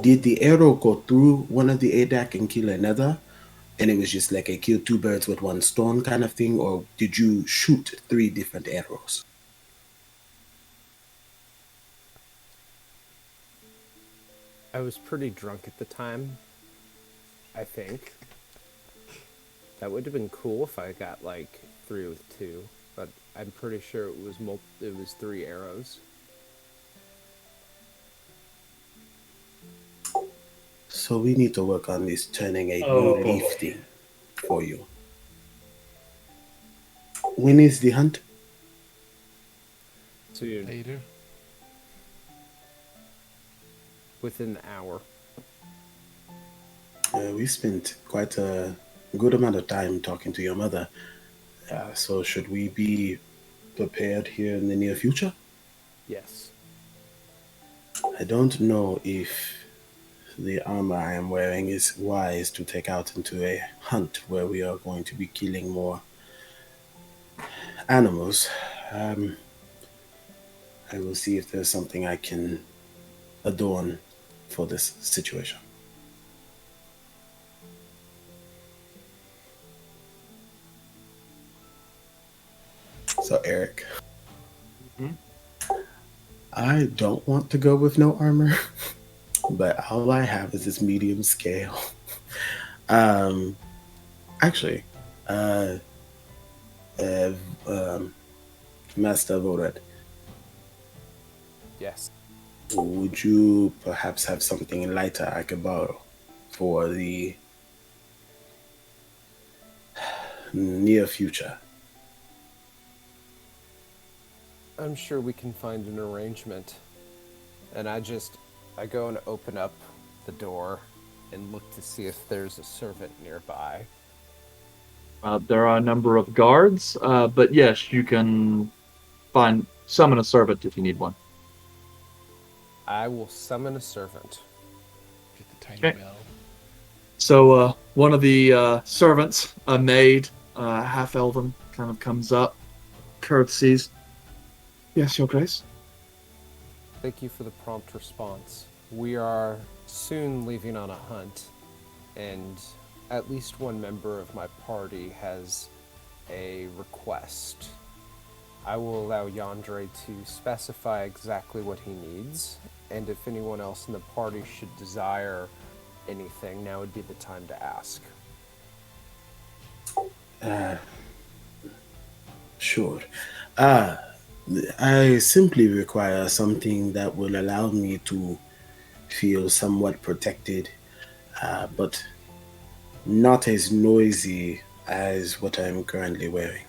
Speaker 7: Did the arrow go through one of the ADAC and kill another? And it was just like a kill 2 birds with 1 stone kind of thing? Or did you shoot 3 different arrows?
Speaker 5: I was pretty drunk at the time, I think. That would have been cool if I got, like, 3 with 2. But I'm pretty sure it was 3 arrows.
Speaker 7: So we need to work on this turning a
Speaker 6: Oh,
Speaker 7: new
Speaker 6: boy.
Speaker 7: leaf thing for you. When is the hunt?
Speaker 5: So you're
Speaker 3: Later.
Speaker 5: within the hour.
Speaker 7: We spent quite a good amount of time talking to your mother. So should we be prepared here in the near future?
Speaker 5: Yes.
Speaker 7: I don't know if the armor I am wearing is wise to take out into a hunt where we are going to be killing more animals. Um, I will see if there's something I can adorn for this situation. So, Eric,
Speaker 2: Mhm.
Speaker 7: I don't want to go with no armor, but all I have is this medium scale. Um, actually, uh, uh, um, Master Vored,
Speaker 5: Yes.
Speaker 7: would you perhaps have something lighter I could borrow for the near future?
Speaker 5: I'm sure we can find an arrangement. And I go and open up the door and look to see if there's a servant nearby.
Speaker 2: There are a number of guards, but yes, you can summon a servant if you need one.
Speaker 5: I will summon a servant.
Speaker 3: Get the tiny
Speaker 2: Okay.
Speaker 3: bell.
Speaker 2: So one of the servants, a maid, half elven, kind of comes up, curtsies. Yes, Your Grace.
Speaker 5: Thank you for the prompt response. We are soon leaving on a hunt, and at least one member of my party has a request. I will allow Yandre to specify exactly what he needs, and if anyone else in the party should desire anything, now would be the time to ask.
Speaker 7: Uh, sure. Uh, I simply require something that will allow me to feel somewhat protected, but not as noisy as what I'm currently wearing.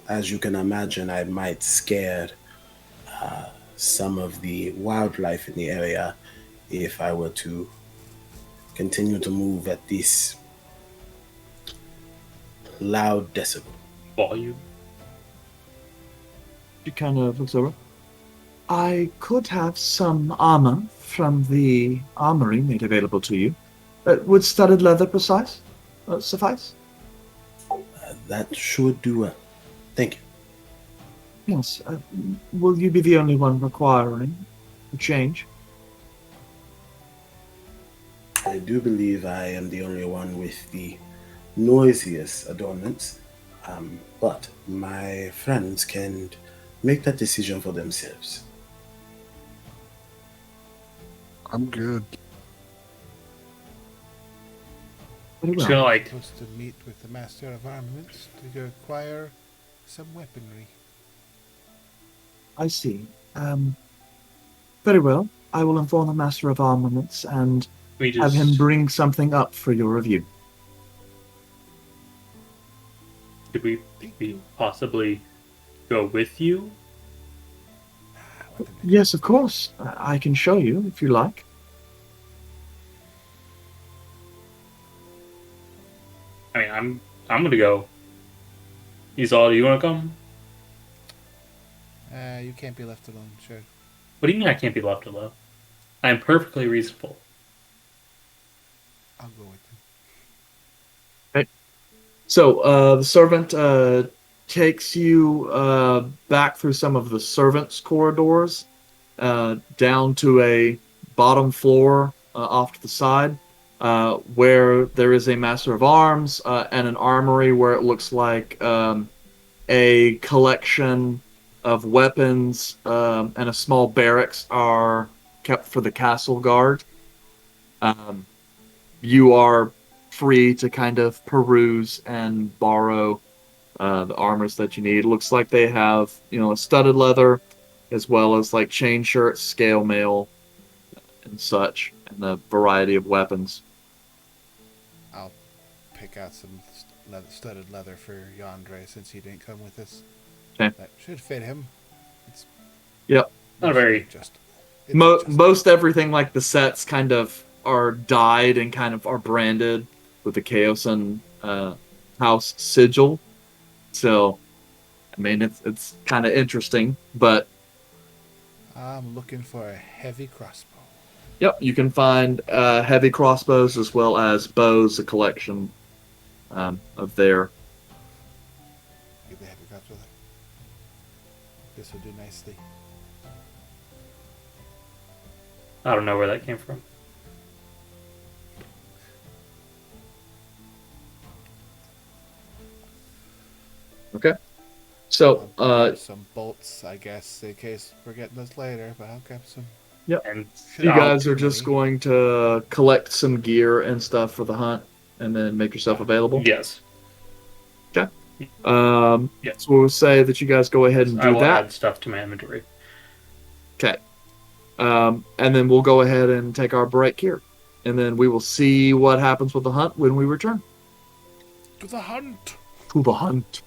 Speaker 7: As you can imagine, I might scare some of the wildlife in the area if I were to continue to move at this loud decibel.
Speaker 6: Volume.
Speaker 2: She kind of looks over. I could have some armor from the armory made available to you. Would studded leather suffice?
Speaker 7: That should do well. Thank you.
Speaker 2: Yes. Will you be the only one requiring a change?
Speaker 7: I do believe I am the only one with the noisiest adornments, but my friends can make that decision for themselves.
Speaker 4: I'm good.
Speaker 2: Very
Speaker 6: Just
Speaker 2: well.
Speaker 6: gonna like
Speaker 3: Supposed to meet with the Master of Armaments to acquire some weaponry.
Speaker 2: I see. Very well. I will inform the Master of Armaments and
Speaker 6: we
Speaker 2: have
Speaker 6: just
Speaker 2: him bring something up for your review.
Speaker 6: could we possibly go with you?
Speaker 3: Weaponry.
Speaker 2: Yes, of course. I can show you if you like.
Speaker 6: I mean, I'm gonna go. Isal, you wanna come?
Speaker 3: You can't be left alone, sure.
Speaker 6: What do you mean I can't be left alone? I am perfectly reasonable.
Speaker 3: I'll go with him.
Speaker 2: So the servant takes you back through some of the servants' corridors down to a bottom floor off to the side where there is a master of arms and an armory where it looks like a collection of weapons and a small barracks are kept for the castle guard. You are free to kind of peruse and borrow the armors that you need. It looks like they have, a studded leather, as well as like chain shirts, scale mail, and such, and a variety of weapons.
Speaker 3: I'll pick out some studded leather for Yandre since he didn't come with us.
Speaker 2: Okay.
Speaker 3: That should fit him.
Speaker 2: Yep.
Speaker 6: Not very.
Speaker 2: Most everything like the sets kind of are dyed and kind of are branded with the Chaos and House sigil. So, I mean, it's kind of interesting, but
Speaker 3: I'm looking for a heavy crossbow.
Speaker 2: Yep, you can find heavy crossbows as well as bows, a collection of there.
Speaker 3: Get the heavy crossbow there. This will do nicely.
Speaker 6: I don't know where that came from.
Speaker 2: Okay. So,
Speaker 3: I'll grab some bolts, I guess, in case we're getting those later, but I'll grab some.
Speaker 6: And
Speaker 2: you guys are
Speaker 3: too
Speaker 2: just
Speaker 3: many.
Speaker 2: going to collect some gear and stuff for the hunt and then make yourself available?
Speaker 6: Yes.
Speaker 2: Okay.
Speaker 6: Yeah.
Speaker 2: So we'll say that you guys go ahead and
Speaker 6: I
Speaker 2: do
Speaker 6: will
Speaker 2: that.
Speaker 6: add stuff to my inventory.
Speaker 2: Okay. And then we'll go ahead and take our break here. And then we will see what happens with the hunt when we return.
Speaker 3: To the hunt!
Speaker 2: To the hunt.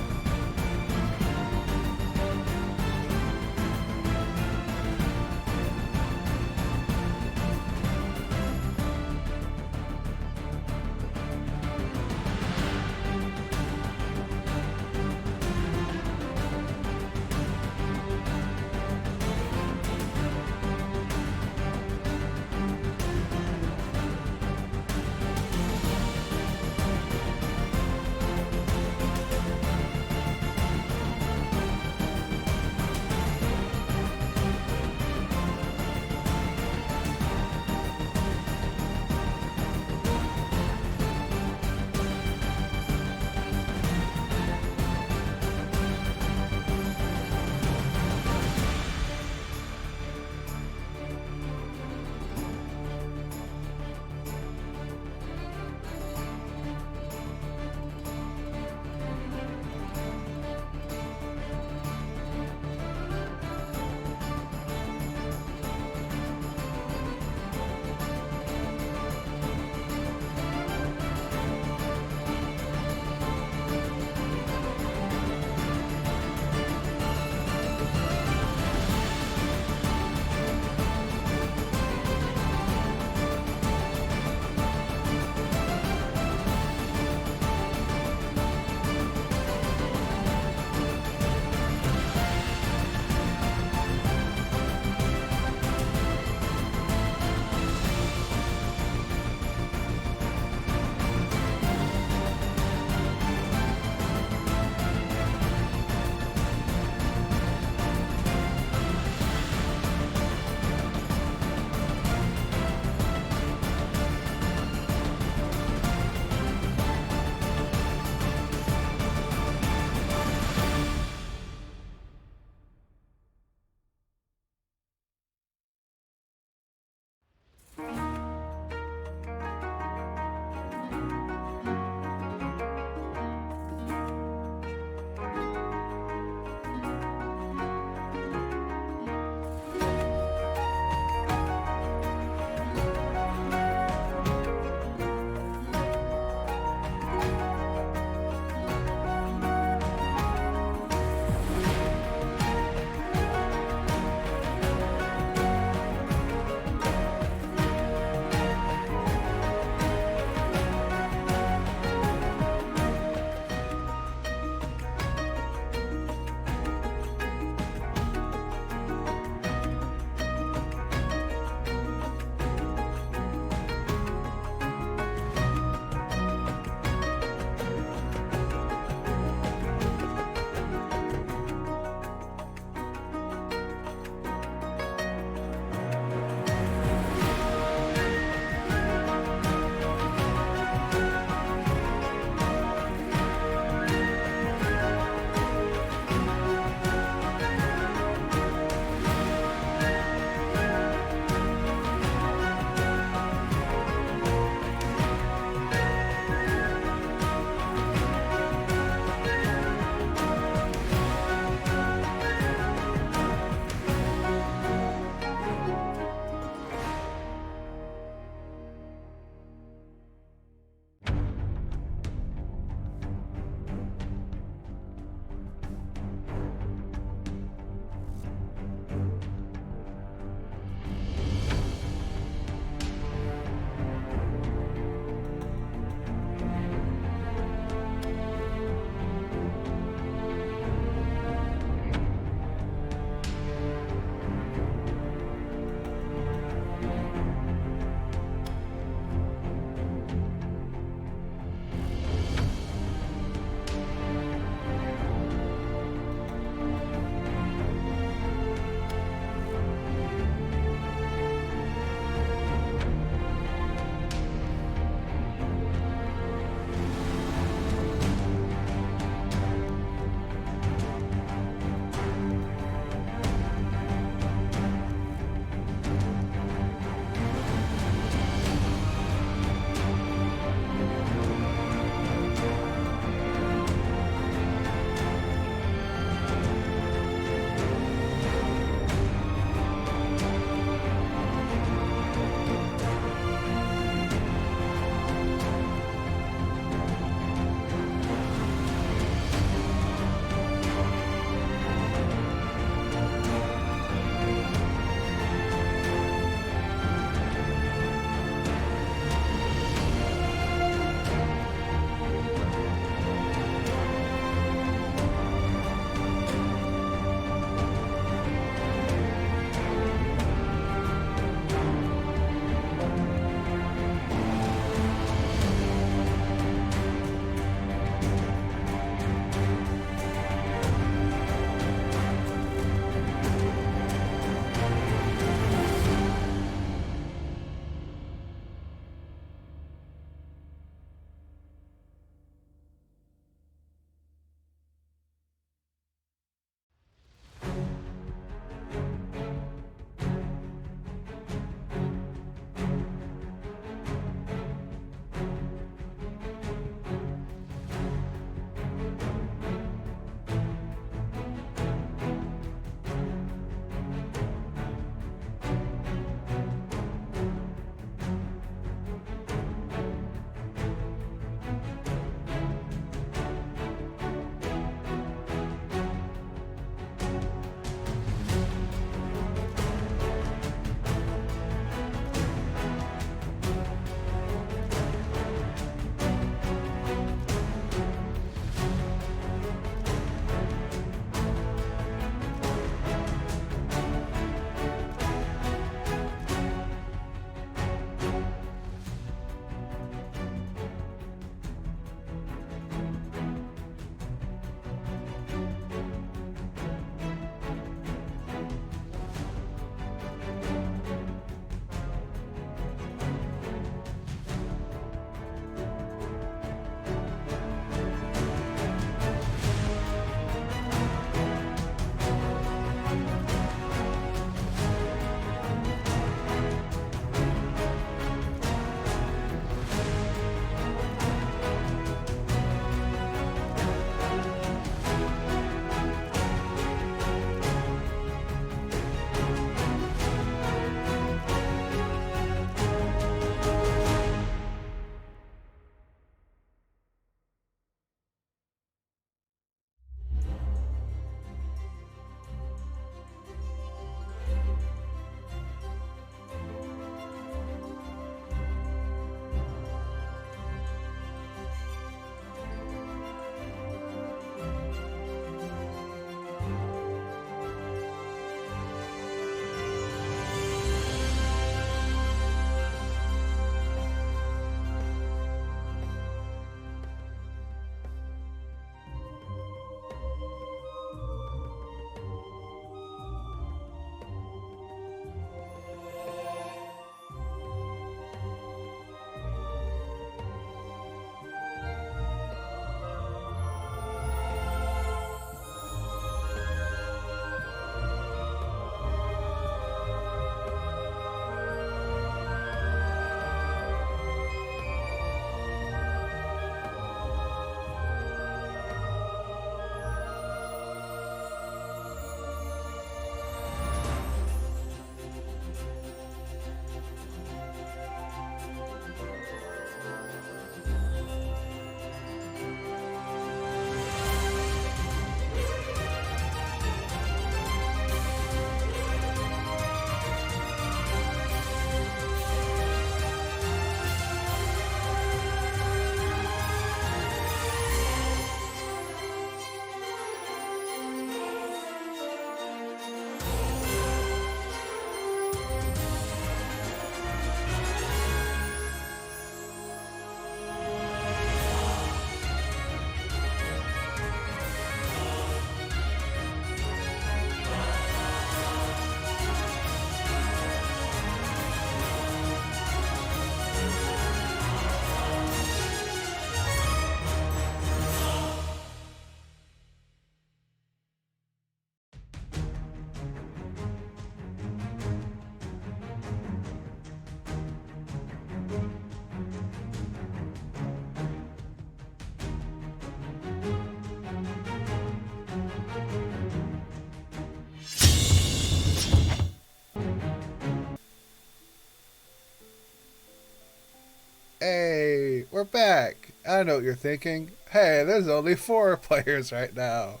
Speaker 3: back. I know what you're thinking. Hey, there's only 4 players right now.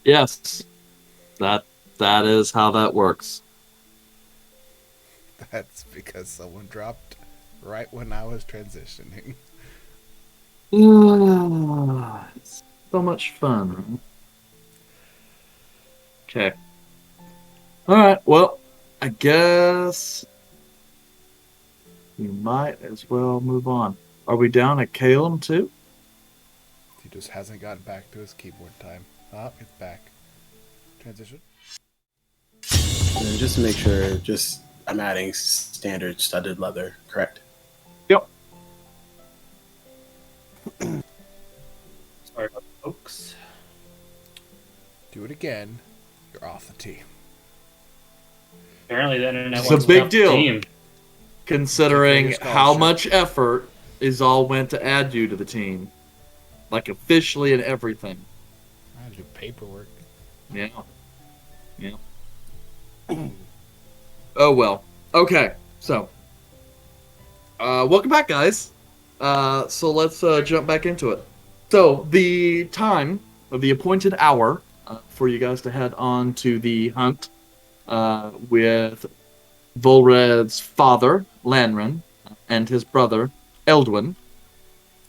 Speaker 2: Yes, that is how that works.
Speaker 3: That's because someone dropped right when I was transitioning.
Speaker 2: It's so much fun. Okay. All right. Well, I guess we might as well move on. Are we down at Calum too?
Speaker 3: He just hasn't gotten back to his keyboard time. Oh, it's back. Transition.
Speaker 7: And just to make sure, I'm adding standard studded leather, correct?
Speaker 2: Yep.
Speaker 6: Sorry about folks.
Speaker 3: Do it again. You're off the team.
Speaker 6: Apparently the internet
Speaker 2: It's
Speaker 6: wants
Speaker 2: a big
Speaker 6: off the
Speaker 2: deal.
Speaker 6: team.
Speaker 2: Considering
Speaker 3: Take your
Speaker 2: how
Speaker 3: scholarship.
Speaker 2: much effort is all went to add you to the team, like officially and everything.
Speaker 3: I had to do paperwork.
Speaker 2: Yeah. Yeah. Oh well. Okay. So, welcome back, guys. So let's jump back into it. So the time of the appointed hour for you guys to head on to the hunt with Volred's father, Lanran, and his brother, Eldwin,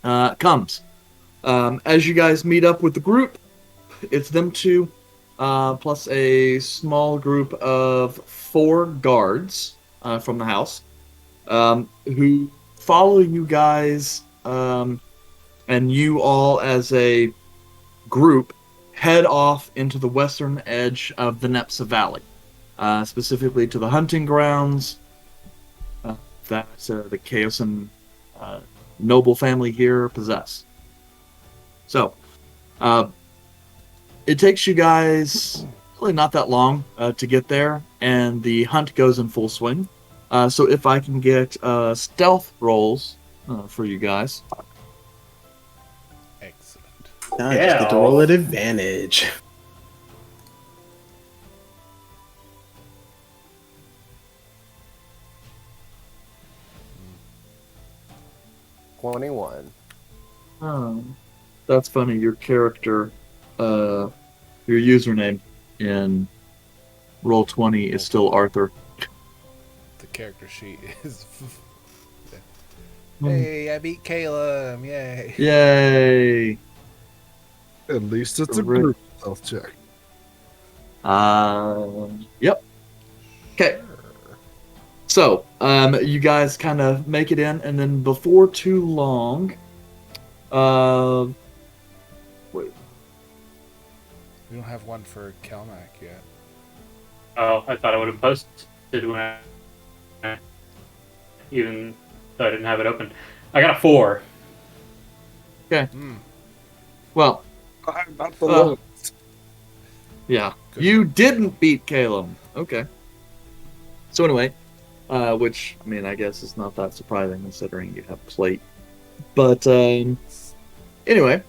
Speaker 2: comes. As you guys meet up with the group, it's them two, plus a small group of 4 guards from the house, who follow you guys, and you all as a group head off into the western edge of the Nepsa Valley. Specifically to the hunting grounds that the Chaosan noble family here possess. So, it takes you guys really not that long to get there, and the hunt goes in full swing. So if I can get stealth rolls for you guys.
Speaker 3: Excellent.
Speaker 7: Now I just get to roll at advantage.
Speaker 5: $21.
Speaker 2: That's funny. Your character, your username in Roll20 is still Arthur.
Speaker 3: The character sheet is. Hey, I beat Caleb! Yay!
Speaker 2: Yay!
Speaker 4: At least it's a
Speaker 2: Correct.
Speaker 4: group health check.
Speaker 2: Yep. Okay. So, you guys kind of make it in, and then before too long, wait.
Speaker 3: We don't have one for Kelmac yet.
Speaker 6: Oh, I thought I would have posted when I, even though I didn't have it open. I got a 4.
Speaker 2: Okay.
Speaker 3: Mm.
Speaker 2: Well,
Speaker 4: I'm not the lowest.
Speaker 2: yeah.
Speaker 3: Good.
Speaker 2: You didn't beat Caleb. Okay. So anyway, which, I mean, I guess is not that surprising considering you have plate. But, anyway,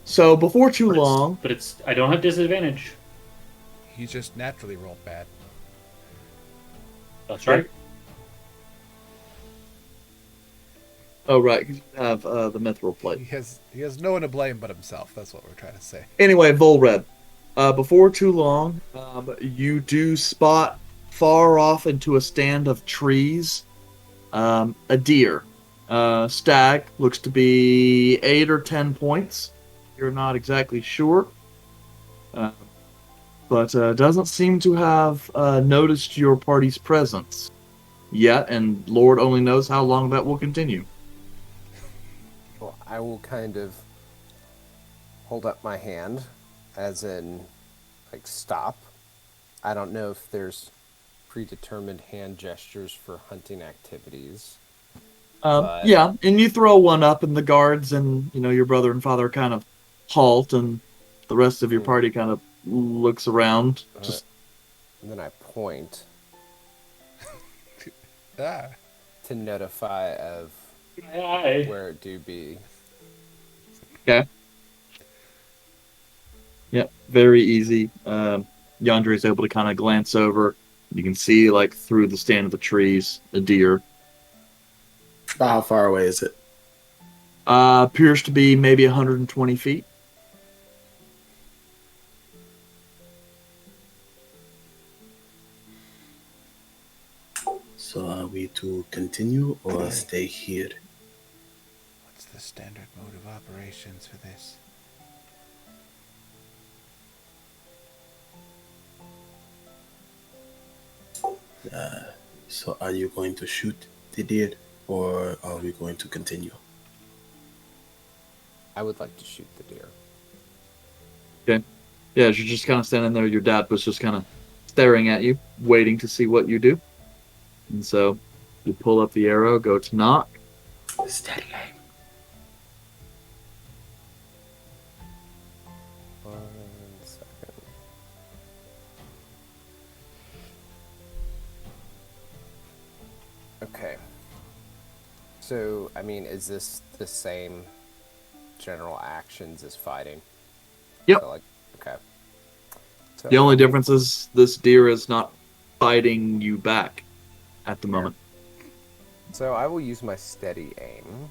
Speaker 2: so before too long...
Speaker 6: But it's I don't have disadvantage.
Speaker 3: He just naturally rolled bad.
Speaker 6: That's right.
Speaker 2: Oh, right, 'cause you have the mithril plate.
Speaker 3: He has no one to blame but himself. That's what we're trying to say.
Speaker 2: Anyway, Volred, before too long, you do spot far off into a stand of trees a deer. Stag looks to be 8 or 10 points. You're not exactly sure. But doesn't seem to have noticed your party's presence yet, and Lord only knows how long that will continue.
Speaker 5: Well, I will kind of hold up my hand, as in, like, stop. I don't know if there's predetermined hand gestures for hunting activities. But-
Speaker 2: Yeah, and you throw one up, and the guards and your brother and father kind of halt, and the rest of your party kind of looks around. Just
Speaker 5: And then I point
Speaker 3: Ah.
Speaker 5: to notify of
Speaker 6: Hi.
Speaker 5: where it do be.
Speaker 2: okay. Yep, very easy. Yandere is able to kind of glance over. You can see, like, through the stand of the trees, a deer.
Speaker 7: About how far away is it?
Speaker 2: Appears to be maybe 120 feet.
Speaker 7: So are we to continue or stay here?
Speaker 3: What's the standard mode of operations for this?
Speaker 7: So are you going to shoot the deer or are we going to continue?
Speaker 5: I would like to shoot the deer.
Speaker 2: Okay. Yeah, as you're just kind of standing there, your dad was just kind of staring at you, waiting to see what you do. And so you pull up the arrow, go to knock.
Speaker 7: Steady aim.
Speaker 5: One second. Okay. So, I mean, is this the same general actions as fighting?
Speaker 2: Yep.
Speaker 5: So, like, okay. So
Speaker 2: The only
Speaker 5: I will-
Speaker 2: difference is this deer is not fighting you back at the moment.
Speaker 5: So I will use my steady aim.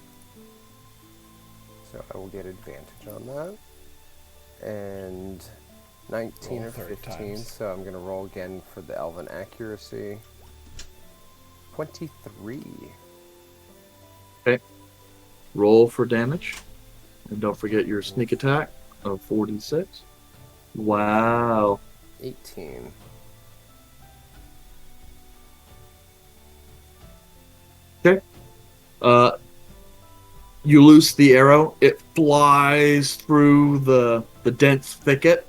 Speaker 5: So I will get advantage on that. And 19
Speaker 3: Roll
Speaker 5: or
Speaker 3: 30
Speaker 5: 15,
Speaker 3: times.
Speaker 5: so I'm going to roll again for the elven accuracy. 23.
Speaker 2: Okay. Roll for damage. And don't forget your sneak attack of 46. Wow.
Speaker 5: 18.
Speaker 2: Okay. You loose the arrow. It flies through the dense thicket,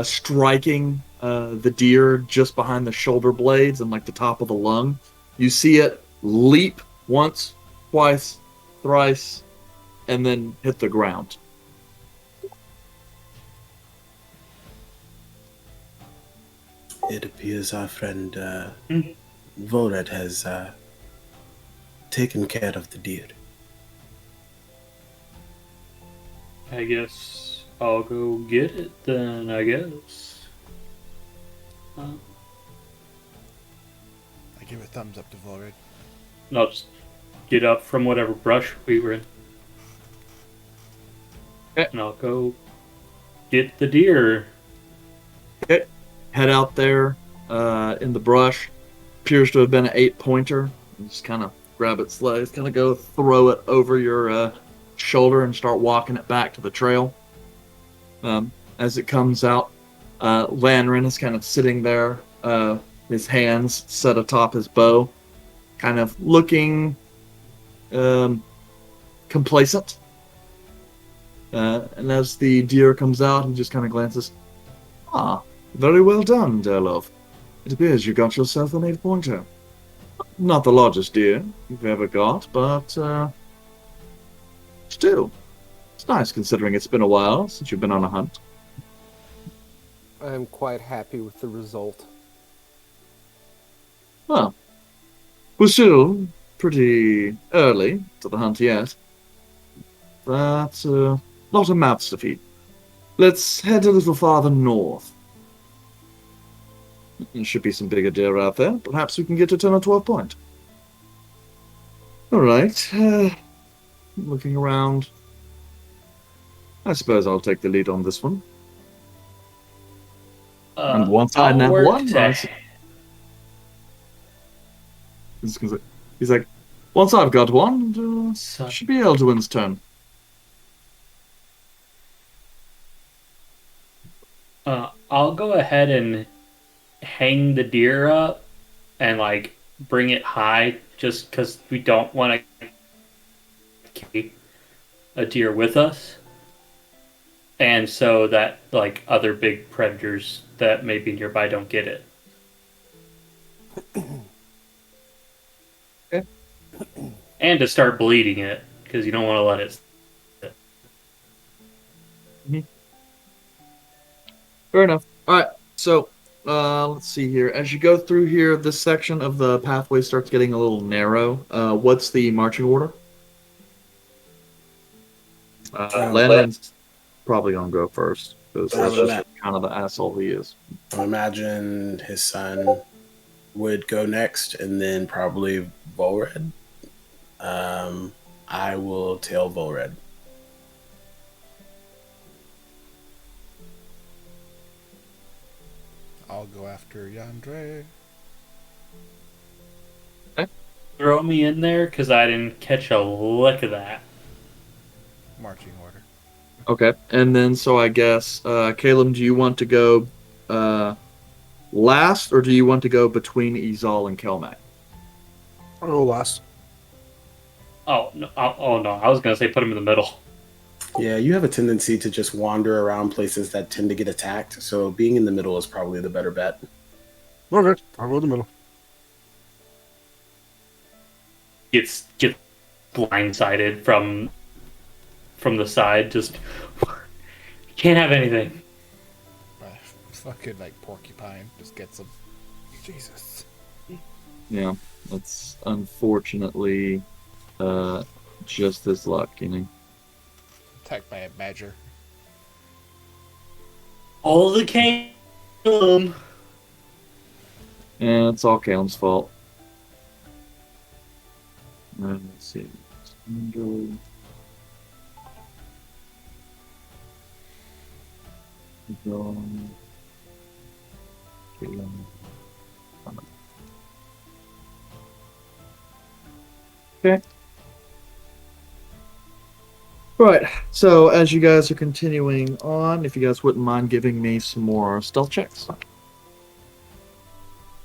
Speaker 2: striking the deer just behind the shoulder blades and like the top of the lung. You see it leap once, twice, thrice, and then hit the ground.
Speaker 7: It appears our friend Volred has taken care of the deer.
Speaker 6: I guess I'll go get it then, I guess.
Speaker 3: I give a thumbs up to Volred.
Speaker 6: And I'll just get up from whatever brush we were in.
Speaker 2: Okay.
Speaker 6: And I'll go get the deer.
Speaker 2: Okay. Head out there in the brush. Appears to have been an 8-pointer. You just kind of grab its legs, kind of go throw it over your shoulder and start walking it back to the trail. As it comes out, Lanrin is kind of sitting there, his hands set atop his bow, kind of looking complacent. And as the deer comes out, he just kind of glances. Ah, very well done, dear love. It appears you got yourself an 8-pointer. Not the largest deer you've ever got, but still, it's nice considering it's been a while since you've been on a hunt.
Speaker 5: I'm quite happy with the result.
Speaker 2: Well, we're still pretty early to the hunt yet. But not a mouths to feed. Let's head a little farther north. There should be some bigger deer out there. Perhaps we can get a 10 or 12 point. Alright. Looking around. I suppose I'll take the lead on this one. And once I
Speaker 6: I'll
Speaker 2: nab
Speaker 6: work
Speaker 2: one,
Speaker 6: to- he's like, once I've got one, So-
Speaker 2: should be Elduin's turn.
Speaker 6: I'll go ahead and hang the deer up and like bring it high just because we don't want to carry a deer with us. And so that like other big predators that may be nearby don't get it.
Speaker 2: Okay.
Speaker 6: And to start bleeding it because you don't want to let it.
Speaker 2: Fair enough. All right. So, let's see here. As you go through here, this section of the pathway starts getting a little narrow. What's the marching order? Lannon's probably gonna go first because that's just kind of the asshole he is.
Speaker 7: I imagine his son would go next, and then probably Volred. I will tail Volred.
Speaker 3: I'll go after Yandere.
Speaker 6: Throw me in there because I didn't catch a lick of that.
Speaker 3: Marching order.
Speaker 2: Okay, and then so I guess, Caleb, do you want to go last, or do you want to go between Izal and Kelmac?
Speaker 4: I'll go last.
Speaker 6: Oh no! Oh no! I was gonna say put him in the middle.
Speaker 7: Yeah, you have a tendency to just wander around places that tend to get attacked, so being in the middle is probably the better bet.
Speaker 4: Okay, I'll go in the middle.
Speaker 6: Gets blindsided from the side. Just can't have anything.
Speaker 3: Fucking like porcupine. Just gets him. Jesus.
Speaker 2: Yeah, that's unfortunately just his luck, you know.
Speaker 3: Attacked by a badger.
Speaker 6: All the Caleb.
Speaker 2: And it's all Caleb's fault. Let's see. Okay. Right. So as you guys are continuing on, if you guys wouldn't mind giving me some more stealth checks.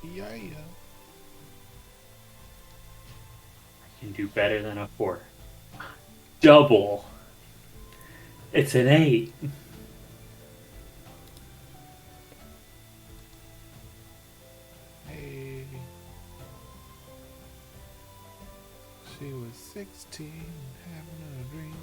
Speaker 3: Yeah.
Speaker 6: Can do better than a 4. Double. It's an 8.
Speaker 3: Hey. She was 16, having a dream.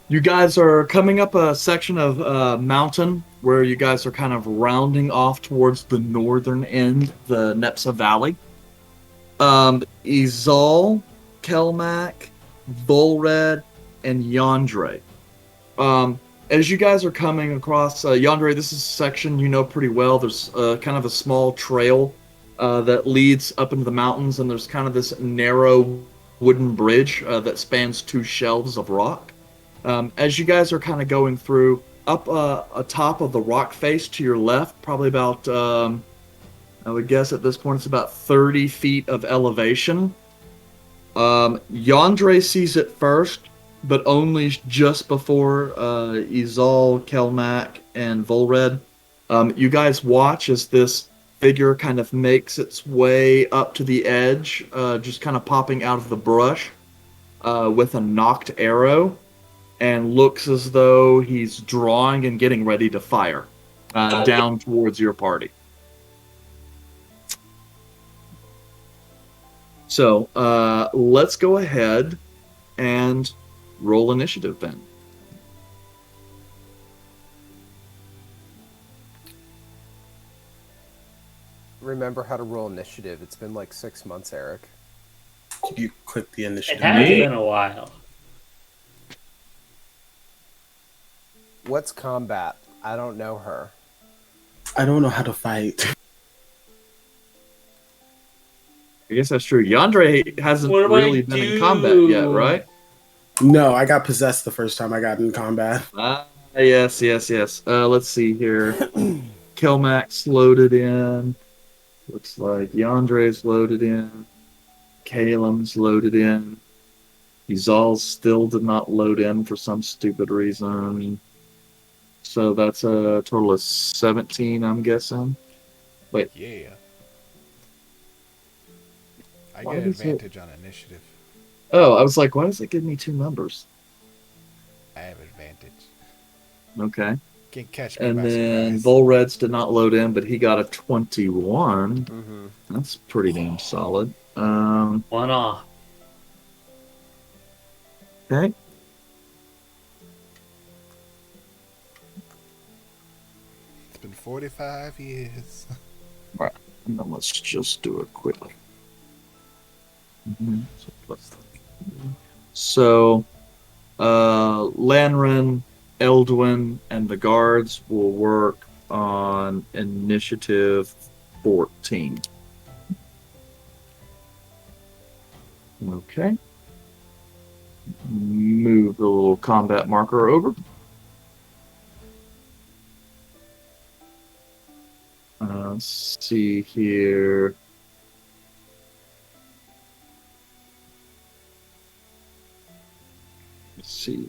Speaker 2: You guys are coming up a section of mountain where you guys are kind of rounding off towards the northern end, the Nepsa Valley. Izal, Kelmac, Volred, and Yandre. As you guys are coming across Yandere, this is a section you know pretty well. There's kind of a small trail that leads up into the mountains, and there's kind of this narrow wooden bridge that spans 2 shelves of rock. As you guys are kind of going through, up atop of the rock face to your left, probably about, I would guess at this point it's about 30 feet of elevation. Yandere sees it first, but only just before Izal, Kelmac, and Volred. You guys watch as this figure kind of makes its way up to the edge, just kind of popping out of the brush with a knocked arrow, and looks as though he's drawing and getting ready to fire down towards your party. So let's go ahead and roll initiative then.
Speaker 5: Remember how to roll initiative. It's been like 6 months, Eric.
Speaker 7: You click the
Speaker 6: It
Speaker 7: initiative.
Speaker 6: has been a while.
Speaker 5: What's combat? I don't know her.
Speaker 7: I don't know how to fight.
Speaker 2: I guess that's true. Yandere hasn't
Speaker 6: What do
Speaker 2: really
Speaker 6: I
Speaker 2: been in
Speaker 6: do?
Speaker 2: combat yet, right?
Speaker 7: No, I got possessed the first time I got in combat.
Speaker 2: Yes. Let's see here. Kelmac's loaded in. Looks like Yandere's loaded in. Kalem's loaded in. Izal still did not load in for some stupid reason. So that's a total of 17, I'm guessing. Wait,
Speaker 3: Yeah. I
Speaker 2: Why
Speaker 3: get
Speaker 2: does it-
Speaker 3: advantage on initiative.
Speaker 2: oh, I was like, why does it give me 2 numbers?
Speaker 3: I have advantage.
Speaker 2: Okay.
Speaker 3: Can't catch me
Speaker 2: And
Speaker 3: by
Speaker 2: then
Speaker 3: surprise.
Speaker 2: Volreds did not load in, but he got a 21.
Speaker 5: Mm-hmm.
Speaker 2: That's pretty damn solid.
Speaker 6: 1 off.
Speaker 2: Okay.
Speaker 3: It's been 45 years.
Speaker 2: And then let's just do it quickly. So, Lanren, Eldwin and the guards will work on initiative 14. Okay. Move the little combat marker over. Let's see here. Let's see.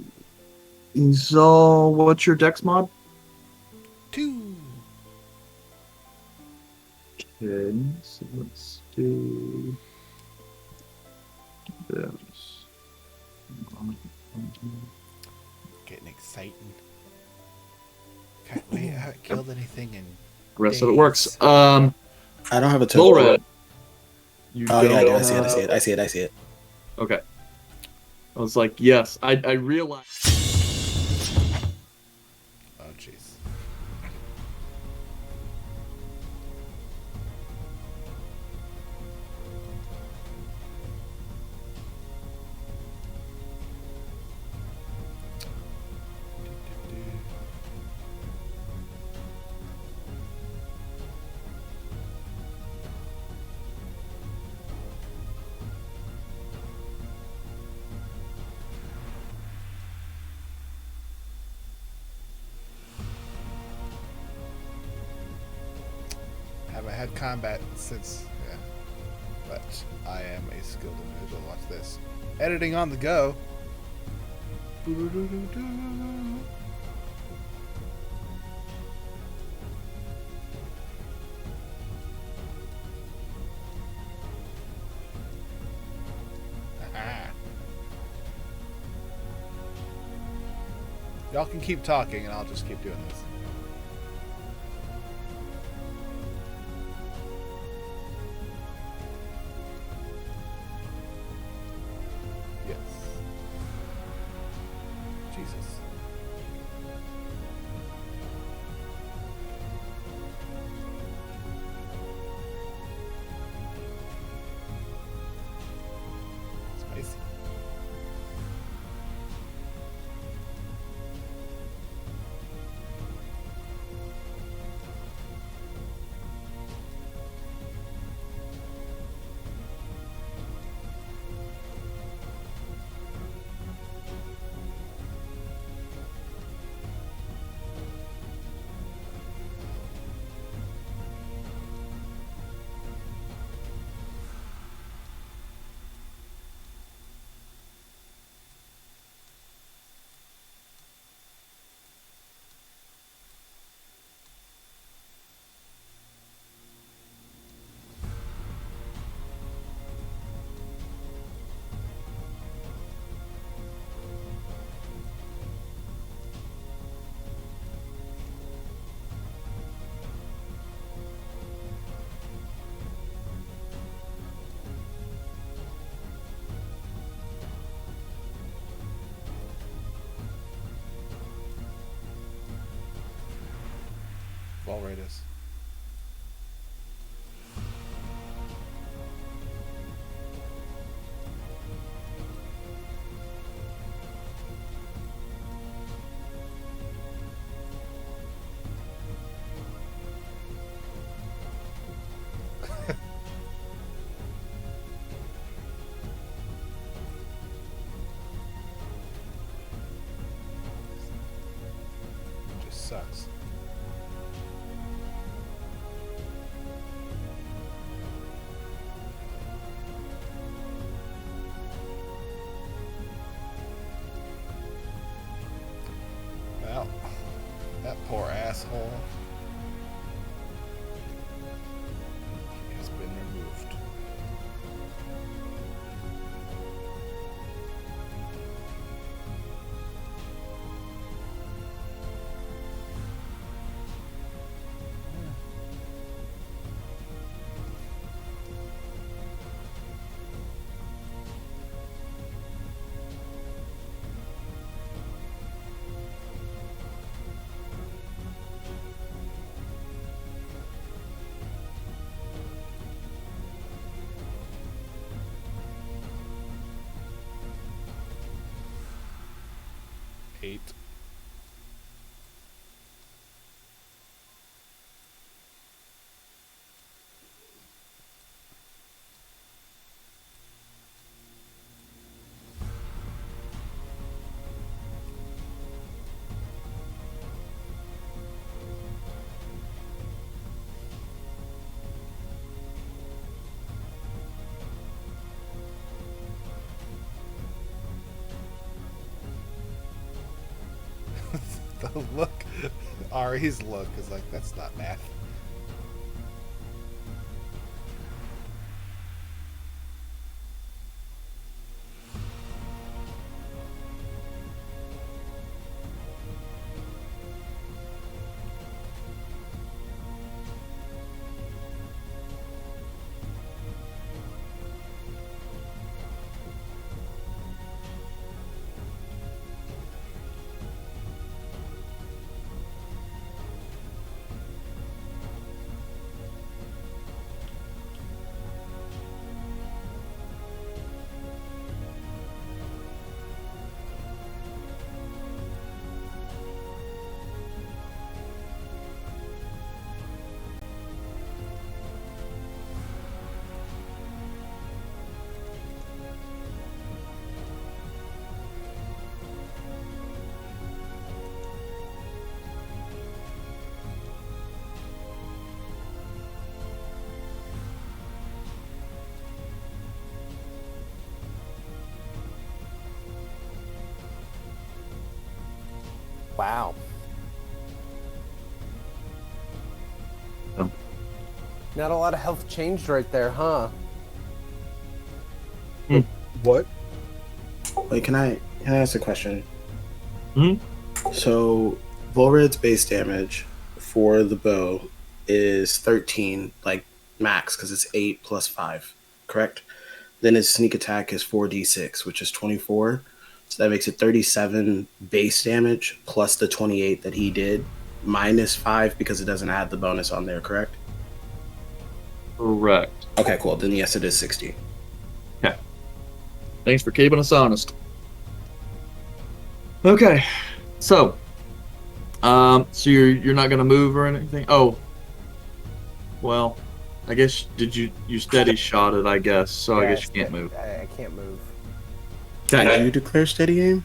Speaker 2: Izal, what's your dex mod?
Speaker 3: 2.
Speaker 2: Okay, so let's do this.
Speaker 3: Getting exciting. Can't wait. I haven't killed anything in
Speaker 2: The rest of it
Speaker 3: days.
Speaker 2: works.
Speaker 7: I don't have a total.
Speaker 2: Lorad. You
Speaker 7: Oh yeah, I
Speaker 2: don't
Speaker 7: see it. I see
Speaker 2: have-
Speaker 7: it. I see it. I see it.
Speaker 2: Okay. I was like, yes, I realized.
Speaker 3: Oh, jeez. Haven't had combat since, yeah. But I am a skilled individual. Watch this. Editing on the go. Boo-doo-doo-doo-doo. Ah. Y'all can keep talking and I'll just keep doing this. Yes. Jesus. Spicy. Ball Raiders. Just sucks. Well, that poor asshole has been removed. Eight. The look, Ari's look is like, that's not math.
Speaker 5: Wow.
Speaker 2: Oh.
Speaker 5: Not a lot of health changed right there, huh?
Speaker 4: What?
Speaker 7: Wait, can I ask a question?
Speaker 2: Hmm?
Speaker 7: So, Volred's base damage for the bow is 13, like max, because it's 8 plus 5, correct? Then his sneak attack is 4d6, which is 24. So that makes it 37 base damage plus the 28 that he did, minus 5 because it doesn't add the bonus on there, correct?
Speaker 2: Correct.
Speaker 7: Okay, cool. Then yes, it is 60.
Speaker 2: Okay. Thanks for keeping us honest. Okay, so, so you're not gonna move or anything? Oh, well, I guess you steady shot it? I guess so. I
Speaker 5: Yeah,
Speaker 2: guess you can't move.
Speaker 5: I can't move.
Speaker 7: Did you declare steady aim?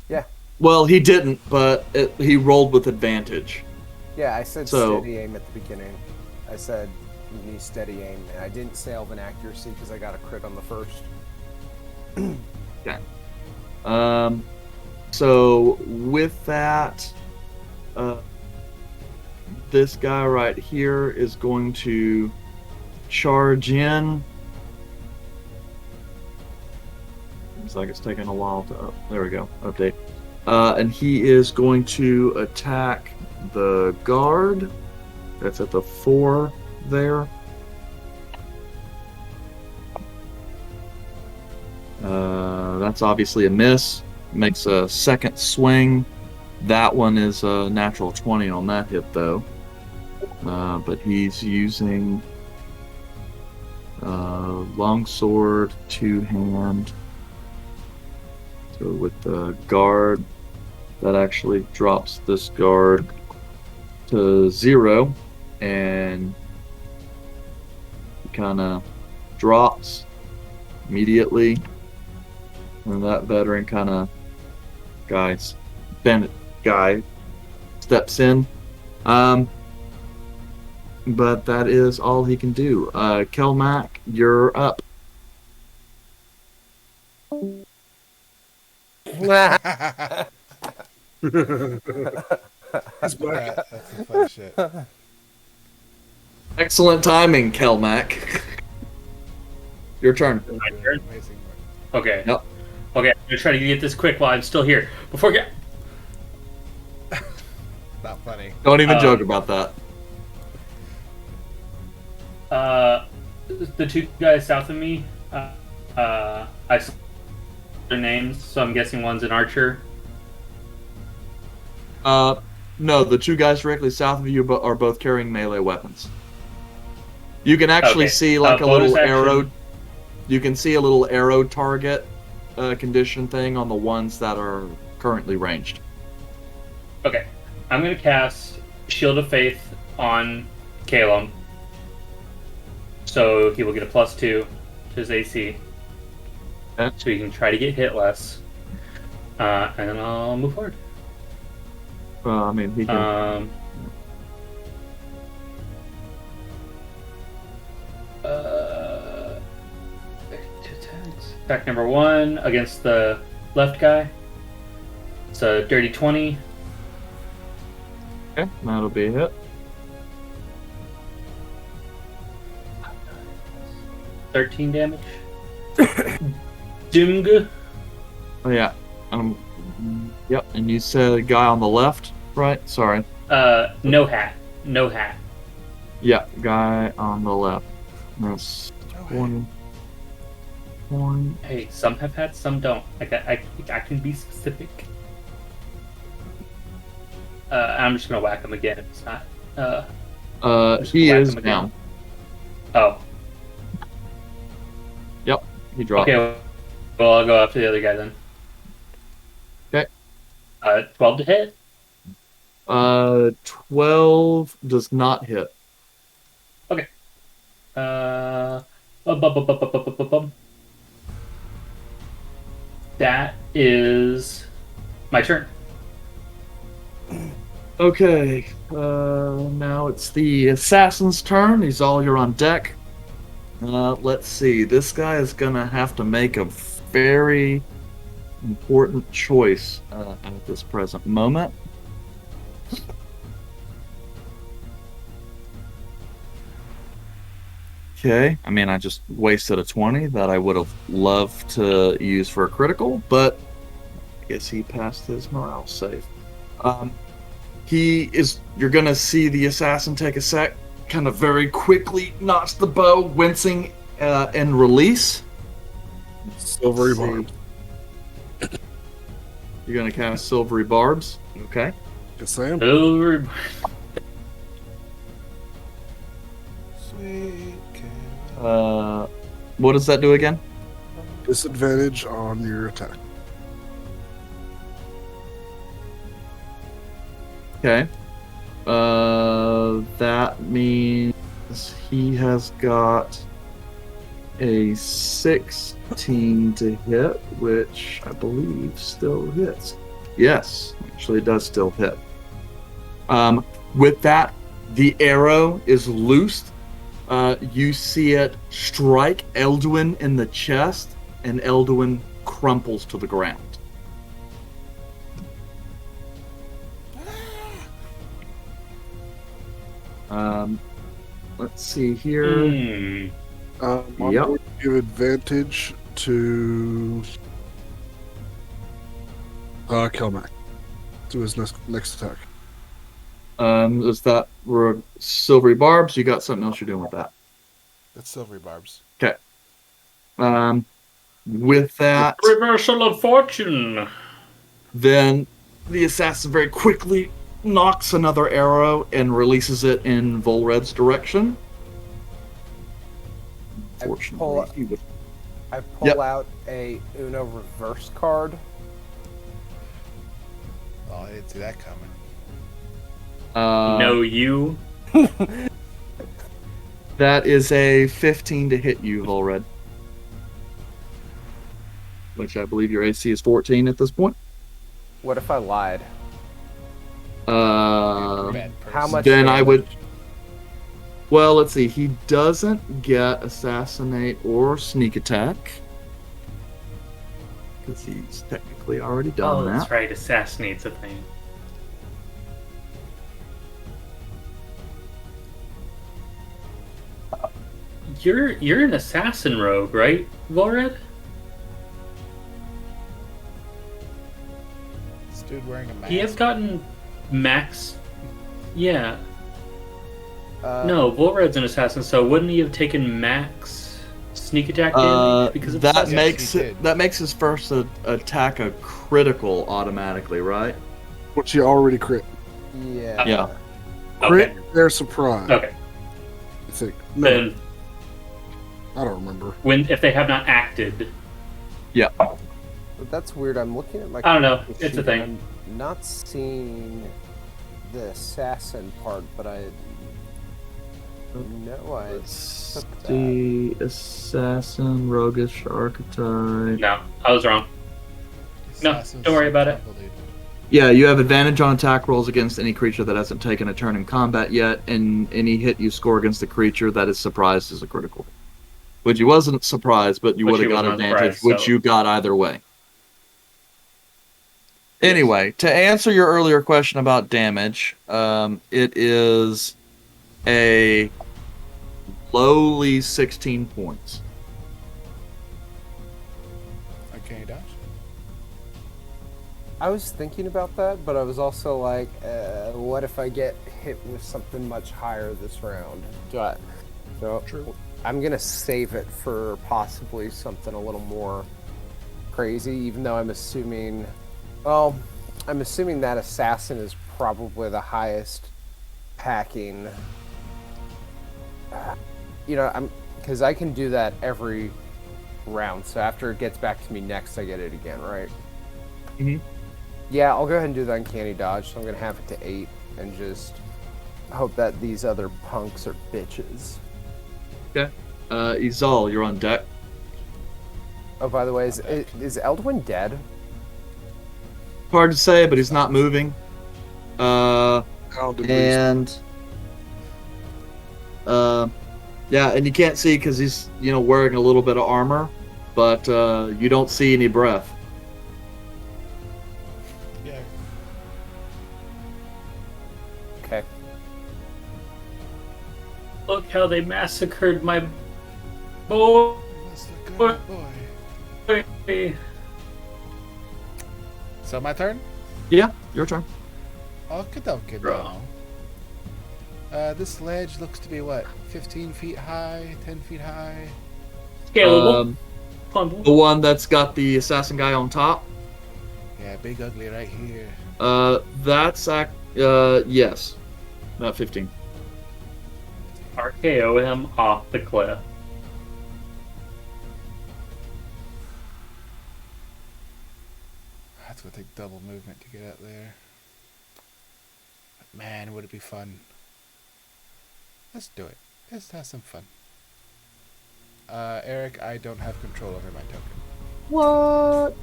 Speaker 5: Yeah.
Speaker 2: Well, he didn't, but he rolled with advantage.
Speaker 5: Yeah, I said
Speaker 2: So-
Speaker 5: steady aim at the beginning. I said you need steady aim, and I didn't say elven accuracy because I got a crit on the first.
Speaker 2: Okay. So with that, this guy right here is going to charge in. Looks like it's taking a while to there we go, update. And he is going to attack the guard that's at the 4 there. That's obviously a miss. Makes a second swing. That one is a natural 20 on that hit, though. But he's using longsword, 2-hand. So with the guard, that actually drops this guard to 0, and he kind of drops immediately. And that veteran kind of Bennett guy steps in. But that is all he can do. Kelmac, you're up.
Speaker 4: He's back.
Speaker 3: That's some fun shit.
Speaker 2: Excellent timing, Kelmac. Your turn.
Speaker 6: My turn?
Speaker 3: Amazing work.
Speaker 6: Okay.
Speaker 2: Yep.
Speaker 6: Okay, I'm gonna try to get this quick while I'm still here. Before get.
Speaker 3: Not funny.
Speaker 2: Don't even joke about that.
Speaker 6: The two guys south of me, I saw their names, so I'm guessing one's an archer.
Speaker 2: No, the two guys directly south of you are both carrying melee weapons. You can actually
Speaker 6: Okay.
Speaker 2: see like a
Speaker 6: Bonus
Speaker 2: little
Speaker 6: action.
Speaker 2: arrow. You can see a little arrow target condition thing on the ones that are currently ranged.
Speaker 6: Okay, I'm gonna cast Shield of Faith on Calum, so he will get a +2 to his AC,
Speaker 2: Okay.
Speaker 6: so he can try to get hit less, and then I'll move forward.
Speaker 2: I mean, he can.
Speaker 6: Attack number 1 against the left guy. It's a dirty 20
Speaker 2: Okay, that'll be a hit.
Speaker 6: 13 damage. Dung.
Speaker 2: Oh yeah. Yep. And you said a guy on the left, right? Sorry.
Speaker 6: No hat. No hat.
Speaker 2: Yeah, guy on the left. That's 20.
Speaker 6: Hey, some have hats, some don't. I can be specific. I'm just gonna whack him again if it's not. Just
Speaker 2: He
Speaker 6: whack
Speaker 2: is
Speaker 6: him again.
Speaker 2: down.
Speaker 6: Oh,
Speaker 2: Yep, he dropped.
Speaker 6: okay. Well, I'll go after the other guy then.
Speaker 2: Okay.
Speaker 6: 12 to hit.
Speaker 2: 12 does not hit.
Speaker 6: Okay. Bum. That is my turn.
Speaker 2: Okay, now it's the assassin's turn. He's all here on deck. Let's see. This guy is gonna have to make a very important choice at this present moment. Okay, I mean, I just wasted a 20 that I would have loved to use for a critical, but I guess he passed his morale save. You're gonna see the assassin take a sec, kind of very quickly notch the bow, wincing, and release.
Speaker 4: Silvery
Speaker 2: Let's see.
Speaker 4: barbs.
Speaker 2: You're gonna cast silvery barbs. Okay.
Speaker 4: Yes, I am.
Speaker 6: Silver.
Speaker 3: Sweet Caroline.
Speaker 2: What does that do again?
Speaker 4: Disadvantage on your attack.
Speaker 2: Okay. That means he has got a 16 to hit, which I believe still hits. Yes, actually it does still hit. With that, the arrow is loosed. You see it strike Elduin in the chest, and Elduin crumples to the ground. Let's see here.
Speaker 4: I'm
Speaker 2: Yep.
Speaker 4: going to give advantage to Kelmac to his next attack.
Speaker 2: Is that silvery barbs? You got something else you're doing with that?
Speaker 3: That's silvery barbs.
Speaker 2: Okay. With that,
Speaker 6: Reversal of fortune.
Speaker 2: then the assassin very quickly knocks another arrow and releases it in Volred's direction. Unfortunately, he would.
Speaker 5: I pull
Speaker 2: Yep.
Speaker 5: out a Uno reverse card.
Speaker 3: Oh, I didn't see that coming.
Speaker 6: No, you.
Speaker 2: That is a 15 to hit you, Volred. Which I believe your AC is 14 at this point.
Speaker 5: What if I lied?
Speaker 3: Bad person.
Speaker 5: How much?
Speaker 2: Then I
Speaker 5: damage?
Speaker 2: would. Well, let's see. He doesn't get assassinate or sneak attack because he's technically already done
Speaker 6: Oh,
Speaker 2: that.
Speaker 6: that's right. Assassinate's a thing. You're an assassin rogue, right, Volred?
Speaker 3: This dude wearing a mask.
Speaker 6: He has gotten max. Yeah.
Speaker 5: Uh,
Speaker 6: No, Volred's an assassin, so wouldn't he have taken max sneak attack damage because of
Speaker 2: That
Speaker 6: assassin?
Speaker 2: makes
Speaker 3: he
Speaker 2: it.
Speaker 3: did.
Speaker 2: That makes his first attack a critical automatically, right?
Speaker 4: Which you already crit.
Speaker 5: Yeah.
Speaker 2: Yeah.
Speaker 4: Crit
Speaker 6: Okay.
Speaker 4: their surprise.
Speaker 6: Okay.
Speaker 4: I think. No,
Speaker 6: Then
Speaker 4: I don't remember.
Speaker 6: if they have not acted,
Speaker 2: Yeah.
Speaker 5: But that's weird. I'm looking at my.
Speaker 6: I don't know.
Speaker 5: character
Speaker 6: It's a
Speaker 5: sheet
Speaker 6: thing.
Speaker 5: and I'm not seeing the assassin part, but I know I
Speaker 2: Let's
Speaker 5: took that.
Speaker 2: see. Assassin, roguish, archetype.
Speaker 6: no, I was wrong. No,
Speaker 3: Assassin's
Speaker 6: don't worry about it.
Speaker 3: trouble, dude.
Speaker 2: Yeah, you have advantage on attack rolls against any creature that hasn't taken a turn in combat yet, and any hit you score against the creature that is surprised is a critical. Which you wasn't surprised, but you
Speaker 6: Which
Speaker 2: would have
Speaker 6: he
Speaker 2: got
Speaker 6: wasn't
Speaker 2: advantage,
Speaker 6: surprised,
Speaker 2: which
Speaker 6: so-
Speaker 2: you got either way. Anyway, to answer your earlier question about damage, it is a lowly 16 points.
Speaker 3: Okay, dodge.
Speaker 5: I was thinking about that, but I was also like, what if I get hit with something much higher this round?
Speaker 3: True.
Speaker 5: I'm gonna save it for possibly something a little more crazy, even though I'm assuming, well, I'm assuming that assassin is probably the highest packing. Because I can do that every round. So after it gets back to me next, I get it again, right?
Speaker 2: Mhm.
Speaker 5: Yeah, I'll go ahead and do the uncanny dodge. So I'm gonna have it to 8 and just hope that these other punks are bitches.
Speaker 2: Okay. Izal, you're on deck.
Speaker 5: Oh, by the way, is Eldwin dead?
Speaker 2: Hard to say, but he's not moving.
Speaker 4: How did we
Speaker 2: And yeah, and you can't see because he's wearing a little bit of armor, but you don't see any breath.
Speaker 3: Yeah.
Speaker 5: Okay.
Speaker 6: Look how they massacred my boy.
Speaker 3: That's a good boy. So my turn?
Speaker 2: Yeah, your turn.
Speaker 3: Okay, okay,
Speaker 2: Bro.
Speaker 3: This ledge looks to be what? 15 feet high, 10 feet high?
Speaker 6: Scalable.
Speaker 2: The one that's got the assassin guy on top.
Speaker 3: Yeah, big ugly right here.
Speaker 2: Yes, about 15.
Speaker 6: RKO him off the cliff.
Speaker 3: That's gonna take double movement to get up there. But man, would it be fun. Let's do it. Let's have some fun. Eric, I don't have control over my token.
Speaker 2: What?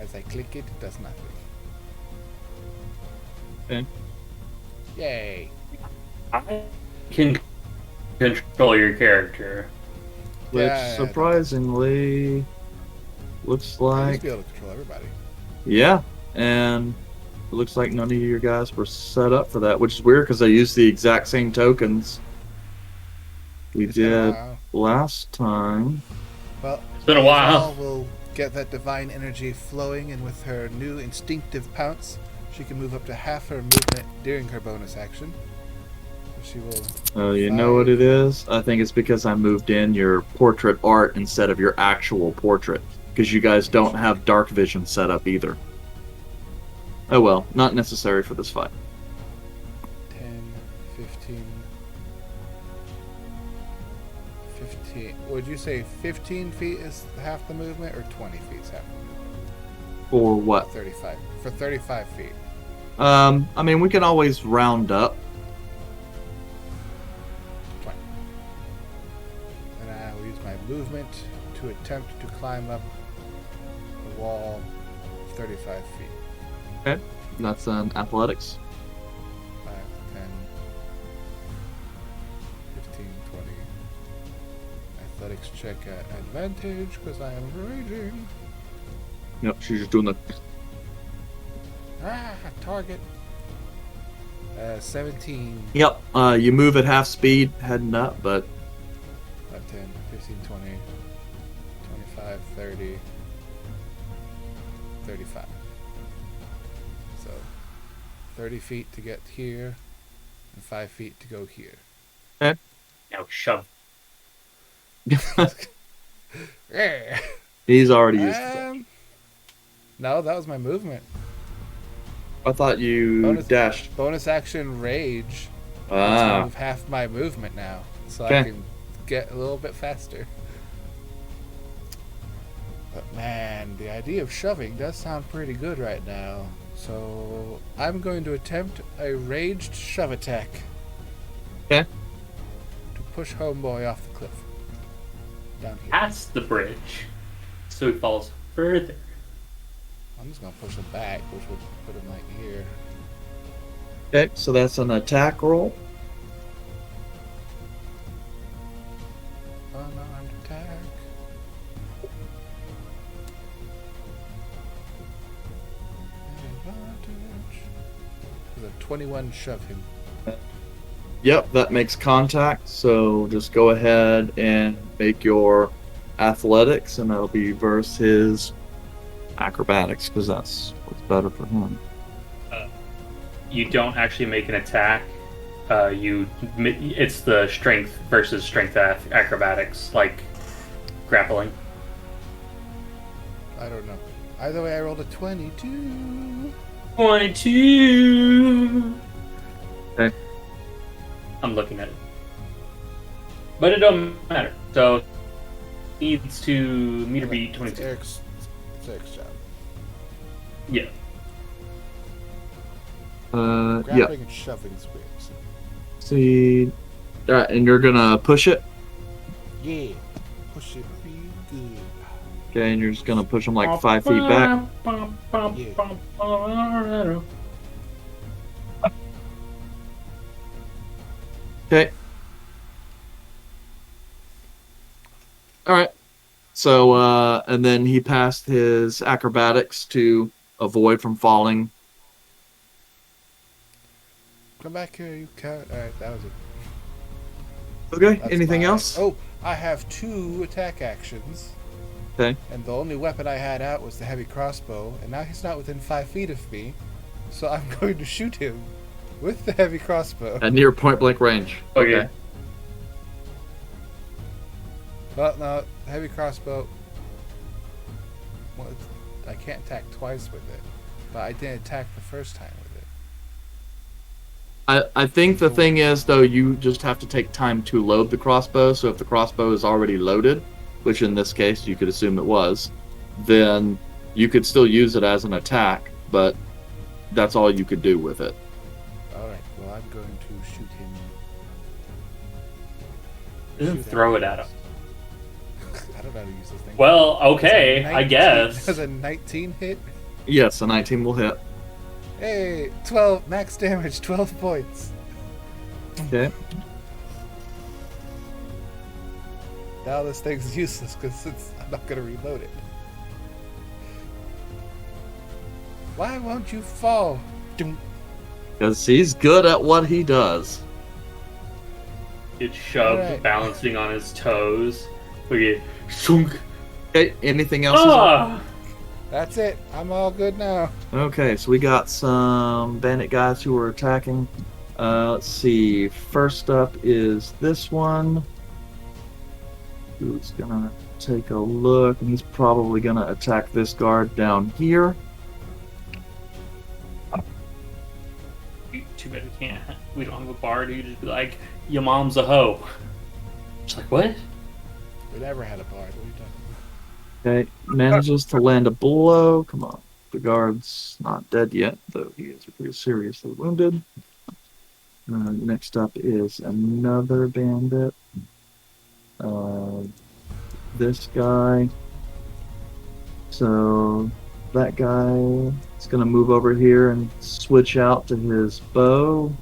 Speaker 3: As I click it, it does nothing.
Speaker 2: Okay.
Speaker 3: Yay!
Speaker 6: I can control your character.
Speaker 2: Which
Speaker 3: Yeah,
Speaker 2: surprisingly looks
Speaker 3: I used
Speaker 2: like
Speaker 3: to be able to control everybody.
Speaker 2: yeah, and it looks like none of your guys were set up for that, which is weird because they used the exact same tokens we
Speaker 3: It's been a
Speaker 2: did
Speaker 3: while.
Speaker 2: last time.
Speaker 3: Well,
Speaker 6: It's been a while.
Speaker 3: We'll get that divine energy flowing, and with her new instinctive pounce, she can move up to half her movement during her bonus action. So she will.
Speaker 2: Oh, you know what it is? I think it's because I moved in your portrait art instead of your actual portrait, because you guys don't have dark vision set up either. Oh well, not necessary for this fight.
Speaker 3: 10, 15. 15. Would you say 15 feet is half the movement, or 20 feet is half the movement?
Speaker 2: For what?
Speaker 3: 35. For 35 feet.
Speaker 2: I mean, we can always round up.
Speaker 3: 20. And I will use my movement to attempt to climb up the wall 35 feet.
Speaker 2: Okay, that's an athletics.
Speaker 3: 5, 10, 15, 20. Athletics check at advantage because I am raging.
Speaker 2: Yep, she's just doing the.
Speaker 3: Target. 17.
Speaker 2: Yep, you move at half speed heading up, but
Speaker 3: 5, 10, 15, 20, 25, 30, 35. So 30 feet to get here and 5 feet to go here.
Speaker 6: Now shove.
Speaker 3: Yeah.
Speaker 2: he's already used it.
Speaker 3: No, that was my movement.
Speaker 2: I thought you dashed.
Speaker 3: Bonus action rage.
Speaker 2: Ah,
Speaker 3: Move half my movement now, so I
Speaker 2: Okay.
Speaker 3: can get a little bit faster. But man, the idea of shoving does sound pretty good right now. So I'm going to attempt a raged shove attack
Speaker 2: okay.
Speaker 3: to push homeboy off the cliff. Down here.
Speaker 6: Past the bridge. So he falls further.
Speaker 3: I'm just gonna push him back, which would put him like here.
Speaker 2: Okay, so that's an attack roll.
Speaker 3: Unarmed attack. advantage. With a 21 shove him.
Speaker 2: Yep, that makes contact. So just go ahead and make your athletics, and that'll be versus his acrobatics because that's what's better for him.
Speaker 6: You don't actually make an attack. It's the strength versus strength acrobatics, like grappling.
Speaker 3: I don't know. Either way, I rolled a 22.
Speaker 6: 22.
Speaker 2: Okay.
Speaker 6: I'm looking at it, but it don't matter. So needs to meter beat 22.
Speaker 3: It's Eric's job.
Speaker 6: Yeah.
Speaker 2: Yeah.
Speaker 3: Grappling and shoving is weird. So.
Speaker 2: See, and you're gonna push it.
Speaker 3: Yeah. Push it real good.
Speaker 2: Okay, and you're just gonna push him like 5 feet back. Okay. All right. So, and then he passed his acrobatics to avoid from falling.
Speaker 3: Come back here, you cat. Alright, that was it.
Speaker 2: Okay.
Speaker 3: That's
Speaker 2: Anything
Speaker 3: my-
Speaker 2: else?
Speaker 3: Oh, I have 2 attack actions.
Speaker 2: Okay.
Speaker 3: And the only weapon I had out was the heavy crossbow, and now he's not within 5 feet of me, so I'm going to shoot him with the heavy crossbow.
Speaker 2: At near point blank range.
Speaker 6: Okay.
Speaker 3: Well, no, heavy crossbow. Well, I can't attack twice with it, but I didn't attack the first time with it.
Speaker 2: I think the thing is, though, you just have to take time to load the crossbow. So if the crossbow is already loaded, which in this case you could assume it was, then you could still use it as an attack, but that's all you could do with it.
Speaker 3: Alright, well, I'm going to shoot him.
Speaker 6: Then
Speaker 3: Shoot
Speaker 6: throw it at him.
Speaker 3: I don't know how to use this thing.
Speaker 6: Well, okay,
Speaker 3: Does a
Speaker 6: I
Speaker 3: 19
Speaker 6: guess.
Speaker 3: Does a 19 hit?
Speaker 2: Yes, a 19 will hit.
Speaker 3: Hey, 12, max damage, 12 points.
Speaker 2: Okay.
Speaker 3: Now this thing's useless because I'm not going to reload it. Why won't you fall? Doom.
Speaker 2: Because he's good at what he does.
Speaker 6: It's shoved,
Speaker 3: Alright.
Speaker 6: balancing on his toes. We get shunk.
Speaker 2: Okay, anything else?
Speaker 6: Ah!
Speaker 3: That's it. I'm all good now.
Speaker 2: Okay, so we got some bandit guys who are attacking. Let's see. First up is this one. Who's gonna take a look, and he's probably gonna attack this guard down here.
Speaker 6: Too bad we can't. We don't have a bard who just be like, "Your mom's a hoe." It's like, what?
Speaker 3: We never had a bard. What are you talking about?
Speaker 2: Okay, manages to land a blow. Come on. The guard's not dead yet, though he is pretty seriously wounded. Next up is another bandit. This guy. So that guy is going to move over here and switch out to his bow.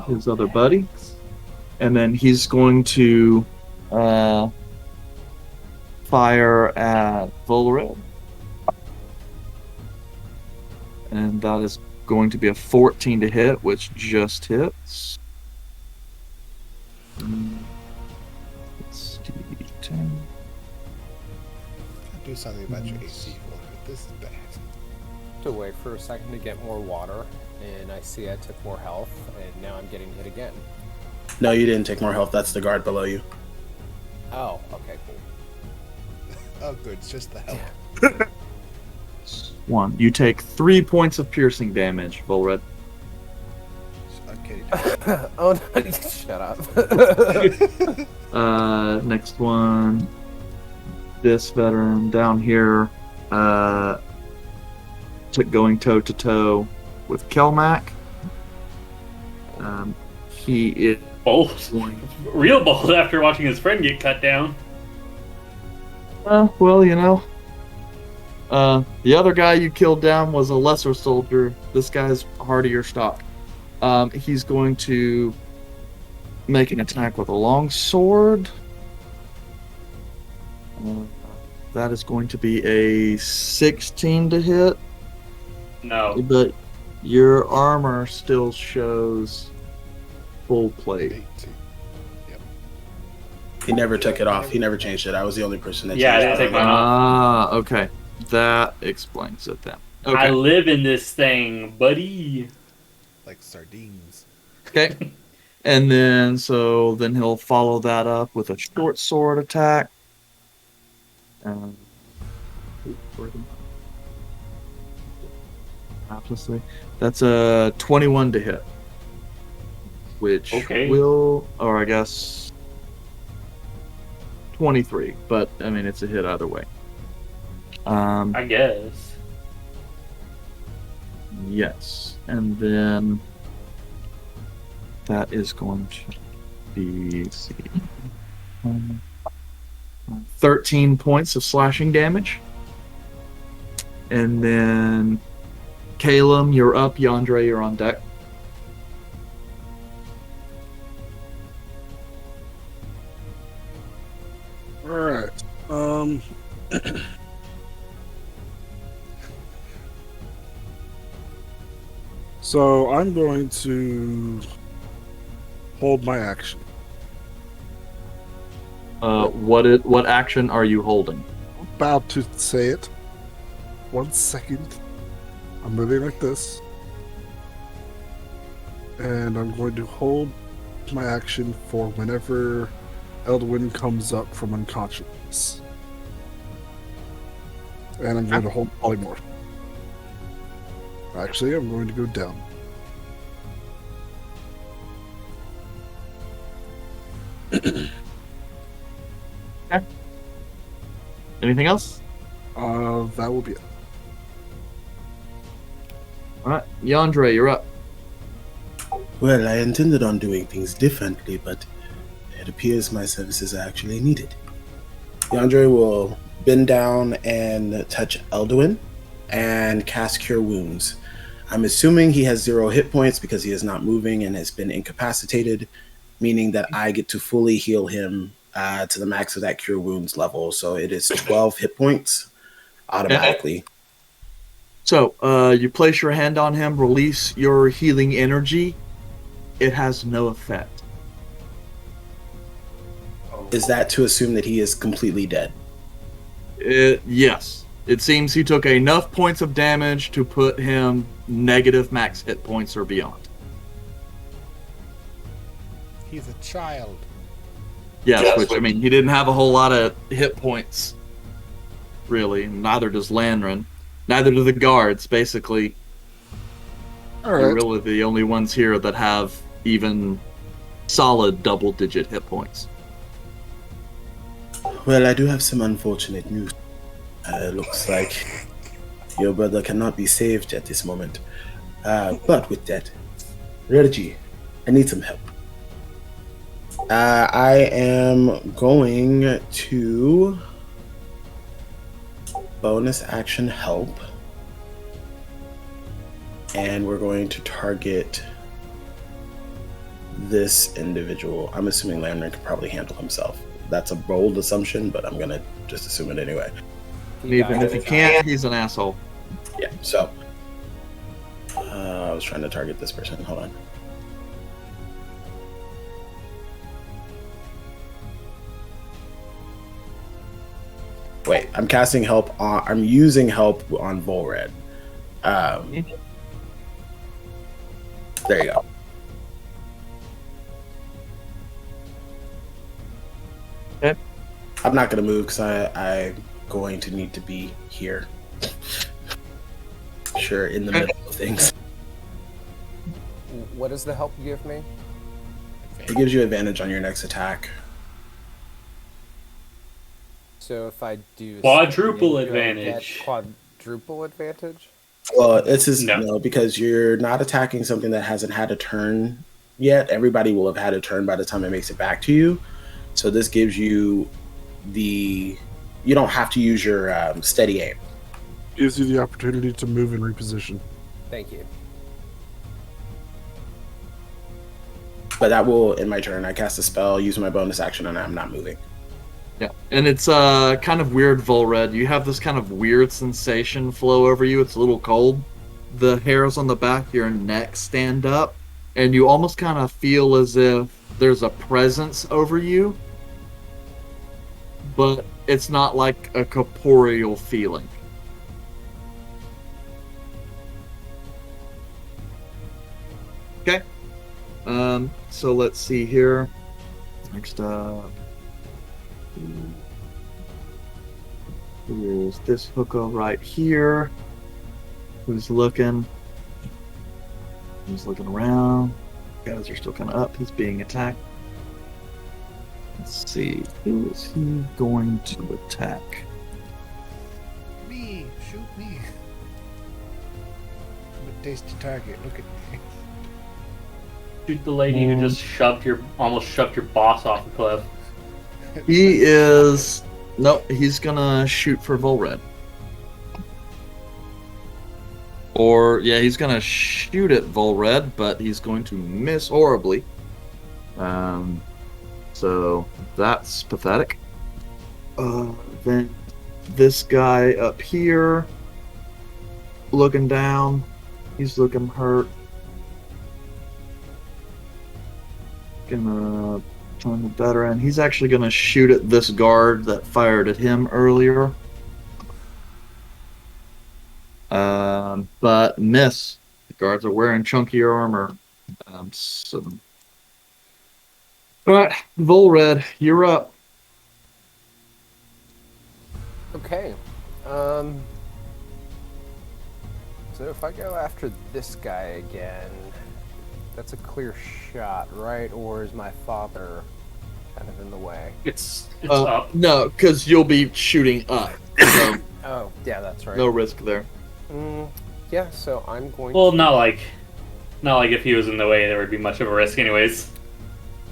Speaker 2: His other buddy. And then he's going to fire at Volred. And that is going to be a 14 to hit, which just hits. Let's do 10.
Speaker 3: Do something about your AC, Volker. This is bad.
Speaker 5: To wait for a second to get more water, and I see I took more health, and now I'm getting hit again.
Speaker 7: No, you didn't take more health. That's the guard below you.
Speaker 5: Oh, okay, cool.
Speaker 3: Oh, good. It's just the help.
Speaker 2: 1. You take 3 points of piercing damage, Volred.
Speaker 3: I'm kidding.
Speaker 5: Oh, no, shut up.
Speaker 2: Next one. This veteran down here took going toe to toe with Kelmac. He is
Speaker 6: Bold.
Speaker 2: going.
Speaker 6: Real bold after watching his friend get cut down.
Speaker 2: Well, you know. The other guy you killed down was a lesser soldier. This guy's hardier stock. He's going to make an attack with a long sword. That is going to be a 16 to hit,
Speaker 6: No.
Speaker 2: but your armor still shows full plate.
Speaker 3: 18.
Speaker 7: He never took it off. He never changed it. I was the only person that
Speaker 6: Yeah, I
Speaker 7: changed
Speaker 6: didn't
Speaker 7: it.
Speaker 6: take mine off.
Speaker 2: Okay. That explains it then.
Speaker 6: I
Speaker 2: Okay.
Speaker 6: live in this thing, buddy.
Speaker 3: Like sardines.
Speaker 2: Okay. And then, then he'll follow that up with a short sword attack. Obviously, that's a 21 to hit. Which
Speaker 6: Okay.
Speaker 2: will, or I guess 23, but I mean, it's a hit either way.
Speaker 6: I guess.
Speaker 2: Yes. And then that is going to be, let's see, 13 points of slashing damage. And then Calum, you're up. Yandere, you're on deck.
Speaker 4: Alright. So I'm going to hold my action.
Speaker 2: What action are you holding?
Speaker 4: About to say it. 1 second. I'm moving like this. And I'm going to hold my action for whenever Eldwin comes up from unconsciousness. And I'm going to hold polymorph. Actually, I'm going to go down.
Speaker 2: Anything else?
Speaker 4: That will be it.
Speaker 2: Alright, Yandere, you're up.
Speaker 7: Well, I intended on doing things differently, but it appears my services are actually needed. Yandere will bend down and touch Eldwin and cast Cure Wounds. I'm assuming he has 0 hit points because he is not moving and has been incapacitated, meaning that I get to fully heal him to the max of that Cure Wounds level. So it is 12 hit points automatically.
Speaker 2: So, you place your hand on him, release your healing energy. It has no effect.
Speaker 7: Is that to assume that he is completely dead?
Speaker 2: Yes. It seems he took enough points of damage to put him negative max hit points or beyond.
Speaker 3: He's a child.
Speaker 2: Yes, which, I mean, he didn't have a whole lot of hit points, really. Neither does Landrin. Neither do the guards, basically. They're
Speaker 4: Alright.
Speaker 2: really the only ones here that have even solid double-digit hit points.
Speaker 7: Well, I do have some unfortunate news. Looks like your brother cannot be saved at this moment. But with that, Reggie, I need some help. I am going to bonus action help. And we're going to target this individual. I'm assuming Landry can probably handle himself. That's a bold assumption, but I'm going to just assume it anyway.
Speaker 2: Even if he can't, he's an asshole.
Speaker 7: Yeah, so I was trying to target this person. Hold on. Wait, I'm casting help on. I'm using help on Volred. There you go.
Speaker 2: Okay.
Speaker 7: I'm not gonna move because I'm going to need to be here. Sure, in the middle of things.
Speaker 5: What does the help give me?
Speaker 7: It gives you advantage on your next attack.
Speaker 5: So if I do
Speaker 6: Quadruple
Speaker 5: do I get
Speaker 6: advantage.
Speaker 5: Quadruple advantage?
Speaker 7: Well, this is
Speaker 6: No.
Speaker 7: no, because you're not attacking something that hasn't had a turn yet. Everybody will have had a turn by the time it makes it back to you. So this gives you you don't have to use your steady aim.
Speaker 4: Gives you the opportunity to move and reposition.
Speaker 5: Thank you.
Speaker 7: But that will, in my turn, I cast a spell, use my bonus action, and I'm not moving.
Speaker 2: Yeah, and it's kind of weird, Volred. You have this kind of weird sensation flow over you. It's a little cold. The hairs on the back of your neck stand up, and you almost kind of feel as if there's a presence over you, but it's not like a corporeal feeling. Okay. So let's see here. Next up. Here's this hooker right here. Who's looking? He's looking around. Guys are still kind of up. He's being attacked. Let's see. Who is he going to attack?
Speaker 3: Me! Shoot me! I'm a tasty target. Look at me.
Speaker 6: Shoot the lady who just almost shoved your boss off the cliff.
Speaker 2: He is. Nope, he's gonna shoot for Volred. Or, yeah, he's gonna shoot at Volred, but he's going to miss horribly. So that's pathetic. Then this guy up here, looking down, he's looking hurt. Gonna join the veteran. He's actually gonna shoot at this guard that fired at him earlier. But miss. The guards are wearing chunkier armor. Alright, Volred, you're up.
Speaker 5: Okay. So if I go after this guy again, that's a clear shot, right? Or is my father kind of in the way?
Speaker 6: It's up.
Speaker 2: No, because you'll be shooting up. So
Speaker 5: Oh, yeah, that's right.
Speaker 2: no risk there.
Speaker 5: Yeah, so I'm going
Speaker 6: Well,
Speaker 5: to...
Speaker 6: not like if he was in the way, there would be much of a risk, anyways.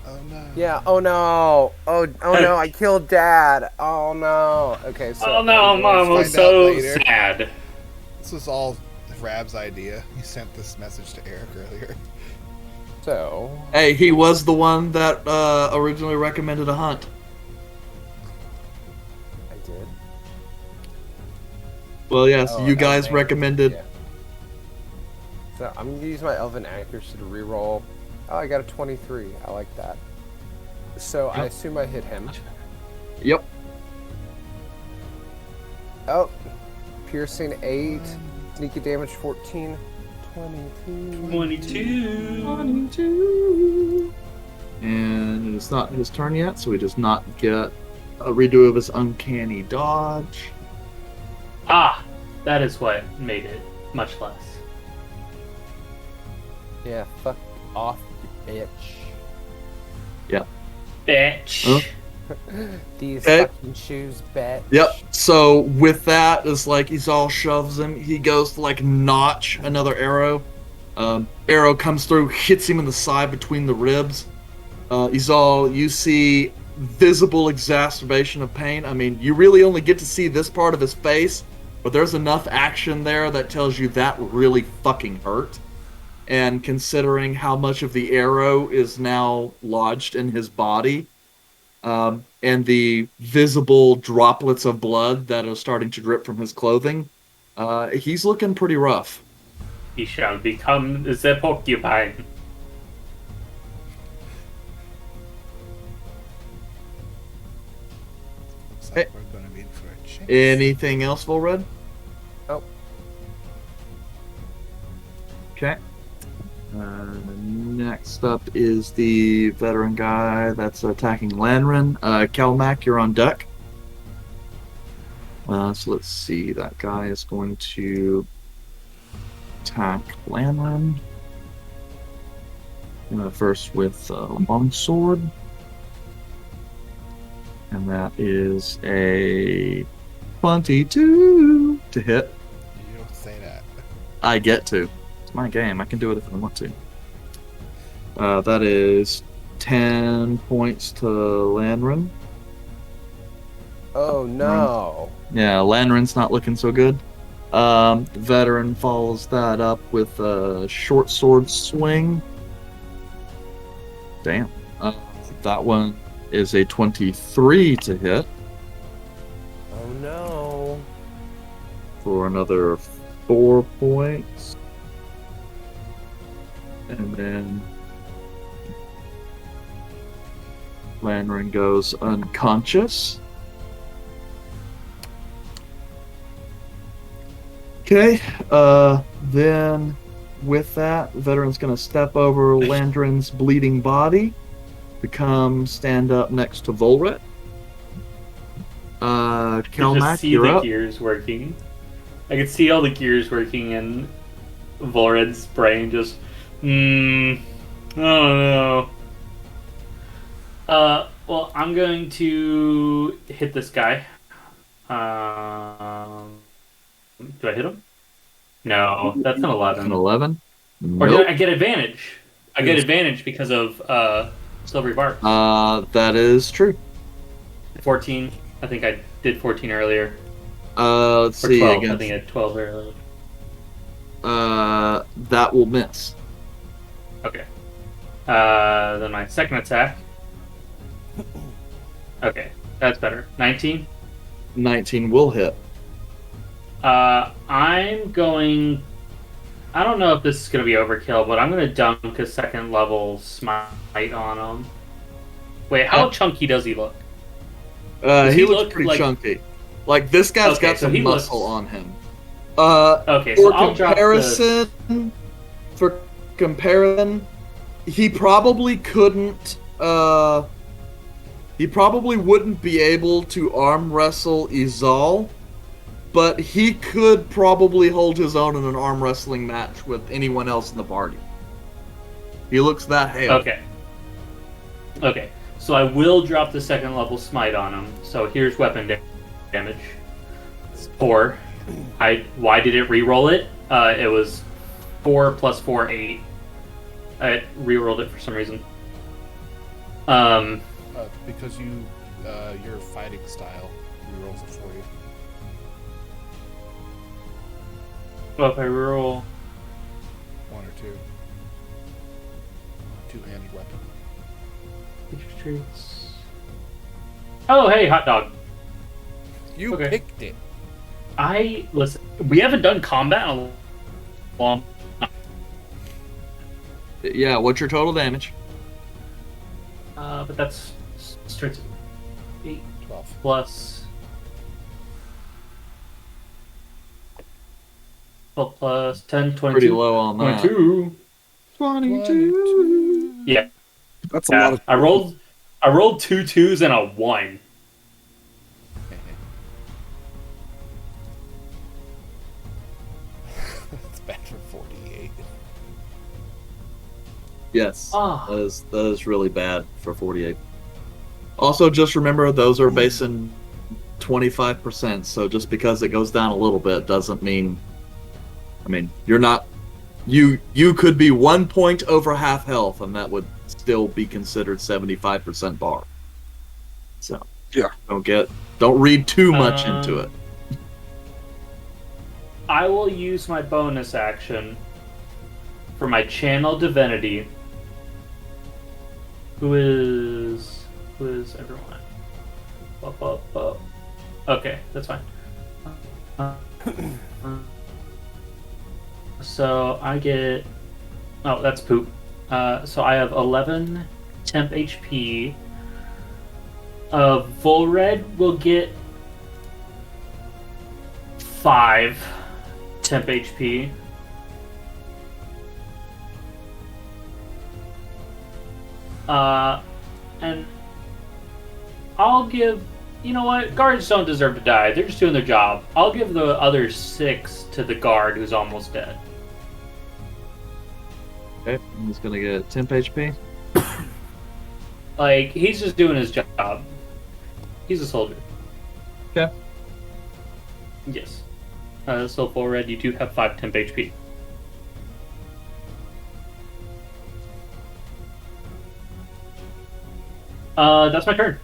Speaker 3: Oh no.
Speaker 5: Yeah, oh no! Oh no, I killed Dad! Oh no! Okay, so...
Speaker 6: Oh no,
Speaker 5: I'm going
Speaker 6: Mom
Speaker 5: to-
Speaker 6: was
Speaker 3: find
Speaker 6: so
Speaker 3: out later.
Speaker 6: sad.
Speaker 3: This was all Rab's idea. He sent this message to Eric earlier.
Speaker 5: So...
Speaker 2: Hey, he was the one that originally recommended a hunt.
Speaker 5: I did.
Speaker 2: Well, yes,
Speaker 5: Oh,
Speaker 2: you guys
Speaker 5: Elven
Speaker 2: recommended.
Speaker 5: accuracy, yeah. So I'm going to use my Elven Accuracy to reroll. Oh, I got a 23. I like that. So I assume I hit him.
Speaker 2: Yep.
Speaker 5: Oh, piercing 8, sneaky damage 14, 22.
Speaker 6: 22.
Speaker 2: And it's not his turn yet, so he does not get a redo of his uncanny dodge.
Speaker 6: Ah, that is what made it much less.
Speaker 5: Yeah, fuck off, you bitch.
Speaker 6: Bitch.
Speaker 2: Huh?
Speaker 5: These
Speaker 2: Okay.
Speaker 5: fucking shoes, bitch.
Speaker 2: Yep. So with that, it's like Izal shoves him. He goes to like notch another arrow. Arrow comes through, hits him in the side between the ribs. Izal, you see visible exacerbation of pain. I mean, you really only get to see this part of his face, but there's enough action there that tells you that really fucking hurt. And considering how much of the arrow is now lodged in his body, and the visible droplets of blood that are starting to drip from his clothing, he's looking pretty rough.
Speaker 6: He shall become the porcupine.
Speaker 3: Looks
Speaker 2: Hey.
Speaker 3: like we're gonna be in for a chase.
Speaker 2: Anything else, Volred?
Speaker 5: Oh,
Speaker 2: Okay. Next up is the veteran guy that's attacking Lanrin. Kelmac, you're on deck. So let's see. That guy is going to attack Lanrin. First with longsword. And that is a 22 to hit.
Speaker 3: You don't say that.
Speaker 2: I get to. It's my game. I can do it if I want to. That is 10 points to Lanrin.
Speaker 5: oh no.
Speaker 2: Yeah, Lanrin's not looking so good. The veteran follows that up with a short sword swing. Damn. That one is a 23 to hit. for another 4 points. And then Lanrin goes unconscious. Okay, then with that, Veteran's going to step over Landrin's bleeding body to stand up next to Volret.
Speaker 6: I can
Speaker 2: Kelmac,
Speaker 6: just see
Speaker 2: you're
Speaker 6: the
Speaker 2: up.
Speaker 6: gears working. I can see all the gears working, and Volred's brain just, I don't know. Well, I'm going to hit this guy. Do I hit him? No, that's an 11.
Speaker 2: An 11?
Speaker 6: Or
Speaker 2: Nope.
Speaker 6: I get advantage. I get advantage because of Silvery Bark.
Speaker 2: That is true.
Speaker 6: 14. I think I did 14 earlier.
Speaker 2: Let's
Speaker 6: Or
Speaker 2: see
Speaker 6: 12.
Speaker 2: again.
Speaker 6: I think I had 12 earlier.
Speaker 2: That will miss.
Speaker 6: Okay. Then my second attack. Okay, that's better. 19.
Speaker 2: 19 will hit.
Speaker 6: I'm going. I don't know if this is going to be overkill, but I'm going to dunk a second level smite on him. Wait, how chunky does he look?
Speaker 2: He looks
Speaker 6: look
Speaker 2: pretty
Speaker 6: like-
Speaker 2: chunky. Like, this guy's
Speaker 6: Okay,
Speaker 2: got
Speaker 6: so
Speaker 2: some
Speaker 6: he
Speaker 2: muscle
Speaker 6: looks-
Speaker 2: on him.
Speaker 6: Okay,
Speaker 2: For
Speaker 6: so I'll drop
Speaker 2: comparison, he probably couldn't. He probably wouldn't be able to arm wrestle Izal, but he could probably hold his own in an arm wrestling match with anyone else in the party. He looks that hale.
Speaker 6: Okay, so I will drop the second level smite on him. So here's weapon damage. It's 4. Why did it re-roll it? It was 4 plus 4, 8. I re-rolled it for some reason.
Speaker 3: Because your fighting style rerolls it for you.
Speaker 6: Well, if I roll...
Speaker 3: 1 or 2. 2 handy weapon.
Speaker 6: Traits. Oh, hey, hot dog.
Speaker 3: You
Speaker 6: Okay.
Speaker 3: picked it.
Speaker 6: Listen, we haven't done combat in a long.
Speaker 2: Yeah, what's your total damage?
Speaker 6: But that's starts at 8
Speaker 3: 12.
Speaker 6: plus 12 plus 10, 22.
Speaker 2: Pretty low on that.
Speaker 6: 22.
Speaker 2: 22.
Speaker 6: Yeah,
Speaker 4: That's a lot of.
Speaker 6: I rolled 2 2s and a 1.
Speaker 3: That's bad for 48.
Speaker 2: Yes,
Speaker 6: Ah.
Speaker 2: that is really bad for 48. Also, just remember those are basing 25%. So just because it goes down a little bit doesn't mean. I mean, you're not. You could be 1 point over half health, and that would still be considered 75% bar. So
Speaker 4: Yeah.
Speaker 2: don't read too much into it.
Speaker 6: I will use my bonus action for my channel divinity. Who is everyone? Okay, that's fine. So I get. Oh, that's poop. So I have 11 temp HP. Volred will get 5 temp HP. And I'll give. You know what? Guards don't deserve to die. They're just doing their job. I'll give the other 6 to the guard who's almost dead.
Speaker 2: Okay, he's gonna get 10 HP.
Speaker 6: Like, he's just doing his job. He's a soldier.
Speaker 2: Okay.
Speaker 6: Yes. So for red, you do have 5 temp HP. That's my turn.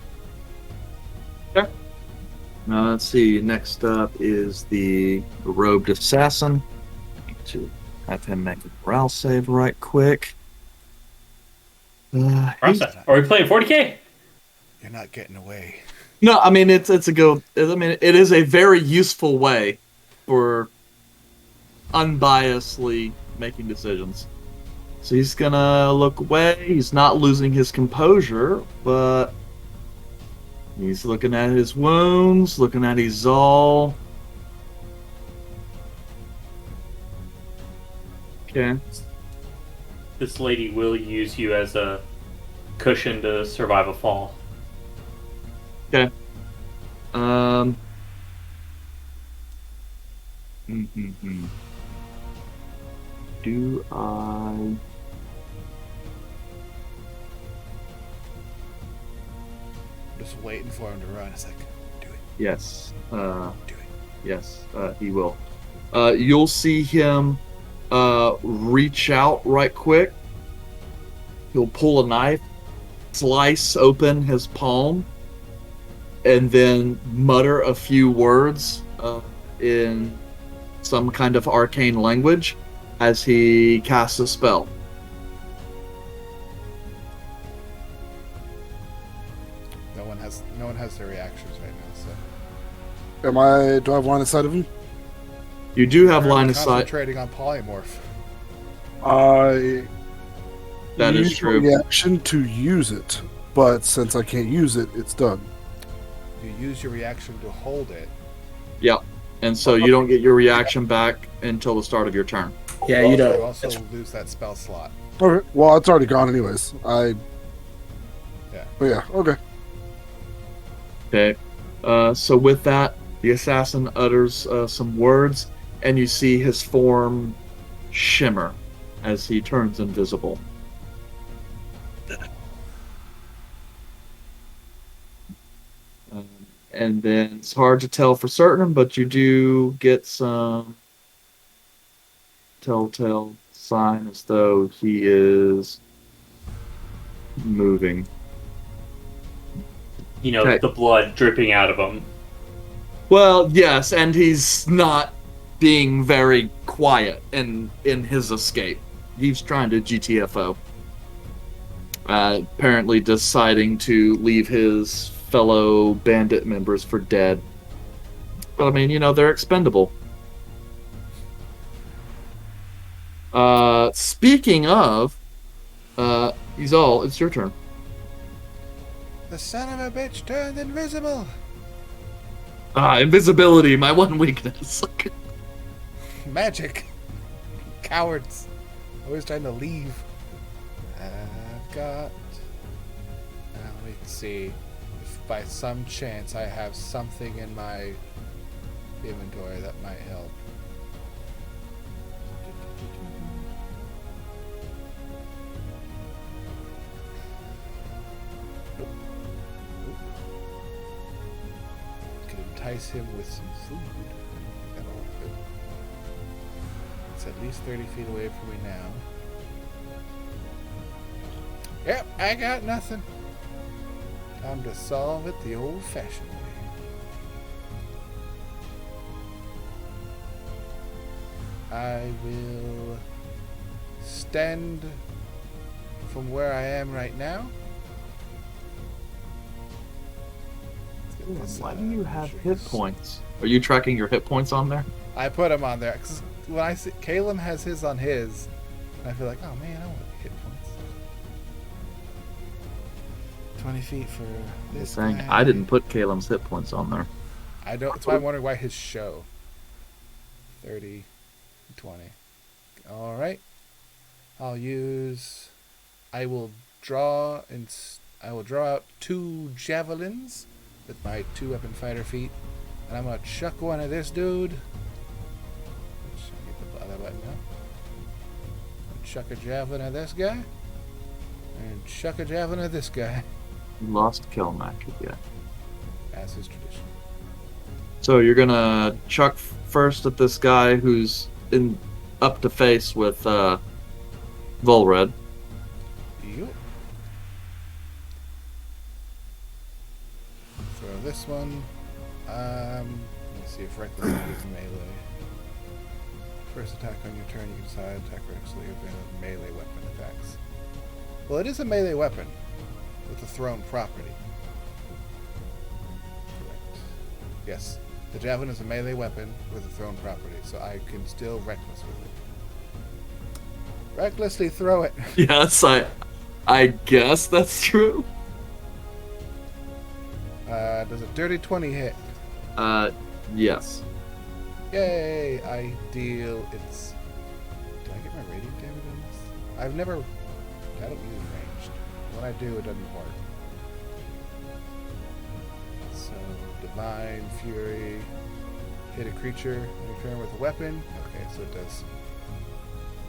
Speaker 2: Now let's see. Next up is the robed assassin. I need to have him make a morale save right quick. He's-
Speaker 6: Are we playing 40k?
Speaker 3: You're not getting away.
Speaker 2: No, I mean it's a go. I mean it is a very useful way for unbiasedly making decisions. So he's gonna look away. He's not losing his composure, but he's looking at his wounds, looking at his Zal. Okay.
Speaker 6: This lady will use you as a cushion to survive a fall.
Speaker 2: Okay. Mm-hmm. Do I?
Speaker 3: Just waiting for him to run. It's like, do it,
Speaker 2: Yes.
Speaker 3: do it.
Speaker 2: Yes. He will. You'll see him reach out right quick. He'll pull a knife, slice open his palm, and then mutter a few words in some kind of arcane language as he casts a spell.
Speaker 3: No one has their reactions right now. So
Speaker 4: Do I have line of sight of him?
Speaker 2: You do have
Speaker 3: We're
Speaker 2: line of sight.
Speaker 3: concentrating on polymorph.
Speaker 4: I
Speaker 2: That is
Speaker 4: use
Speaker 2: true.
Speaker 4: reaction to use it, but since I can't use it, it's done.
Speaker 3: You use your reaction to hold it.
Speaker 2: Yep. And so you don't get your reaction back until the start of your turn.
Speaker 7: Yeah, you
Speaker 3: You
Speaker 7: don't.
Speaker 3: also lose that spell slot.
Speaker 4: Okay. Well, it's already gone anyways.
Speaker 3: Yeah.
Speaker 4: But yeah. Okay.
Speaker 2: Okay. So with that, the assassin utters some words, and you see his form shimmer as he turns invisible. And then it's hard to tell for certain, but you do get some telltale sign as though he is moving.
Speaker 6: You know,
Speaker 2: Okay.
Speaker 6: the blood dripping out of him.
Speaker 2: Well, yes, and he's not being very quiet in his escape. He's trying to GTFO. Apparently deciding to leave his fellow bandit members for dead. But I mean, you know, they're expendable. Speaking of, Izal, it's your turn.
Speaker 3: The son of a bitch turned invisible.
Speaker 2: Invisibility, my one weakness.
Speaker 3: Magic. Cowards. Always trying to leave. I've got... Now, let me see. If by some chance I have something in my inventory that might help. Could entice him with some food. That'll work. It's at least 30 feet away from me now. Yep, I got nothing. Time to solve it the old-fashioned way. I will stand from where I am right now. Let's get this,
Speaker 2: Why do you have
Speaker 3: measures.
Speaker 2: hit points? Are you tracking your hit points on there?
Speaker 3: I put them on there because when I see Caleb has his on his, and I feel like, oh man, I want hit points. 20 feet for this
Speaker 2: Saying
Speaker 3: guy.
Speaker 2: I didn't put Caleb's hit points on there.
Speaker 3: I don't. That's why I'm wondering why his show. 30, 20. All right. I'll use. I will draw out 2 javelins with my 2-weapon fighter feet, and I'm gonna chuck one at this dude. Which I get the other button up. Chuck a javelin at this guy, and chuck a javelin at this guy,
Speaker 2: You lost Kelmac again.
Speaker 3: as is tradition.
Speaker 2: So you're gonna chuck first at this guy who's in up to face with Volred.
Speaker 3: Yep. Throw this one. Let's see if reckless is melee. First attack on your turn, you can decide attack recklessly with melee weapon attacks. Well, it is a melee weapon with a thrown property. Correct. Yes. The javelin is a melee weapon with a thrown property, so I can still reckless with it. Recklessly throw it.
Speaker 2: Yes, I guess that's true.
Speaker 3: Does a dirty 20 hit?
Speaker 2: Yes.
Speaker 3: Yay! I deal. It's. Do I get my radiant damage on this? I don't use ranged. When I do, it doesn't work. So, Divine Fury. Hit a creature in turn with a weapon. Okay, so it does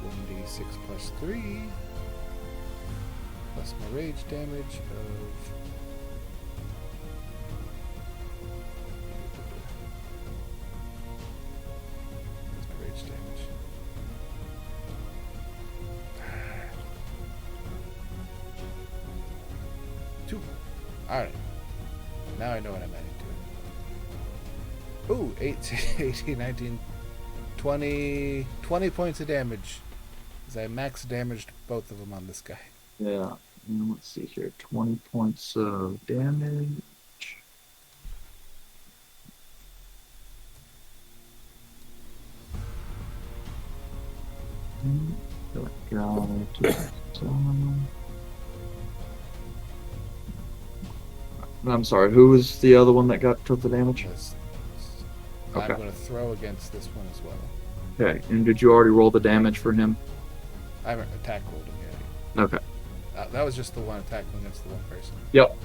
Speaker 3: 1d6 plus 3. Plus my rage damage of. Where's my rage damage? Two. Alright. Now I know what I'm adding to it. Ooh, 18, 19, 20 points of damage. As I max damaged both of them on this guy.
Speaker 2: Yeah. And let's see here. 20 points of damage. I'm sorry, who was the other one that took the damage?
Speaker 3: Because
Speaker 2: Okay.
Speaker 3: I'm going to throw against this one as well.
Speaker 2: Okay, and did you already roll the damage for him?
Speaker 3: I haven't attack rolled him yet.
Speaker 2: Okay.
Speaker 3: That was just the one attack against the one person.
Speaker 2: Yep.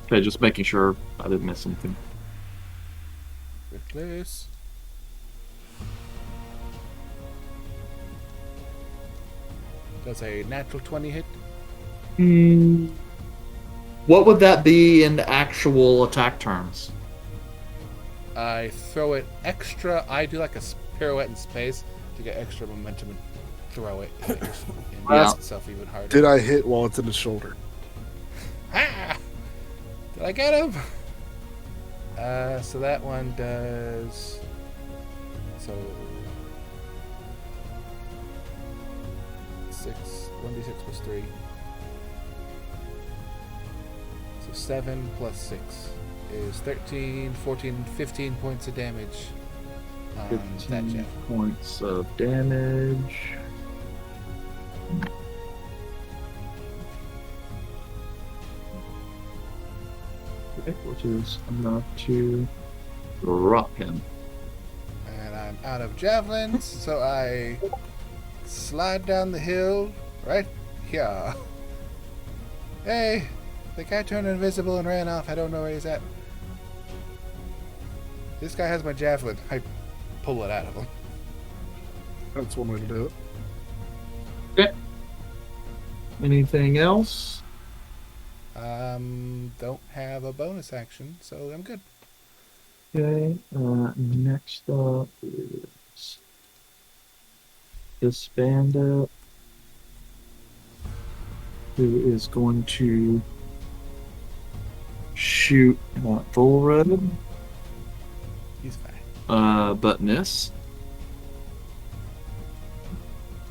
Speaker 2: Okay, just making sure I didn't miss something.
Speaker 3: Reckless. Does a natural 20 hit?
Speaker 2: What would that be in actual attack terms?
Speaker 3: I throw it extra. I do like a pirouette in space to get extra momentum and throw it. And it just makes itself even harder.
Speaker 4: Did I hit while it's in his shoulder?
Speaker 3: Ah! Did I get him? So that one does. So 1d6 plus 3. So 7 plus 6 is 13, 14, 15 points of damage on that
Speaker 2: 15
Speaker 3: javelin.
Speaker 2: points of damage. Okay, which is enough to drop him.
Speaker 3: And I'm out of javelins, so I slide down the hill right here. Hey, the guy turned invisible and ran off. I don't know where he's at. This guy has my javelin. I pull it out of him.
Speaker 4: That's one way to do it.
Speaker 2: Okay. Anything else?
Speaker 3: Don't have a bonus action, so I'm good.
Speaker 2: Okay, next up is this bandit who is going to shoot Volred,
Speaker 3: He's fine.
Speaker 2: but miss.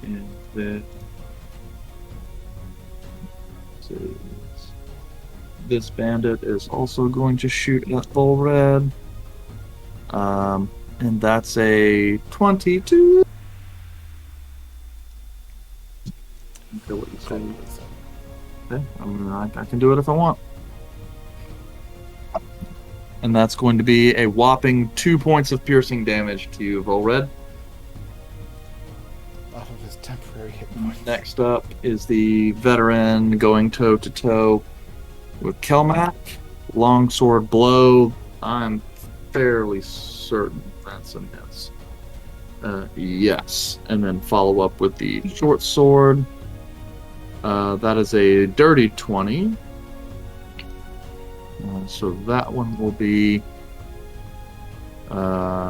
Speaker 2: And then this bandit is also going to shoot at Volred. And that's a 22. Okay, what you say? Okay, I can do it if I want. And that's going to be a whopping 2 points of piercing damage to you, Volred.
Speaker 3: Off of his temporary hit points.
Speaker 2: Next up is the veteran going toe to toe with Kelmac. Longsword blow. I'm fairly certain that's a miss. Yes. And then follow up with the short sword. That is a dirty 20. So that one will be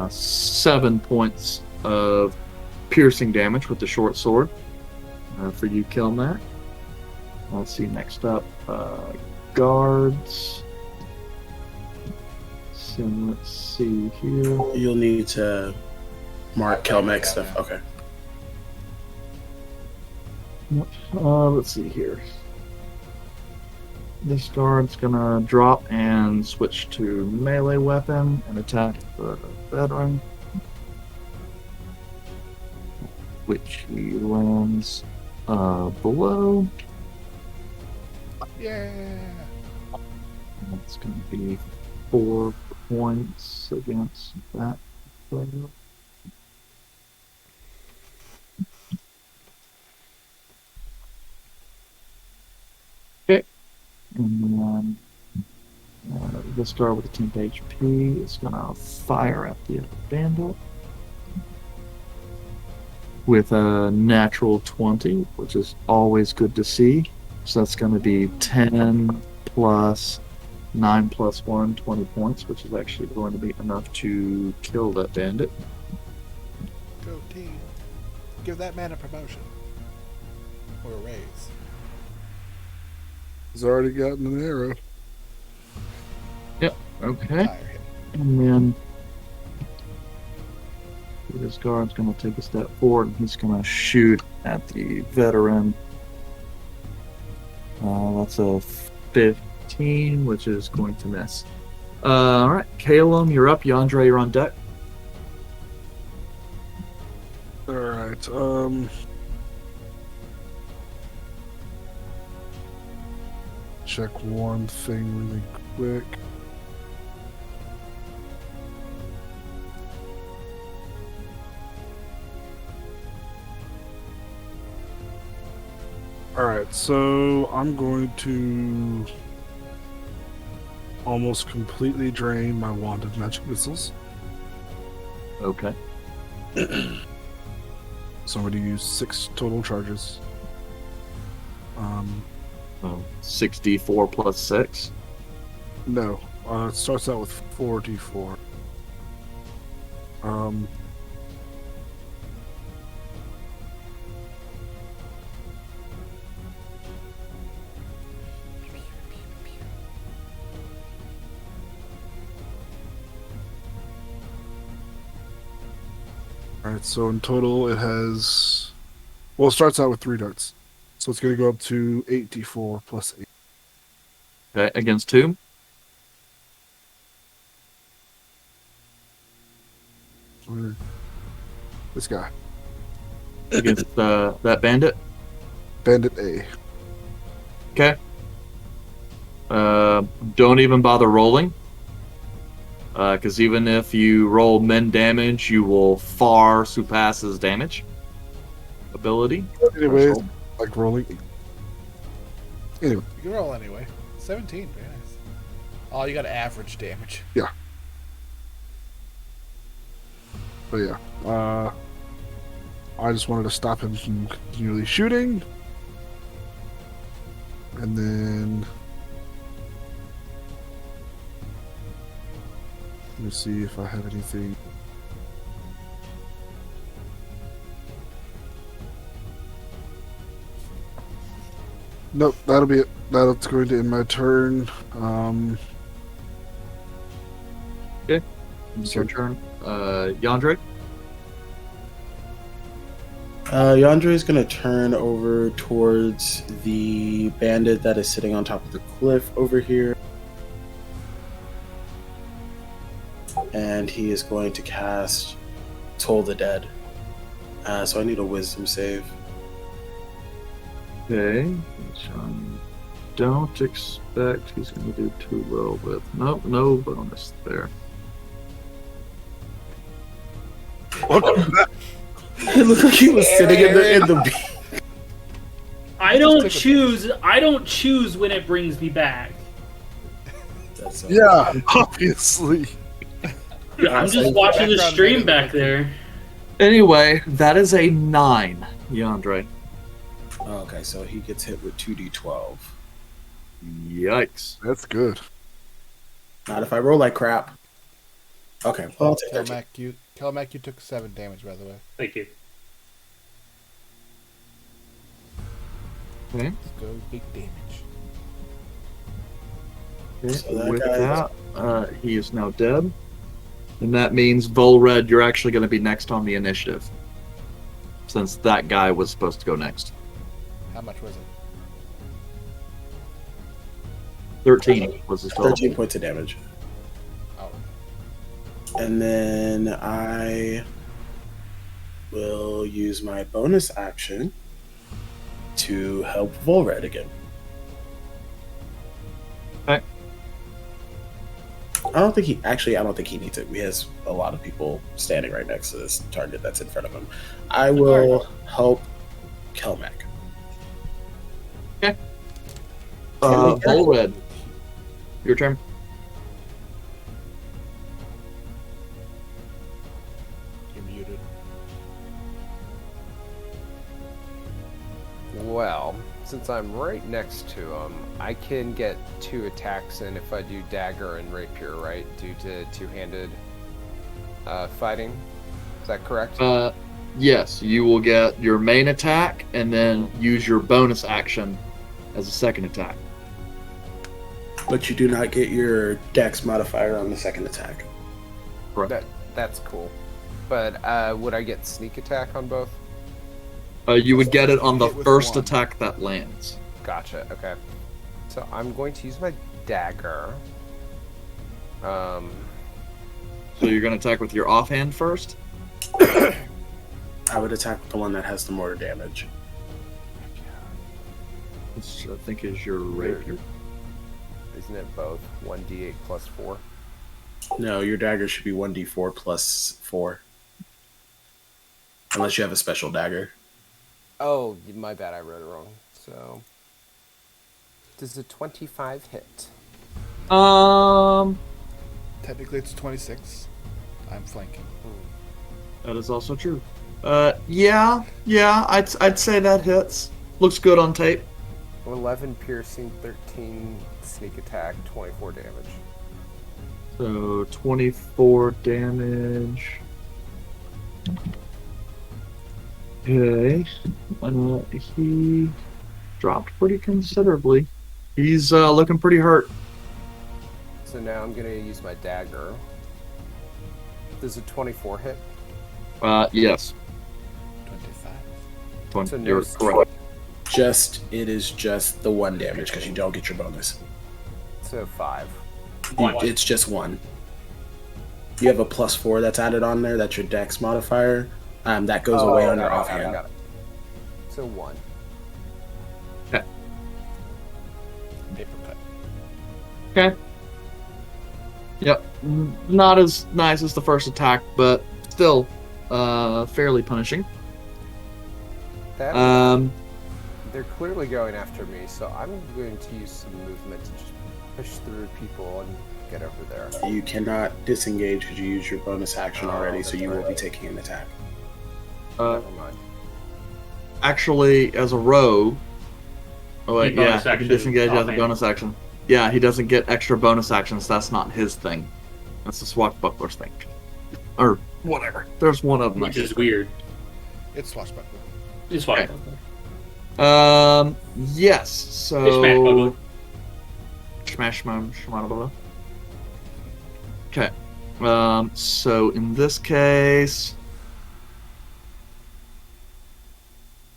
Speaker 2: 7 points of piercing damage with the short sword for you, Kelmac. Let's see, next up, guards. So let's see here.
Speaker 7: You'll need to mark Kelmec stuff. Okay.
Speaker 2: Let's see here. This guard's gonna drop and switch to melee weapon and attack the veteran, which he lands below.
Speaker 3: Yeah.
Speaker 2: That's gonna be 4 points against that player. Okay. And then this guard with a 10 HP is gonna fire at the other bandit with a natural 20, which is always good to see. So that's gonna be 10 plus 9 plus 1, 20 points, which is actually going to be enough to kill that bandit.
Speaker 3: Go team. Give that man a promotion. Or a raise.
Speaker 4: He's already gotten an arrow.
Speaker 2: Yep, okay.
Speaker 3: Fire him.
Speaker 2: And then this guard's going to take a step forward and he's going to shoot at the veteran. That's a 15, which is going to miss. Alright, Calum, you're up. Yandre, you're on deck.
Speaker 4: Alright, check one thing really quick. Alright, so I'm going to almost completely drain my wand of magic missiles.
Speaker 2: Okay.
Speaker 4: So I'm going to use 6 total charges.
Speaker 2: So 64 plus 6.
Speaker 4: No, it starts out with 4d4. Alright, so in total it has... Well, it starts out with 3 darts. So it's going to go up to 8d4 plus 8.
Speaker 2: Okay, against 2.
Speaker 4: This guy.
Speaker 2: Against that bandit.
Speaker 4: Bandit A.
Speaker 2: Okay. Don't even bother rolling. Because even if you roll men damage, you will far surpass his damage ability.
Speaker 4: Anyway,
Speaker 2: Threshold.
Speaker 4: like rolling. Anyway,
Speaker 3: You can roll anyway. 17, very nice. Oh, you got average damage.
Speaker 4: but yeah. I just wanted to stop him from continually shooting. And then... Let me see if I have anything. Nope, that'll be it. That's going to end my turn.
Speaker 2: It's your turn. Yandre?
Speaker 7: Yandre is going to turn over towards the bandit that is sitting on top of the cliff over here. And he is going to cast Toll the Dead. So I need a wisdom save.
Speaker 2: Okay. Which I don't expect he's going to do too well with. Nope, no bonus there.
Speaker 7: It looked like he was sitting in the
Speaker 6: I don't choose when it brings me back.
Speaker 7: That's
Speaker 4: Yeah, obviously.
Speaker 6: I'm just watching the stream back there.
Speaker 2: Anyway, that is a 9, Yandre.
Speaker 7: Okay, so he gets hit with 2d12.
Speaker 2: Yikes.
Speaker 4: That's good.
Speaker 7: Not if I roll like crap. Okay, well, I'll take 13.
Speaker 3: Kelmac, you took 7 damage, by the way.
Speaker 6: Thank you.
Speaker 2: Okay.
Speaker 3: Let's go big damage.
Speaker 7: So that
Speaker 2: With
Speaker 7: guy-
Speaker 2: that, he is now dead. And that means, Volred, you're actually going to be next on the initiative. Since that guy was supposed to go next.
Speaker 3: How much was
Speaker 2: 13 was his total.
Speaker 7: 13 points of damage.
Speaker 3: Oh,
Speaker 7: And then I will use my bonus action to help Volred again.
Speaker 2: Okay.
Speaker 7: I don't think he needs it. He has a lot of people standing right next to this target that's in front of him. I will help Kelmac.
Speaker 2: Volred, your turn.
Speaker 3: you're muted.
Speaker 5: Well, since I'm right next to him, I can get 2 attacks in if I do dagger and rapier, right? Due to two-handed fighting. Is that correct?
Speaker 2: Yes, you will get your main attack and then use your bonus action as a second attack.
Speaker 7: But you do not get your dex modifier on the second attack.
Speaker 2: Correct.
Speaker 5: That's cool. But would I get sneak attack on both?
Speaker 2: You would get it on the
Speaker 3: Hit with
Speaker 2: first
Speaker 3: one.
Speaker 2: attack that lands.
Speaker 5: Gotcha. Okay. So I'm going to use my dagger.
Speaker 2: So you're going to attack with your offhand first?
Speaker 7: I would attack with the one that has the mortar damage.
Speaker 2: Which I think is your rapier.
Speaker 5: Isn't it both 1d8 plus 4?
Speaker 7: No, your dagger should be 1d4 plus 4. Unless you have a special dagger.
Speaker 5: Oh, my bad. I wrote it wrong. So does a 25 hit?
Speaker 3: Technically, it's 26. I'm flanking.
Speaker 2: That is also true. Yeah, I'd say that hits. Looks good on tape.
Speaker 5: 11 piercing, 13 sneak attack, 24 damage.
Speaker 2: So 24 damage. Okay. He dropped pretty considerably. He's looking pretty hurt.
Speaker 5: So now I'm going to use my dagger. Does a 24 hit?
Speaker 2: Yes.
Speaker 3: 25.
Speaker 5: So no
Speaker 2: You're correct.
Speaker 7: It is just the 1 damage because you don't get your bonus.
Speaker 5: So 5.
Speaker 7: It's just 1. You have a plus 4 that's added on there. That's your dex modifier. That goes away on your offhand.
Speaker 5: Got it. So 1.
Speaker 3: Paper cut.
Speaker 2: Okay. Yep. Not as nice as the first attack, but still fairly punishing.
Speaker 5: They're clearly going after me, so I'm going to use some movement to just push through people and get over there.
Speaker 7: You cannot disengage because you used your bonus action already, so
Speaker 5: that's
Speaker 7: you will
Speaker 5: right.
Speaker 7: be taking an attack.
Speaker 5: Never mind.
Speaker 2: Actually, as a rogue. Oh wait,
Speaker 6: Bonus
Speaker 2: yeah, you can
Speaker 6: action,
Speaker 2: disengage as a
Speaker 6: offhand.
Speaker 2: bonus action. Yeah, he doesn't get extra bonus actions. That's not his thing. That's the swashbuckler's thing. Or whatever. There's one of them.
Speaker 6: Which is weird.
Speaker 3: It's swashbuckler.
Speaker 6: It's fine.
Speaker 2: Yes. So. Smash blah. Okay. So in this case.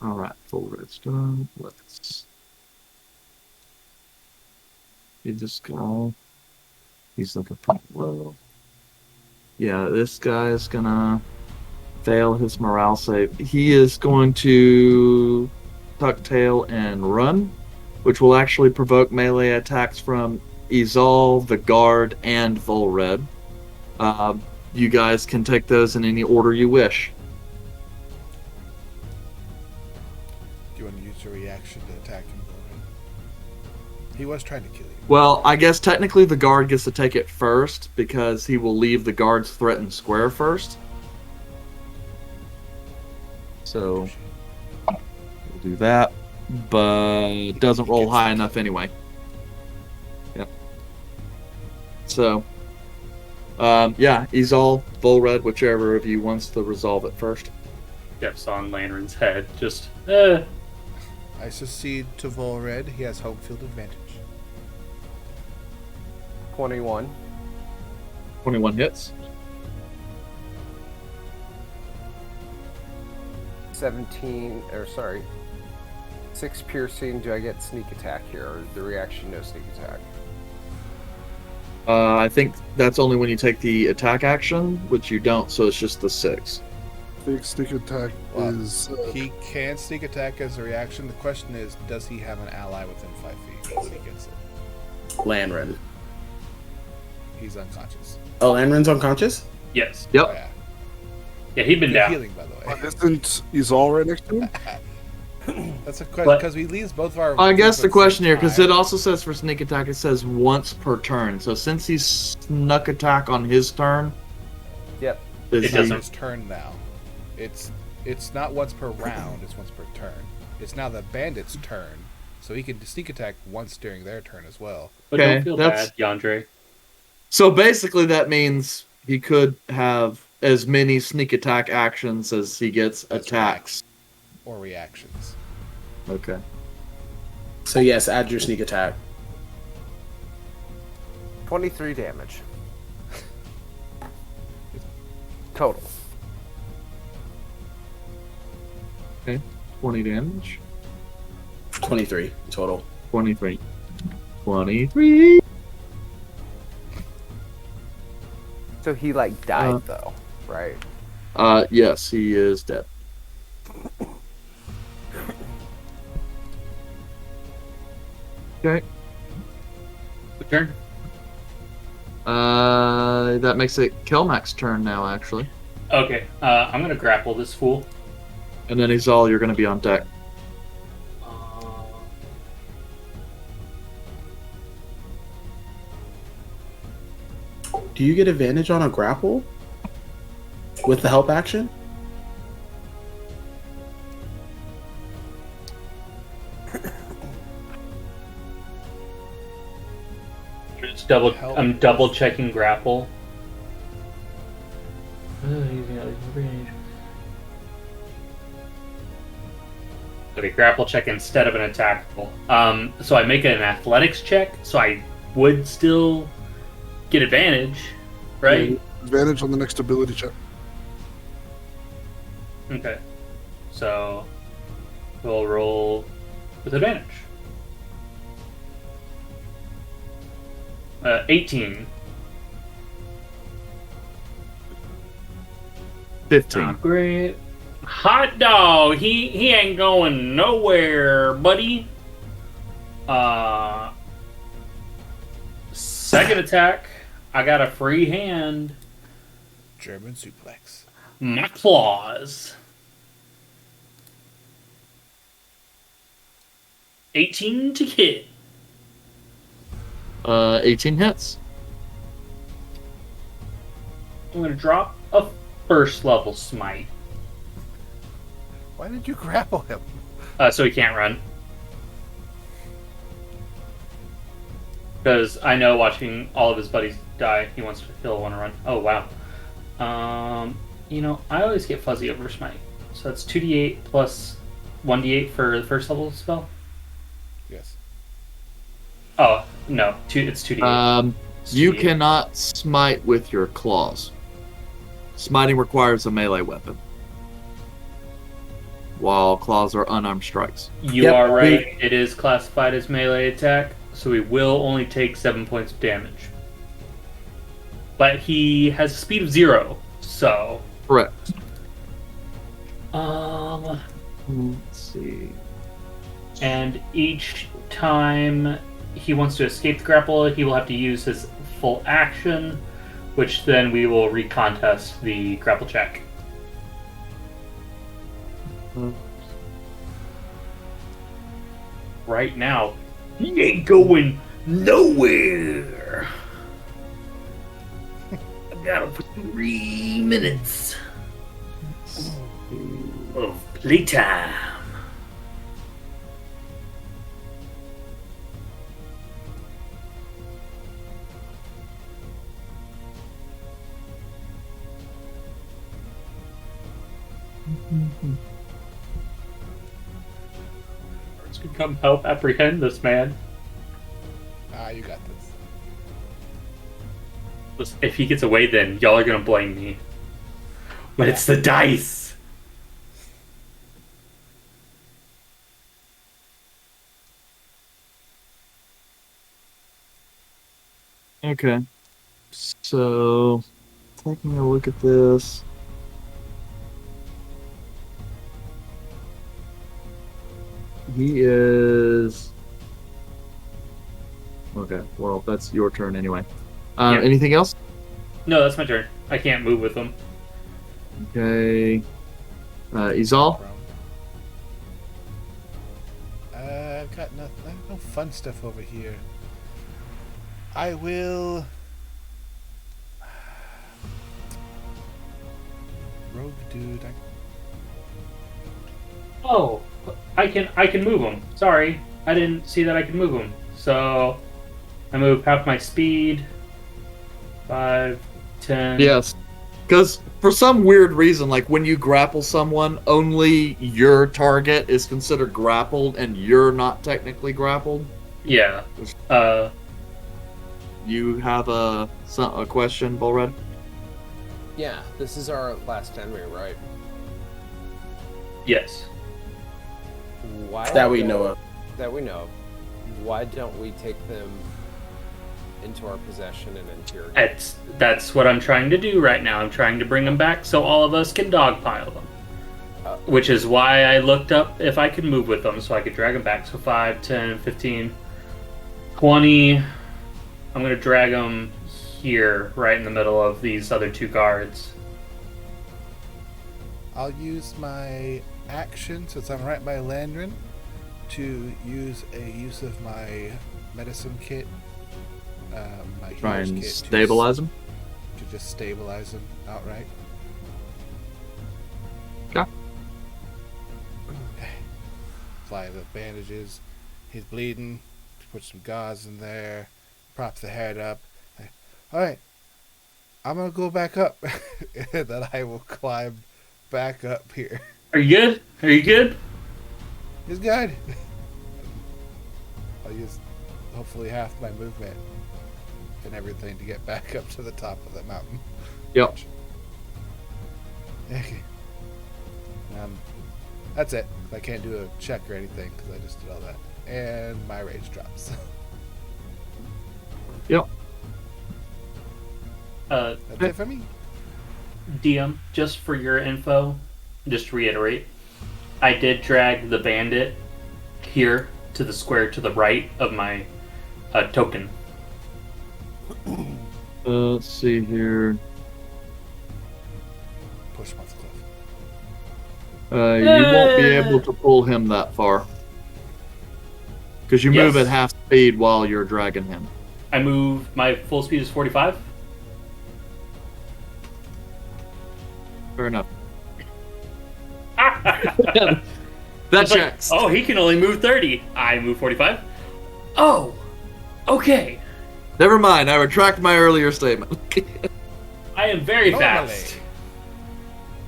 Speaker 2: Alright, full redstone. Let's. Feed this guy. He's looking pretty low. Yeah, this guy is gonna fail his morale save. He is going to tuck tail and run, which will actually provoke melee attacks from Izal, the guard, and Volred. You guys can take those in any order you wish.
Speaker 3: Do you want to use your reaction to attack him? He was trying to kill you.
Speaker 2: Well, I guess technically the guard gets to take it first because he will leave the guard's threatened square first. So we'll do that, but it doesn't roll high enough anyway. Yep. So, yeah, Izal, Volred, whichever of you wants to resolve it first.
Speaker 6: Steps on Lantern's head. Just,
Speaker 3: I succeed to Volred. He has home field advantage.
Speaker 5: 21.
Speaker 2: 21 hits.
Speaker 5: 6 piercing. Do I get sneak attack here, or the reaction no sneak attack?
Speaker 2: I think that's only when you take the attack action, which you don't, so it's just the 6.
Speaker 4: I think sneak attack
Speaker 3: Well,
Speaker 4: is.
Speaker 3: He can sneak attack as a reaction. The question is, does he have an ally within 5 feet when he gets it?
Speaker 5: Landren.
Speaker 3: He's unconscious.
Speaker 5: Oh, Landren's unconscious?
Speaker 6: Yes.
Speaker 2: Yep.
Speaker 3: Oh, yeah.
Speaker 6: Yeah, he'd been
Speaker 3: Good
Speaker 6: down.
Speaker 3: healing, by the way.
Speaker 4: Isn't Izal right next to him?
Speaker 3: That's a question
Speaker 6: But-
Speaker 3: because we leaves both of our.
Speaker 2: I guess
Speaker 3: at
Speaker 2: the question
Speaker 3: same
Speaker 2: here, because
Speaker 3: time.
Speaker 2: it also says for sneak attack, it says once per turn. So since he's snuck attack on his turn,
Speaker 5: Yep.
Speaker 2: is
Speaker 6: It
Speaker 2: he-
Speaker 6: doesn't-
Speaker 3: His turn now. It's not once per round. It's once per turn. It's now the bandit's turn, so he can sneak attack once during their turn as well.
Speaker 6: But
Speaker 2: Okay,
Speaker 6: don't feel
Speaker 2: that's-
Speaker 6: bad, Yandre.
Speaker 2: So basically, that means he could have as many sneak attack actions as he gets
Speaker 3: That's
Speaker 2: attacks.
Speaker 3: Or reactions.
Speaker 2: Okay.
Speaker 5: So yes, add your sneak attack.
Speaker 8: 23 damage. Total.
Speaker 2: 20 damage.
Speaker 5: 23 total.
Speaker 2: 23. 23.
Speaker 8: So he like died though, right?
Speaker 2: Yes, he is dead. Okay.
Speaker 6: Good turn.
Speaker 2: That makes it Kelmac's turn now, actually.
Speaker 6: Okay, I'm gonna grapple this fool.
Speaker 2: And then Izal, you're gonna be on deck.
Speaker 5: Do you get advantage on a grapple with the help action?
Speaker 6: Just double.
Speaker 3: Help.
Speaker 6: I'm double checking grapple. Okay, grapple check instead of an attack roll. So I make an athletics check, so I would still get advantage, right?
Speaker 4: Advantage on the next ability check.
Speaker 6: Okay. So we'll roll with advantage. 18.
Speaker 2: 15.
Speaker 6: Great. Hot dog. He ain't going nowhere, buddy. Second attack. I got a free hand.
Speaker 3: German suplex.
Speaker 6: My claws. 18 to hit.
Speaker 2: 18 hits.
Speaker 6: I'm gonna drop a first level smite.
Speaker 3: Why did you grapple him?
Speaker 6: So he can't run. Because I know watching all of his buddies die, he'll want to run. Oh wow. I always get fuzzy over smite. So that's 2d8 plus 1d8 for the first level spell.
Speaker 3: Yes.
Speaker 6: Oh no, it's 2d8. It's
Speaker 2: You
Speaker 6: 2d8.
Speaker 2: cannot smite with your claws. Smiting requires a melee weapon, while claws are unarmed strikes.
Speaker 6: You
Speaker 5: Yep,
Speaker 6: are right. It is classified as melee attack, so he will only take 7 points of damage. But he has a speed of 0, so.
Speaker 2: Correct.
Speaker 6: Um.
Speaker 2: Let's see.
Speaker 6: And each time he wants to escape the grapple, he will have to use his full action, which then we will recontest the grapple check. Right now, he ain't going nowhere. I've got him for 3 minutes of playtime. Let's come help apprehend this man.
Speaker 3: You got this.
Speaker 6: Listen, if he gets away, then y'all are gonna blame me. But it's the dice.
Speaker 2: Okay. So, taking a look at this. He is. Okay, well, that's your turn anyway.
Speaker 6: Yeah.
Speaker 2: Anything else?
Speaker 6: No, that's my turn. I can't move with them.
Speaker 2: Okay. Izal?
Speaker 3: I've got no fun stuff over here. I will. Rogue dude.
Speaker 6: Oh, I can move them. Sorry, I didn't see that I could move them. So I move half my speed. 5, 10.
Speaker 2: Yes. Because for some weird reason, like when you grapple someone, only your target is considered grappled and you're not technically grappled.
Speaker 6: Yeah.
Speaker 2: You have a question, Bullred?
Speaker 5: Yeah, this is our last enemy, right?
Speaker 6: Yes.
Speaker 5: Why
Speaker 7: That we know of.
Speaker 5: That we know of. Why don't we take them into our possession and interrogate?
Speaker 6: That's what I'm trying to do right now. I'm trying to bring them back so all of us can dogpile them. Which is why I looked up if I could move with them so I could drag them back. So 5, 10, 15, 20. I'm going to drag them here, right in the middle of these other two guards.
Speaker 3: I'll use my action, since I'm right by Landrin, to use of my medicine kit. My
Speaker 2: Try
Speaker 3: healer's
Speaker 2: and
Speaker 3: kit
Speaker 2: stabilize him?
Speaker 3: to just stabilize him outright.
Speaker 2: Okay.
Speaker 3: Apply the bandages. He's bleeding. Put some gauze in there. Prop the head up. Alright. I'm gonna go back up. And then I will climb back up here.
Speaker 6: Are you good? Are you good?
Speaker 3: He's good. I'll use hopefully half my movement and everything to get back up to the top of the mountain.
Speaker 2: Yep.
Speaker 3: Okay. That's it. I can't do a check or anything because I just did all that. And my rage drops.
Speaker 2: Yep.
Speaker 3: That's it for me.
Speaker 6: DM, just for your info, just to reiterate, I did drag the bandit here to the square to the right of my token.
Speaker 2: Let's see here.
Speaker 3: Push him off the cliff.
Speaker 2: You won't be able to pull him that far. Because you move
Speaker 6: Yes.
Speaker 2: at half speed while you're dragging him.
Speaker 6: I move, my full speed is 45.
Speaker 2: Fair enough.
Speaker 6: That
Speaker 2: That checks.
Speaker 6: oh, he can only move 30. I move 45. Oh, okay.
Speaker 2: Never mind, I retract my earlier statement.
Speaker 6: I am very
Speaker 3: Normally.
Speaker 6: fast.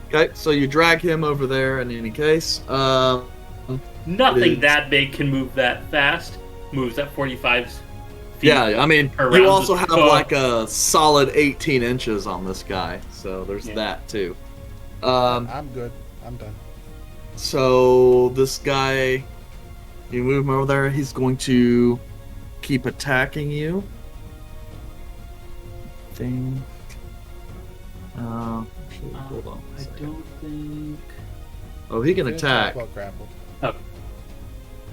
Speaker 2: Okay, so you drag him over there in any case.
Speaker 6: Nothing
Speaker 2: Is-
Speaker 6: that big can move that fast. Moves at 45 feet.
Speaker 2: Yeah, I mean,
Speaker 6: around
Speaker 2: you also
Speaker 6: the
Speaker 2: have
Speaker 6: top.
Speaker 2: like a solid 18 inches on this guy, so there's
Speaker 6: Yeah.
Speaker 2: that too.
Speaker 3: I'm good. I'm done.
Speaker 2: So this guy, you move him over there, he's going to keep attacking you. Thing. Actually, hold on. a
Speaker 6: I
Speaker 2: second.
Speaker 6: don't think.
Speaker 2: Oh, he can
Speaker 3: Good
Speaker 2: attack.
Speaker 3: job, well grappled.
Speaker 6: Oh,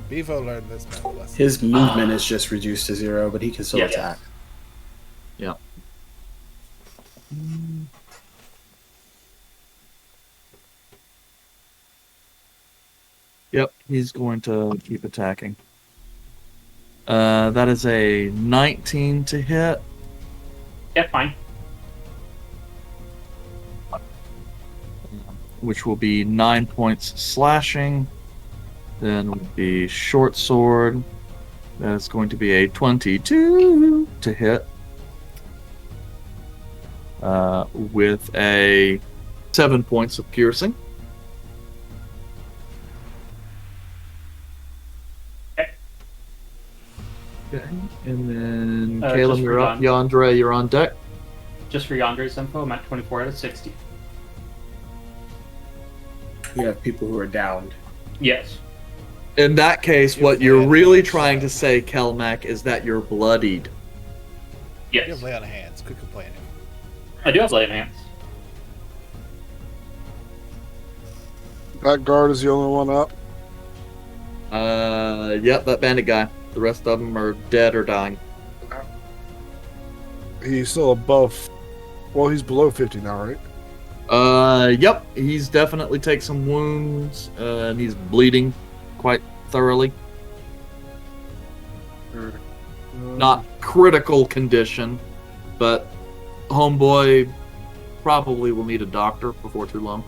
Speaker 3: Bevo learned this math lesson.
Speaker 7: His movement is just reduced to 0, but he can still
Speaker 6: Yeah.
Speaker 7: attack.
Speaker 2: Yeah. Yep, he's going to keep attacking. That is a 19 to hit.
Speaker 6: yeah, fine.
Speaker 2: Which will be 9 points slashing. Then would be short sword. That's going to be a 22 to hit. With a 7 points of piercing. Okay, and then Caleb,
Speaker 6: just
Speaker 2: you're
Speaker 6: for
Speaker 2: up.
Speaker 6: Yon.
Speaker 2: Yandere, you're on deck.
Speaker 6: Just for Yandre's info, I'm at 24 out of 60.
Speaker 7: We have people who are downed.
Speaker 6: Yes.
Speaker 2: In that case,
Speaker 3: You're
Speaker 2: what you're
Speaker 3: flat.
Speaker 2: really trying to say, Kelmac, is that you're bloodied.
Speaker 3: You
Speaker 6: Yes.
Speaker 3: have lay on hands. Quit complaining.
Speaker 6: I do have lay on hands.
Speaker 4: That guard is the only one up.
Speaker 2: Yep, that bandit guy. The rest of them are dead or dying.
Speaker 4: He's still above. Well, he's below 50 now, right?
Speaker 2: Yep, he's definitely taken some wounds, and he's bleeding quite thoroughly. Not critical condition, but homeboy probably will need a doctor before too long.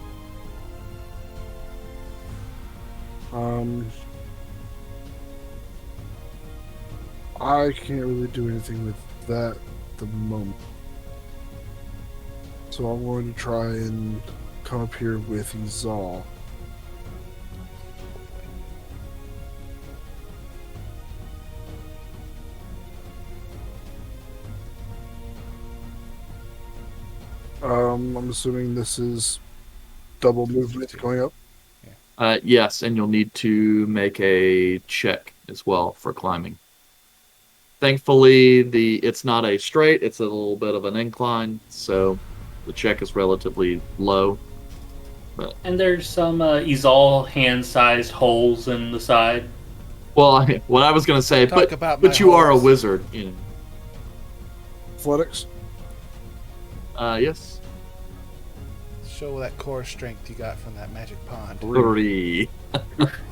Speaker 4: I can't really do anything with that at the moment. So I'm going to try and come up here with Izal. I'm assuming this is double movement going up.
Speaker 2: Yes, and you'll need to make a check as well for climbing. Thankfully, it's not a straight, it's a little bit of an incline, so the check is relatively low.
Speaker 6: And there's some Izal hand-sized holes in the side.
Speaker 2: Well, what I was going to say,
Speaker 3: Talk about my
Speaker 2: but you are a
Speaker 3: holes.
Speaker 2: wizard, you
Speaker 4: Athletics.
Speaker 2: know. Yes.
Speaker 3: Show that core strength you got from that magic pond.
Speaker 2: 3.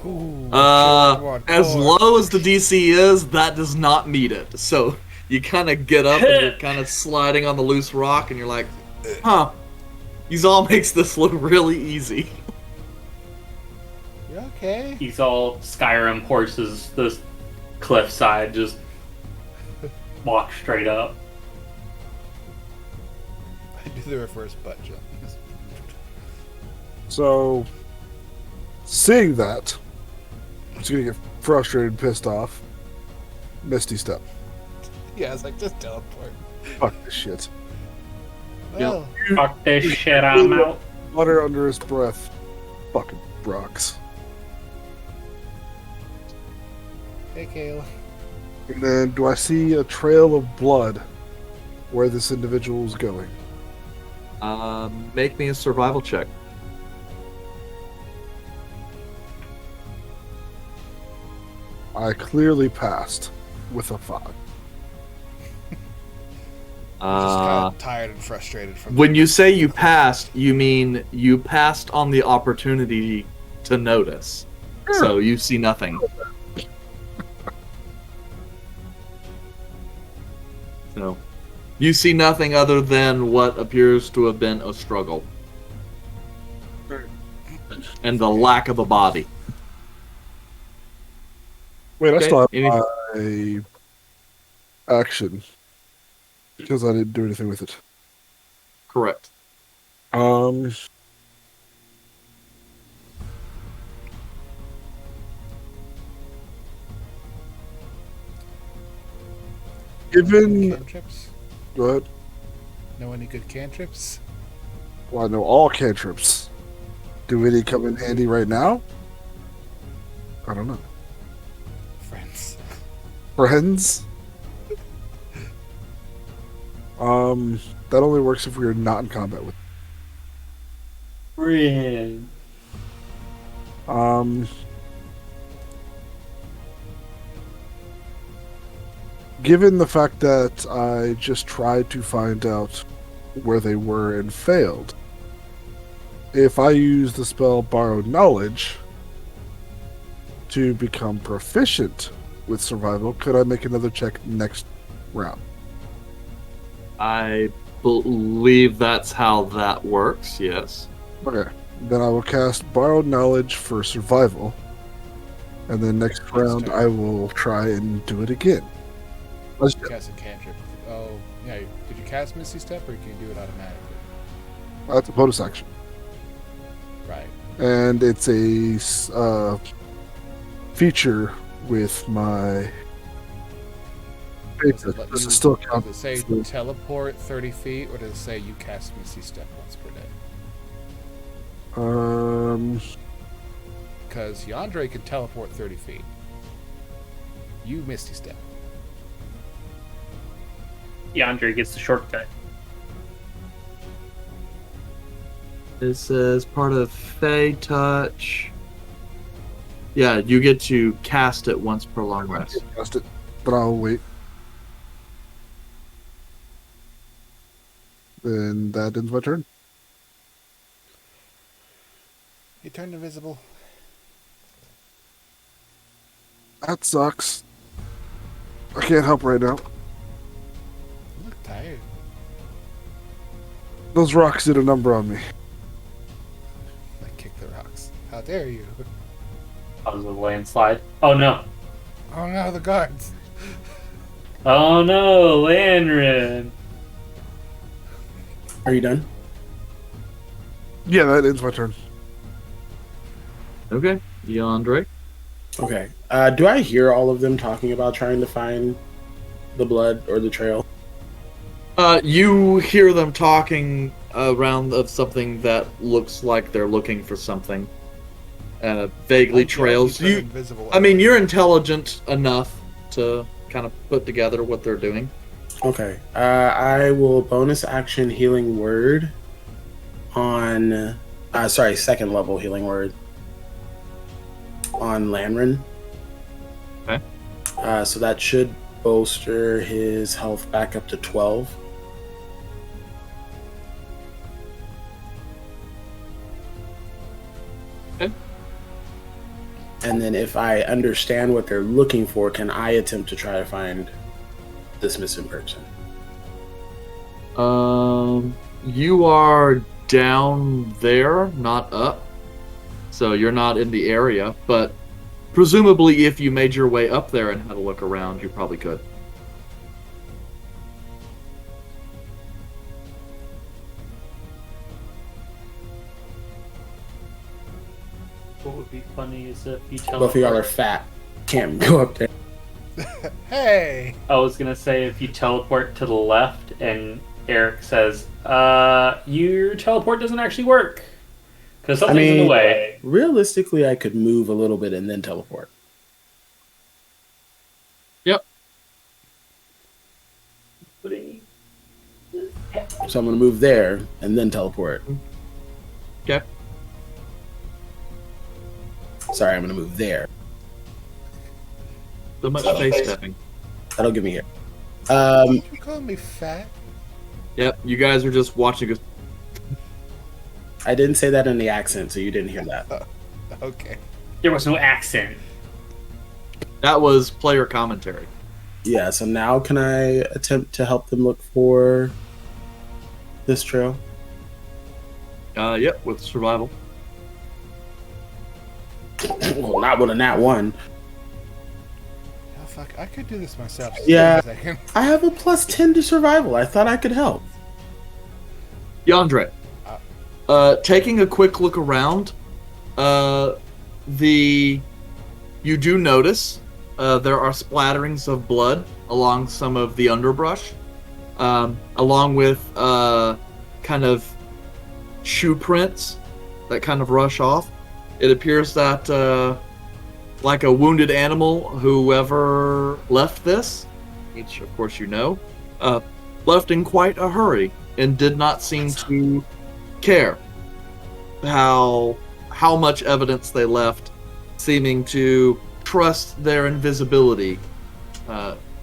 Speaker 3: Ooh,
Speaker 2: As low as the DC is, that does not meet it. So you kind of get up and you're kind of sliding on the loose rock, and you're like, huh, Izal makes this look really easy.
Speaker 3: You okay?
Speaker 6: Izal Skyrim horses the cliffside, just walk straight up.
Speaker 3: I do the reverse butt jump.
Speaker 4: So, seeing that, I'm just gonna get frustrated and pissed off. Misty Step.
Speaker 3: Yeah, it's like, just teleport.
Speaker 4: Fuck this shit.
Speaker 3: Well,
Speaker 6: Fuck this shit, I'm out.
Speaker 4: Mutter under his breath. Fucking rocks.
Speaker 3: hey, Kayla.
Speaker 4: And then, do I see a trail of blood where this individual is going?
Speaker 2: Make me a survival check.
Speaker 4: I clearly passed with a 5.
Speaker 3: I'm just kind of tired and frustrated from
Speaker 2: When you say you passed, you mean you passed on the opportunity to notice. So you see nothing. So you see nothing other than what appears to have been a struggle. And the lack of a body.
Speaker 4: Wait, I
Speaker 2: Okay,
Speaker 4: still have
Speaker 2: any-
Speaker 4: my action because I didn't do anything with it.
Speaker 2: Correct.
Speaker 4: Given,
Speaker 3: cantrips.
Speaker 4: go ahead.
Speaker 3: Know any good cantrips?
Speaker 4: Well, I know all cantrips. Do any come in handy right now? I don't know.
Speaker 3: Friends.
Speaker 4: Friends? That only works if we are not in combat with.
Speaker 6: Friend.
Speaker 4: Given the fact that I just tried to find out where they were and failed, if I use the spell Borrowed Knowledge to become proficient with survival, could I make another check next round?
Speaker 2: I believe that's how that works, yes.
Speaker 4: Okay. Then I will cast Borrowed Knowledge for survival, and then next round
Speaker 3: turn.
Speaker 4: I will try and do it again. Let's do
Speaker 3: Cast a cantrip. Oh, yeah. Did you cast Misty Step, or can you do it automatically?
Speaker 4: That's a bonus action.
Speaker 3: Right.
Speaker 4: And it's a feature with my.
Speaker 3: Does it let
Speaker 4: Does
Speaker 3: you-
Speaker 4: it still count?
Speaker 3: Does it say
Speaker 4: for-
Speaker 3: teleport 30 feet, or does it say you cast Misty Step once per day? Because Yandere can teleport 30 feet. You Misty Step.
Speaker 6: Yandere gets the shortcut.
Speaker 2: It says part of Fey Touch. Yeah, you get to cast it once per long rest.
Speaker 4: Cast it, but I'll wait. Then that ends my turn.
Speaker 3: You turned invisible.
Speaker 4: That sucks. I can't help right now.
Speaker 3: You look tired.
Speaker 4: Those rocks did a number on me.
Speaker 3: I kick the rocks. How dare you?
Speaker 6: That was a landslide. Oh no.
Speaker 3: Oh no, the guards.
Speaker 6: Oh no, Landrin.
Speaker 7: Are you done?
Speaker 4: Yeah, that ends my turn.
Speaker 2: Okay, Yandere.
Speaker 7: Okay. Do I hear all of them talking about trying to find the blood or the trail?
Speaker 2: You hear them talking around of something that looks like they're looking for something. Vaguely
Speaker 3: I'm glad
Speaker 2: trails.
Speaker 3: you turned
Speaker 2: You,
Speaker 3: invisible.
Speaker 2: I mean, you're intelligent enough to kind of put together what they're doing.
Speaker 7: Okay. I will bonus action healing word on. Second level healing word on Lanrin.
Speaker 2: Okay.
Speaker 7: So that should bolster his health back up to 12.
Speaker 2: Okay.
Speaker 7: And then if I understand what they're looking for, can I attempt to try to find this missing person?
Speaker 2: You are down there, not up. So you're not in the area, but presumably if you made your way up there and had a look around, you probably could.
Speaker 6: What would be funny is if you tell.
Speaker 7: Both of y'all are fat. Can't go up there.
Speaker 3: Hey!
Speaker 6: I was gonna say if you teleport to the left and Eric says, your teleport doesn't actually work. Because something's in the way.
Speaker 7: Realistically, I could move a little bit and then teleport.
Speaker 2: Yep.
Speaker 7: So I'm going to move there and then teleport.
Speaker 2: Okay.
Speaker 7: Sorry, I'm going to move there.
Speaker 2: So much face stepping.
Speaker 7: That'll get me here.
Speaker 3: You calling me fat?
Speaker 2: Yep, you guys are just watching us.
Speaker 7: I didn't say that in the accent, so you didn't hear that.
Speaker 3: Okay.
Speaker 6: There was no accent.
Speaker 2: That was player commentary.
Speaker 7: Yeah, so now can I attempt to help them look for this trail?
Speaker 2: Yep, with survival.
Speaker 7: Well, not with a nat 1.
Speaker 3: Oh, fuck. I could do this myself. Just
Speaker 7: Yeah.
Speaker 3: give me a second.
Speaker 7: I have a plus 10 to survival. I thought I could help.
Speaker 2: Yandre, taking a quick look around, you do notice there are splatterings of blood along some of the underbrush, along with kind of shoe prints that kind of rush off. It appears that, like a wounded animal, whoever left this, which of course you know, left in quite a hurry and did not seem to care how much evidence they left, seeming to trust their invisibility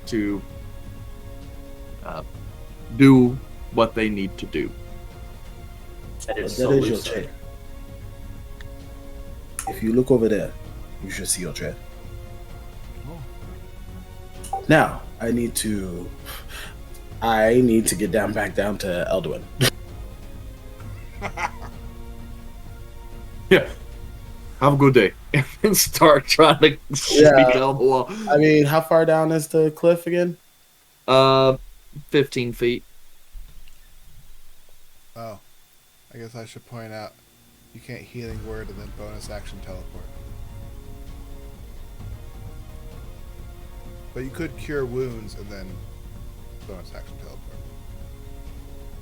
Speaker 2: to do what they need to do.
Speaker 6: That is
Speaker 7: That
Speaker 6: so
Speaker 7: is your
Speaker 6: lucid.
Speaker 7: chair. If you look over there, you should see your chair. Now, I need to get back down to Elduin.
Speaker 2: Yeah. Have a good day. And start trying to sneak
Speaker 7: Yeah.
Speaker 2: down the wall.
Speaker 7: I mean, how far down is the cliff again?
Speaker 2: 15 feet.
Speaker 3: Oh. I guess I should point out you can't healing word and then bonus action teleport. But you could cure wounds and then bonus action teleport.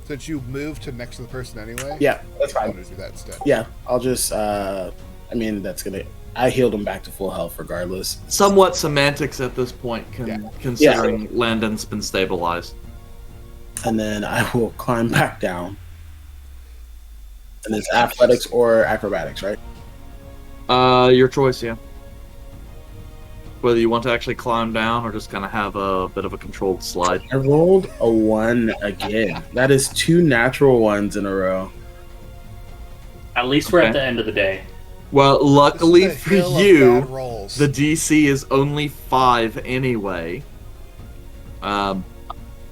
Speaker 3: Since you moved to next to the person anyway?
Speaker 7: Yeah, that's
Speaker 3: I'm
Speaker 7: fine.
Speaker 3: going to do that instead.
Speaker 7: Yeah, I'll just. I mean, that's gonna. I healed him back to full health regardless.
Speaker 2: Somewhat semantics at this point,
Speaker 3: Yeah.
Speaker 2: considering Landon's been stabilized.
Speaker 7: and then I will climb back down. And it's athletics or acrobatics, right?
Speaker 2: Your choice, yeah. Whether you want to actually climb down or just kind of have a bit of a controlled slide.
Speaker 7: I rolled a 1 again. That is 2 natural ones in a row.
Speaker 6: At least we're at
Speaker 2: Okay.
Speaker 6: the end of the day.
Speaker 2: Well, luckily
Speaker 3: This is
Speaker 2: for
Speaker 3: the hill of
Speaker 2: you,
Speaker 3: bad rolls.
Speaker 2: the DC is only 5 anyway.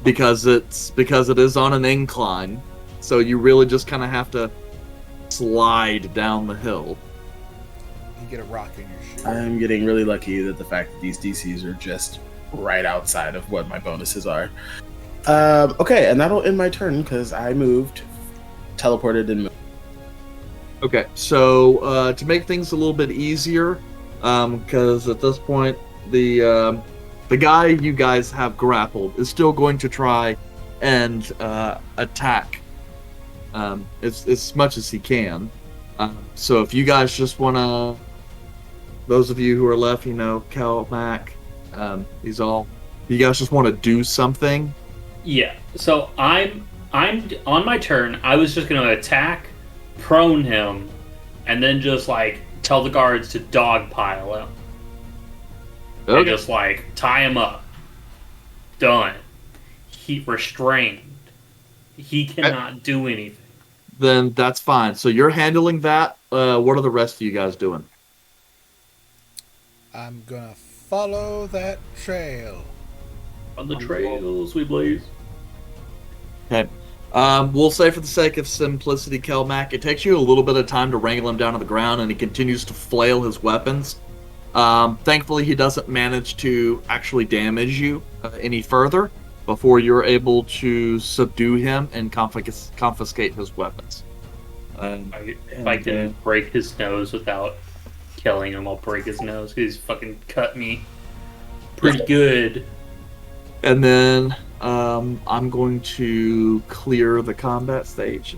Speaker 2: Because it is on an incline, so you really just kind of have to slide down the hill.
Speaker 3: You get a rock in your shoe.
Speaker 7: I'm getting really lucky that the fact that these DCs are just right outside of what my bonuses are. Okay, and that'll end my turn because I moved, teleported, and moved.
Speaker 2: Okay, so to make things a little bit easier, because at this point the guy you guys have grappled is still going to try and attack as much as he can. So if you guys just want to, those of you who are left, Cal, Mac, these all, you guys just want to do something.
Speaker 6: Yeah. So I'm on my turn. I was just gonna attack, prone him, and then just like tell the guards to dogpile him. And just like tie him up. Done. He restrained. He cannot do anything.
Speaker 2: Then that's fine. So you're handling that. What are the rest of you guys doing?
Speaker 3: I'm gonna follow that trail.
Speaker 6: On the trails we blaze.
Speaker 2: Okay. We'll say for the sake of simplicity, Kelmac, it takes you a little bit of time to wrangle him down to the ground, and he continues to flail his weapons. Thankfully, he doesn't manage to actually damage you any further before you're able to subdue him and confiscate his weapons.
Speaker 6: If I can break his nose without killing him, I'll break his nose. He's fucking cut me pretty good.
Speaker 2: And then I'm going to clear the combat stage.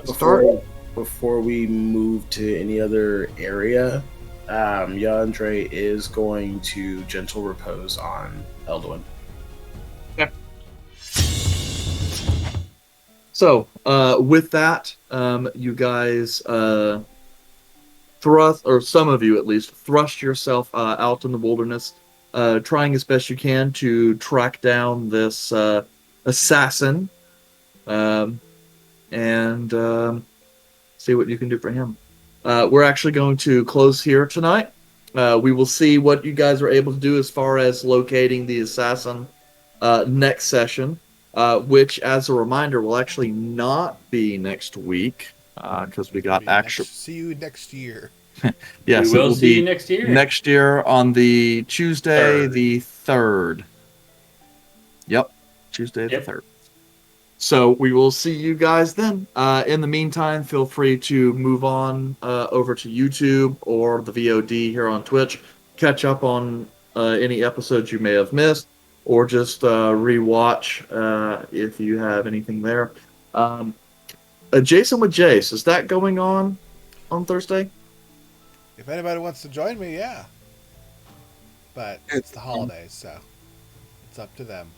Speaker 7: Before we move to any other area, Yandre is going to gentle repose on Eldwin.
Speaker 2: Okay. So, with that, you guys thrust, or some of you at least, thrust yourself out in the wilderness, trying as best you can to track down this assassin and see what you can do for him. We're actually going to close here tonight. We will see what you guys are able to do as far as locating the assassin next session, which, as a reminder, will actually not be next week because we got
Speaker 3: See you next year.
Speaker 2: Yes,
Speaker 6: we will
Speaker 2: it will
Speaker 6: see
Speaker 2: be
Speaker 6: you next year.
Speaker 2: Next year on the Tuesday,
Speaker 6: 3rd.
Speaker 2: the 3rd. Yep, Tuesday the 3rd. So we will see you guys then. In the meantime, feel free to move on over to YouTube or the VOD here on Twitch. Catch up on any episodes you may have missed, or just rewatch if you have anything there. Jason with Jace, is that going on Thursday?
Speaker 3: If anybody wants to join me, yeah. But it's the holidays, so it's up to them.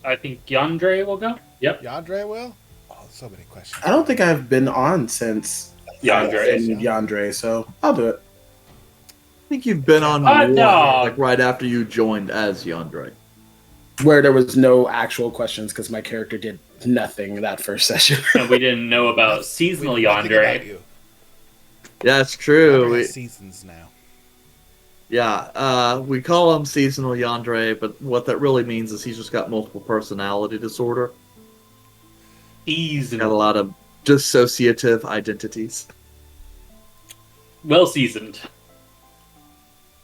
Speaker 6: I think Yandre will go. Yep.
Speaker 3: Yandre will? Oh, so many questions.
Speaker 7: I don't think I've been on since Yandre, so I'll do it.
Speaker 2: I think you've been on more, like right after you joined as Yandre.
Speaker 7: Where there was no actual questions because my character did nothing that first session.
Speaker 6: And we didn't know about seasonal Yandre.
Speaker 2: Yeah, it's true.
Speaker 3: We seasons now.
Speaker 2: Yeah, we call him seasonal Yandre, but what that really means is he's just got multiple personality disorder.
Speaker 6: He's
Speaker 2: got a lot of dissociative identities.
Speaker 6: Well seasoned.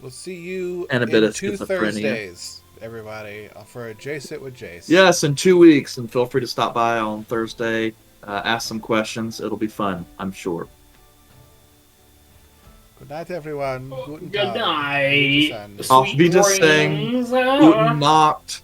Speaker 3: We'll see you
Speaker 2: and a bit of
Speaker 3: 2
Speaker 2: schizophrenia.
Speaker 3: Thursdays, everybody, for a Jace It with Jace.
Speaker 2: Yes, in 2 weeks, and feel free to stop by on Thursday, ask some questions. It'll be fun, I'm sure.
Speaker 3: Good night, everyone.
Speaker 6: Good night.
Speaker 2: Auf Wiedersehen. Guten Nacht.